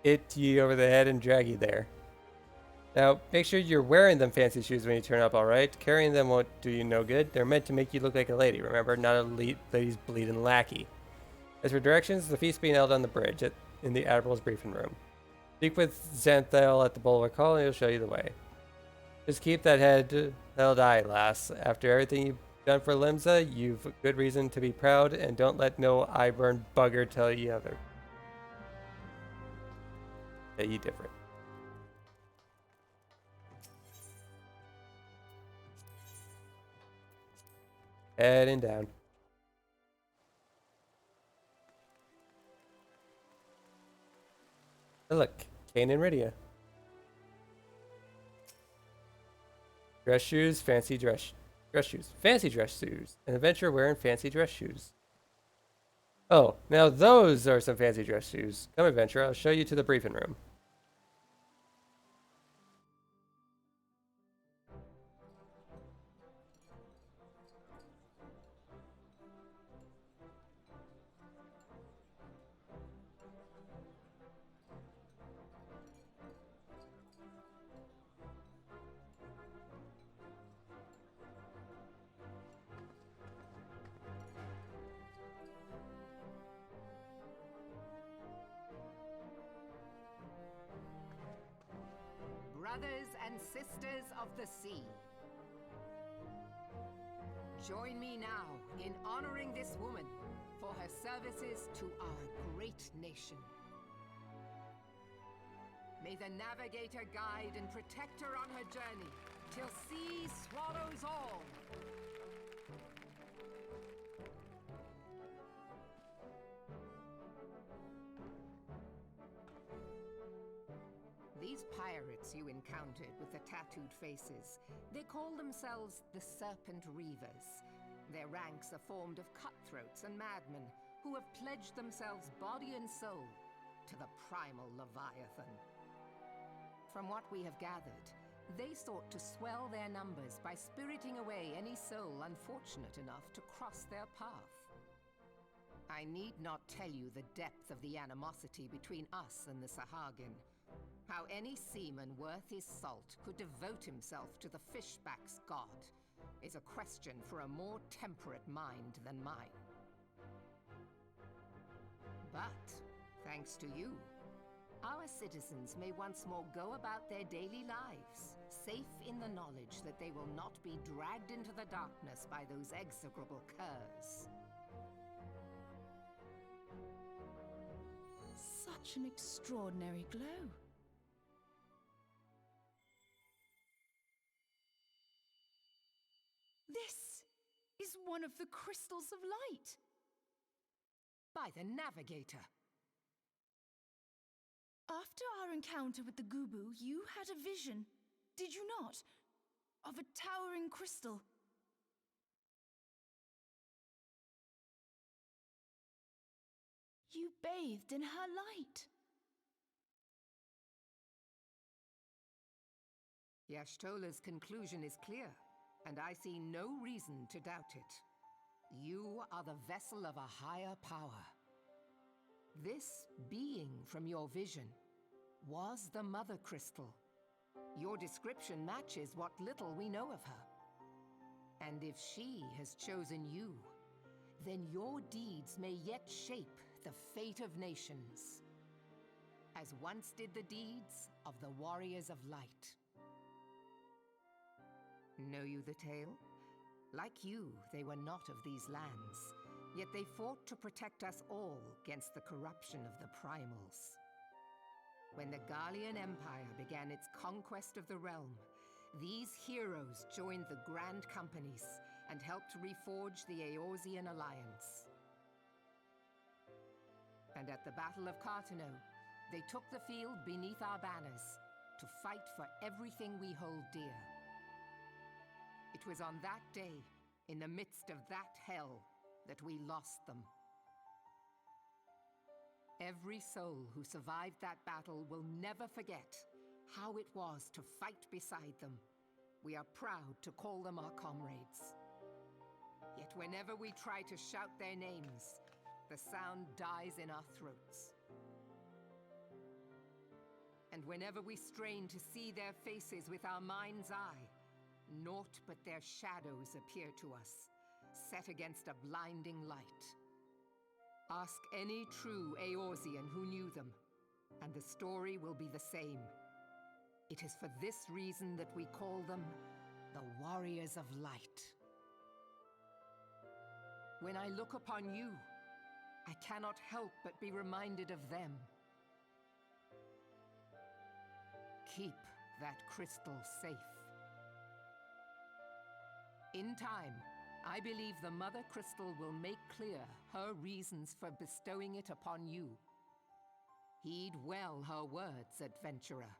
hit ye over the head and drag you there. Now, make sure you're wearing them fancy shoes when you turn up, alright? Carrying them won't do you no good. They're meant to make you look like a lady, remember? Not a lady's bleeding lackey. As for directions, the feast being held on the bridge in the Admiral's briefing room. Speak with Xanthel at the Bulwark Hall and he'll show you the way. Just keep that head held high, lass. After everything you've done for Limsa, you've good reason to be proud, and don't let no eye-burned bugger tell you other. That you different. Heading down. Oh, look, Kane and Rydia. Dress shoes, fancy dress shoes. Fancy dress shoes. An adventurer wearing fancy dress shoes. Oh, now those are some fancy dress shoes. Come, adventurer, I'll show you to the briefing room. Brothers and sisters of the sea, join me now in honoring this woman for her services to our great nation. May the navigator guide and protect her on her journey till sea swallows all. These pirates you encountered with the tattooed faces, they call themselves the Serpent Reavers. Their ranks are formed of cutthroats and madmen who have pledged themselves body and soul to the primal Leviathan. From what we have gathered, they sought to swell their numbers by spiriting away any soul unfortunate enough to cross their path. I need not tell you the depth of the animosity between us and the Sahagin. How any seaman worth his salt could devote himself to the fishback's god is a question for a more temperate mind than mine. But, thanks to you, our citizens may once more go about their daily lives, safe in the knowledge that they will not be dragged into the darkness by those execrable curs. Such an extraordinary glow. This is one of the crystals of light. By the navigator. After our encounter with the Gubu, you had a vision, did you not? Of a towering crystal. You bathed in her light. Yashtola's conclusion is clear, and I see no reason to doubt it. You are the vessel of a higher power. This being from your vision was the Mother Crystal. Your description matches what little we know of her. And if she has chosen you, then your deeds may yet shape the fate of nations, as once did the deeds of the Warriors of Light. Know you the tale? Like you, they were not of these lands, yet they fought to protect us all against the corruption of the primals. When the Garlean Empire began its conquest of the realm, these heroes joined the Grand Companies and helped reforge the Eorzean Alliance. And at the Battle of Cartano, they took the field beneath our banners to fight for everything we hold dear. It was on that day, in the midst of that hell, that we lost them. Every soul who survived that battle will never forget how it was to fight beside them. We are proud to call them our comrades. Yet whenever we try to shout their names, the sound dies in our throats. And whenever we strain to see their faces with our mind's eye, naught but their shadows appear to us, set against a blinding light. Ask any true Eorzean who knew them, and the story will be the same. It is for this reason that we call them the Warriors of Light. When I look upon you, I cannot help but be reminded of them. Keep that crystal safe. In time, I believe the Mother Crystal will make clear her reasons for bestowing it upon you. Heed well her words, adventurer,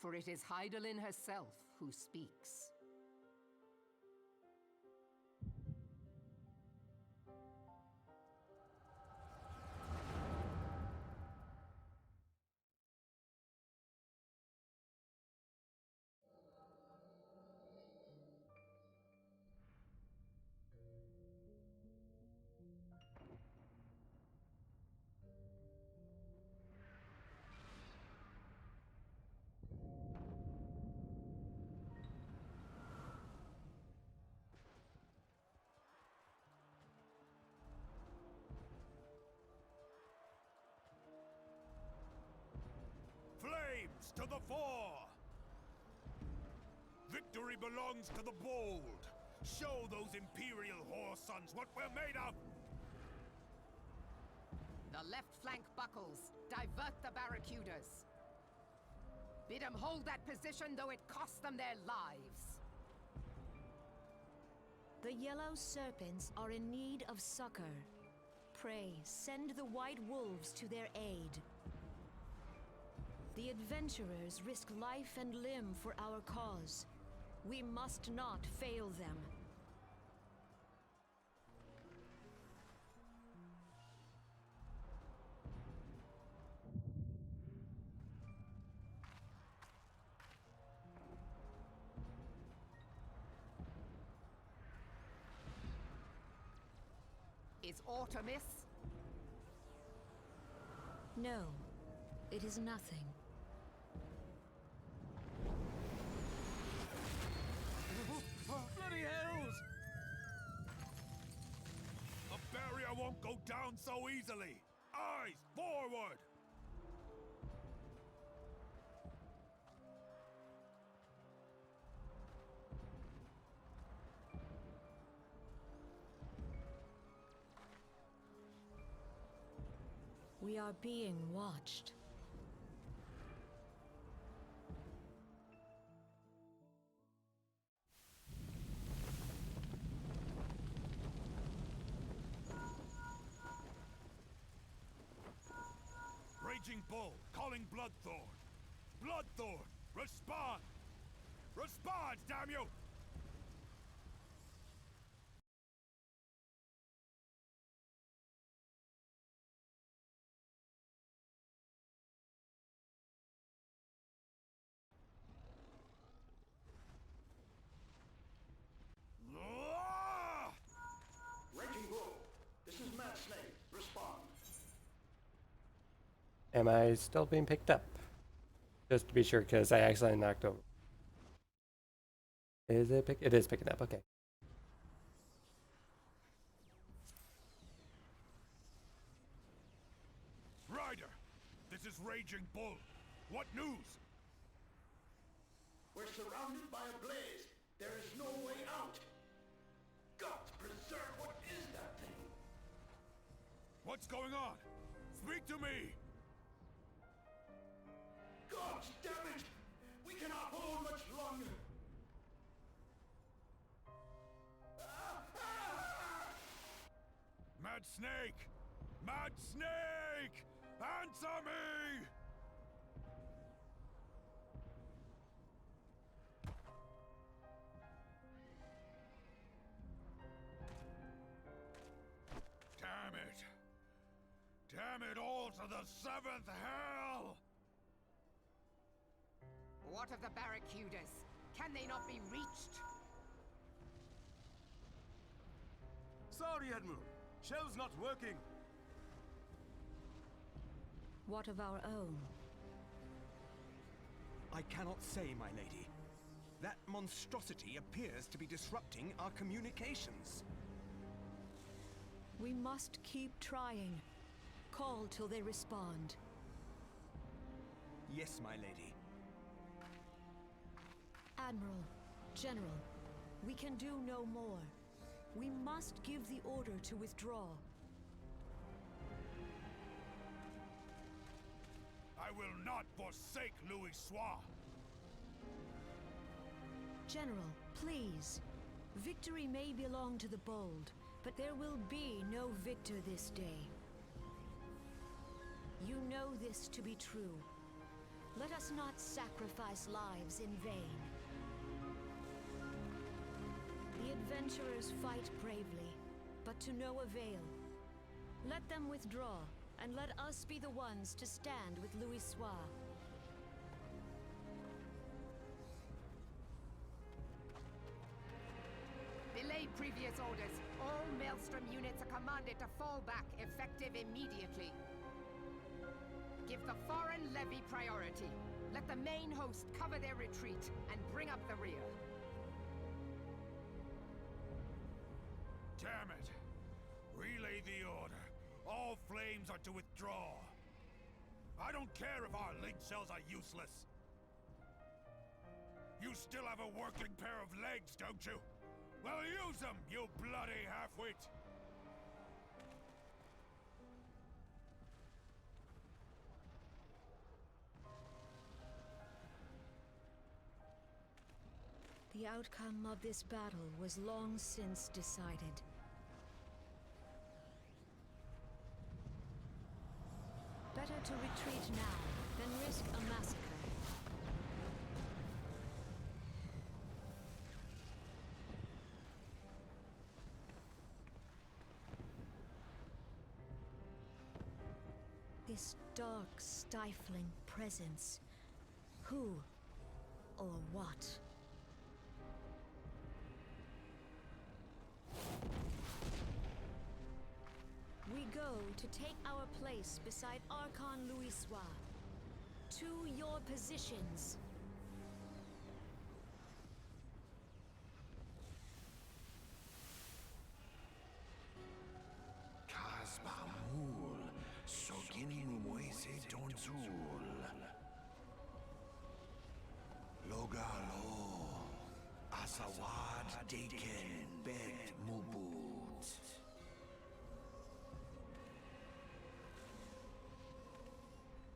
for it is Hydaelyn herself who speaks. Flames to the fore! Victory belongs to the bold. Show those Imperial whore sons what we're made of! The left flank buckles. Divert the barracudas. Bid them hold that position, though it cost them their lives. The yellow serpents are in need of succor. Pray, send the white wolves to their aid. The adventurers risk life and limb for our cause. We must not fail them. Is aught amiss? No, it is nothing. Bloody hells! The barrier won't go down so easily! Eyes forward! We are being watched. Raging Bull, calling Bloodthorn. Bloodthorn, respond! Respond, damn you! Raging Bull, this is Mad Snake. Respond. Am I still being picked up? Just to be sure, because I accidentally knocked over. Is it pick? It is picking up. Okay. Ryder, this is Raging Bull. What news? We're surrounded by a blaze. There is no way out. God preserve, what is that thing? What's going on? Speak to me! God damn it! We cannot hold much longer. Mad Snake! Mad Snake! Answer me! Damn it! Damn it all to the seventh hell! What of the barracudas? Can they not be reached? Sorry, Admiral. Shell's not working. What of our own? I cannot say, my lady. That monstrosity appears to be disrupting our communications. We must keep trying. Call till they respond. Yes, my lady. Admiral, General, we can do no more. We must give the order to withdraw. I will not forsake Louis Soir. General, please. Victory may belong to the bold, but there will be no victor this day. You know this to be true. Let us not sacrifice lives in vain. The adventurers fight bravely, but to no avail. Let them withdraw, and let us be the ones to stand with Louis Soir. Belay previous orders. All Maelstrom units are commanded to fall back, effective immediately. Give the foreign levy priority. Let the main host cover their retreat and bring up the rear. Damn it! Relay the order. All flames are to withdraw. I don't care if our link cells are useless. You still have a working pair of legs, don't you? Well, use them, you bloody half-wit! The outcome of this battle was long since decided. Better to retreat now than risk a massacre. This dark, stifling presence. Who or what? We go to take our place beside Archon Louis Soir. To your positions. Kasbamul, Sogin Moise Tonzul. Logalo, Asawad Daken Bet Mubut.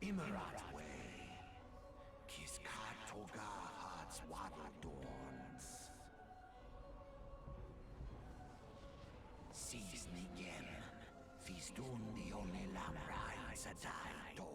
Imarat Way, Kiskat Toga Hearts Waddle Dawns. Sees Nigem, Fistun the only Lamra Satai Dawn.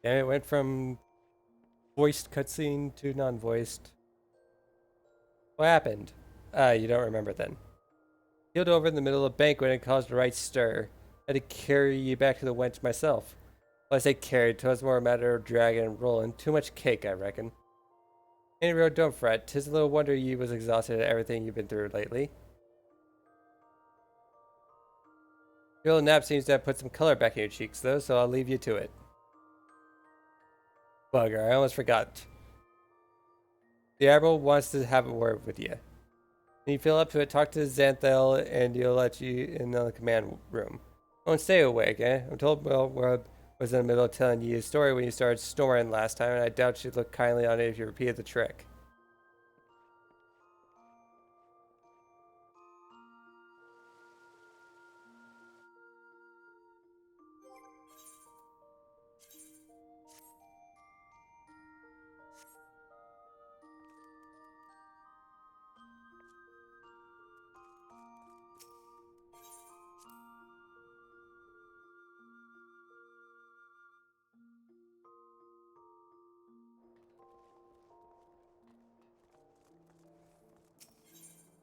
And it went from voiced cutscene to non-voiced. What happened? You don't remember then. Keeled over in the middle of a banquet and caused a right stir. I had to carry you back to the wench myself. Well, I say carried, 'twas more a matter of dragging and rolling. Too much cake, I reckon. Anyway, don't fret. 'Tis a little wonder you was exhausted at everything you've been through lately. Your little nap seems to have put some color back in your cheeks, though, so I'll leave you to it. Bugger, I almost forgot. The Admiral wants to have a word with you. When you feel up to it, talk to Xanthel and he'll let you in the command room. Don't stay awake, eh? I'm told World was in the middle of telling you a story when you started snoring last time, and I doubt she'd look kindly on it if you repeated the trick.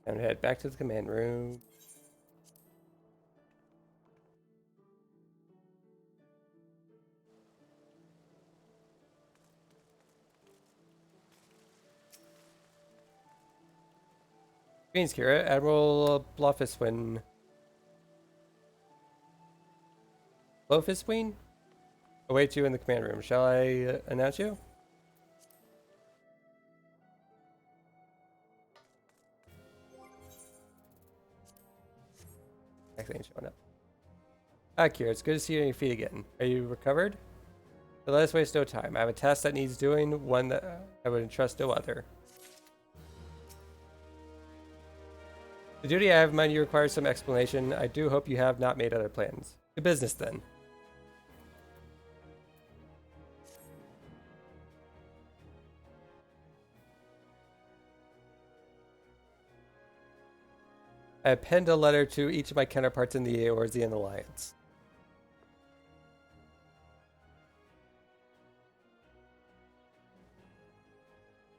And head back to the command room. Greetings, Kira. Admiral Blofiswin. Blofiswin? Await you in the command room. Shall I announce you? Actually ain't showing up. Ah, Kira, it's good to see you on your feet again. Are you recovered? But let us waste no time. I have a task that needs doing, one that I would entrust no other. The duty I have in mind you requires some explanation. I do hope you have not made other plans. To business then. I have penned a letter to each of my counterparts in the Eorzean Alliance.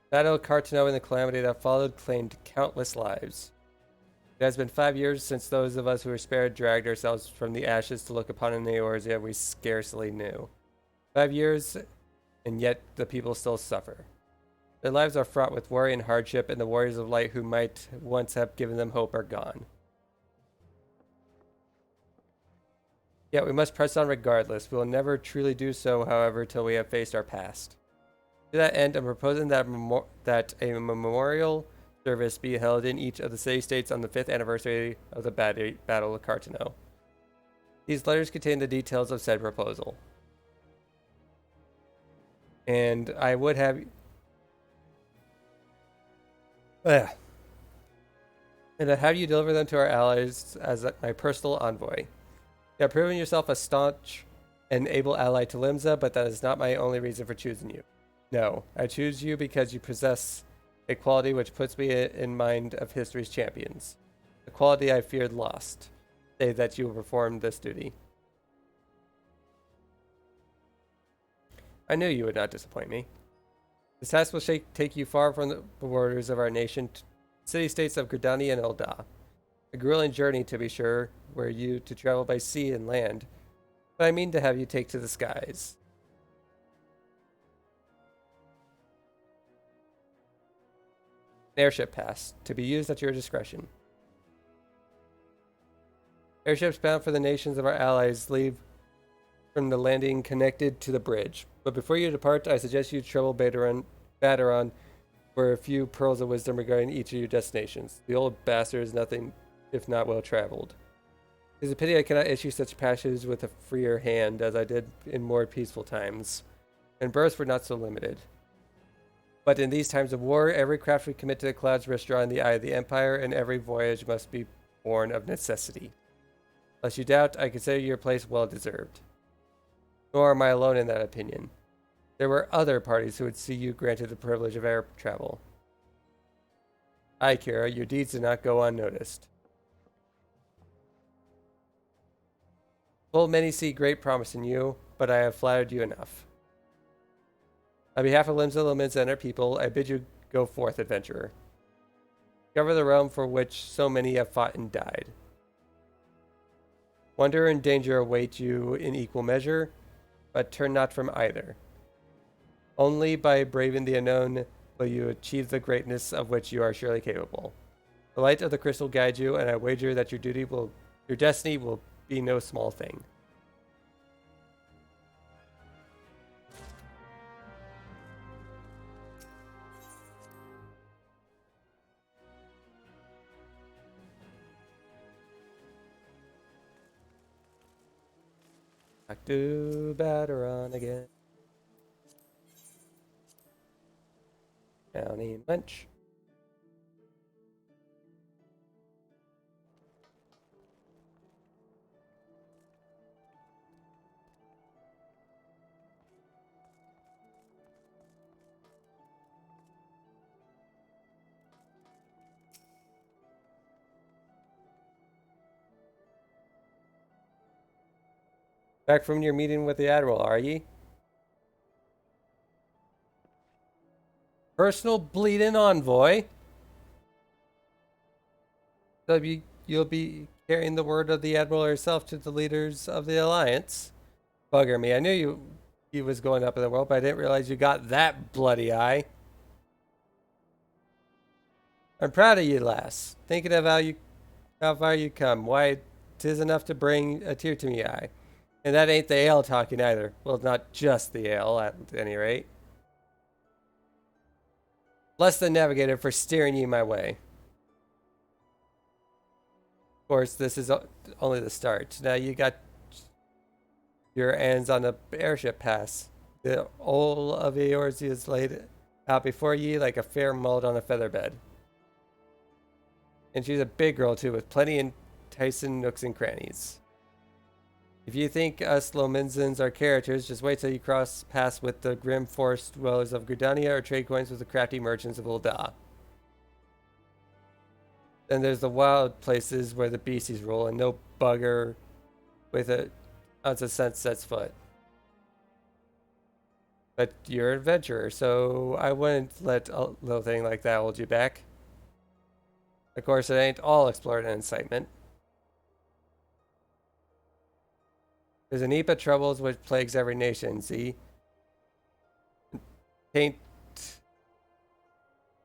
Battle of Cartano and the calamity that followed claimed countless lives. It has been 5 years since those of us who were spared dragged ourselves from the ashes to look upon an Eorzea we scarcely knew. 5 years, and yet the people still suffer. Their lives are fraught with worry and hardship, and the warriors of light who might once have given them hope are gone. Yet we must press on regardless. We will never truly do so, however, till we have faced our past. To that end, I'm proposing that a memorial service be held in each of the city-states on the 5th anniversary of the Battle of Cartano. These letters contain the details of said proposal. And I would have... And I'd have you deliver them to our allies as my personal envoy. You have proven yourself a staunch and able ally to Limsa, but that is not my only reason for choosing you. No, I choose you because you possess a quality which puts me in mind of history's champions. A quality I feared lost. Say that you will perform this duty. I knew you would not disappoint me. This task will take you far from the borders of our nation, city-states of Gridani and Elda. A grueling journey, to be sure, were you to travel by sea and land, but I mean to have you take to the skies. An airship pass, to be used at your discretion. Airships bound for the nations of our allies leave from the landing connected to the bridge. But before you depart, I suggest you trouble Baderon for a few pearls of wisdom regarding each of your destinations. The old bastard is nothing if not well traveled. It is a pity I cannot issue such passages with a freer hand as I did in more peaceful times, and births were not so limited. But in these times of war, every craft we commit to the clouds risks drawing the eye of the Empire, and every voyage must be born of necessity. Lest you doubt, I consider your place well deserved. Nor am I alone in that opinion. There were other parties who would see you granted the privilege of air travel. Aye, Kira, your deeds did not go unnoticed. Full many see great promise in you, but I have flattered you enough. On behalf of Limsa, Lominsa, and our people, I bid you go forth, adventurer. Discover the realm for which so many have fought and died. Wonder and danger await you in equal measure, but turn not from either. Only by braving the unknown will you achieve the greatness of which you are surely capable. The light of the crystal guides you, and I wager that your destiny will be no small thing. Back to Baderon again. Down in lunch. Back from your meeting with the Admiral, are ye? Personal bleeding envoy. So you'll be carrying the word of the Admiral herself to the leaders of the Alliance. Bugger me. I knew he was going up in the world, but I didn't realize you got that bloody eye. I'm proud of you, lass. Thinking of how far you come. Why, 'tis enough to bring a tear to me eye. And that ain't the ale talking either. Well, not just the ale, at any rate. Bless the navigator for steering you my way. Of course, this is only the start. Now you got your hands on the airship pass. The whole of yours is laid out before ye like a fair mold on a feather bed. And she's a big girl too, with plenty enticing nooks and crannies. If you think us Lomenzans are characters, just wait till you cross paths with the grim forest dwellers of Gridania or trade coins with the crafty merchants of Ul'dah. Then there's the wild places where the beasties rule, and no bugger with an ounce of sense sets foot. But you're an adventurer, so I wouldn't let a little thing like that hold you back. Of course, it ain't all exploring and excitement. There's a heap of troubles which plagues every nation, see? Ain't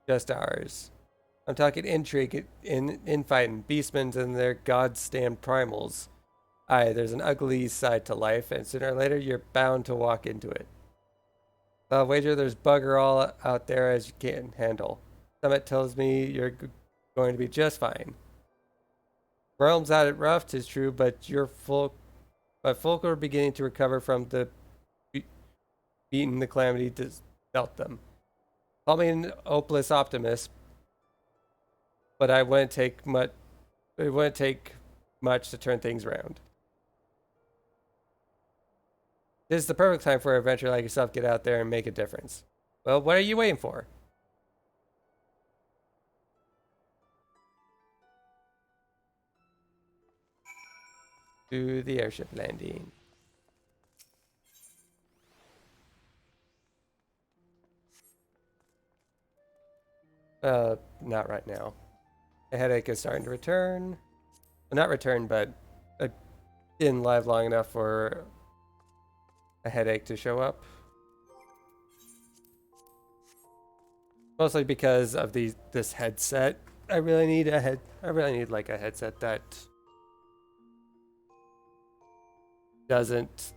just ours. I'm talking intrigue, infighting, beastmen and their god-stand primals. Aye, there's an ugly side to life, and sooner or later you're bound to walk into it. I'll wager there's bugger all out there as you can handle. Summit tells me you're going to be just fine. Realm's at it rough, 'tis true, but folk are beginning to recover from the beating the calamity dealt them. Call me an hopeless optimist, but it wouldn't take much to turn things around. This is the perfect time for an adventurer like yourself to get out there and make a difference. Well, what are you waiting for? To the airship landing. Not right now. The headache is starting to return. Well, not return, but I've been live long enough for a headache to show up. Mostly because of this headset. I really need like a headset that doesn't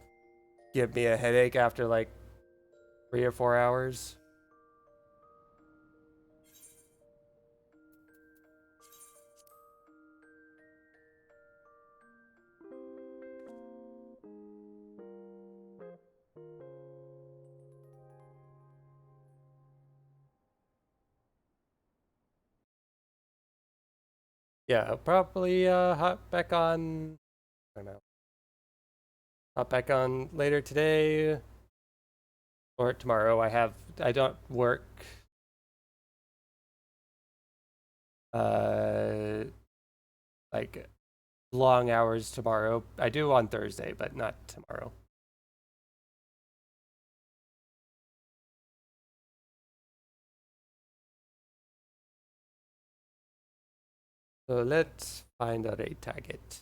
give me a headache after like 3 or 4 hours. Yeah, I'll probably hop back on. I don't know. Hop back on later today or tomorrow. I don't work like long hours tomorrow. I do on Thursday, but not tomorrow. So let's find a raid target.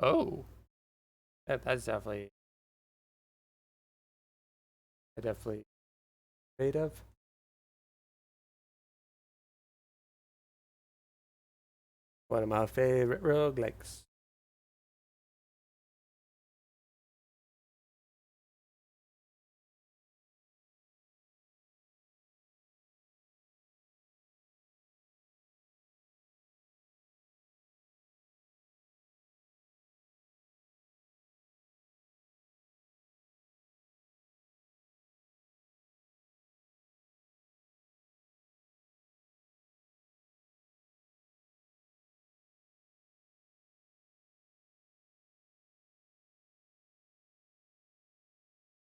Oh, that's definitely creative. One of my favorite roguelikes.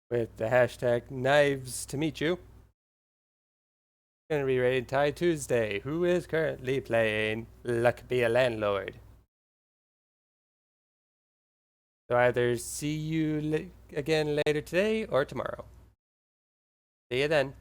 With the hashtag knives to meet you. Gonna be rated Tie Tuesday. Who is currently playing Luck Be a Landlord? So either see you again later today or tomorrow. See you then.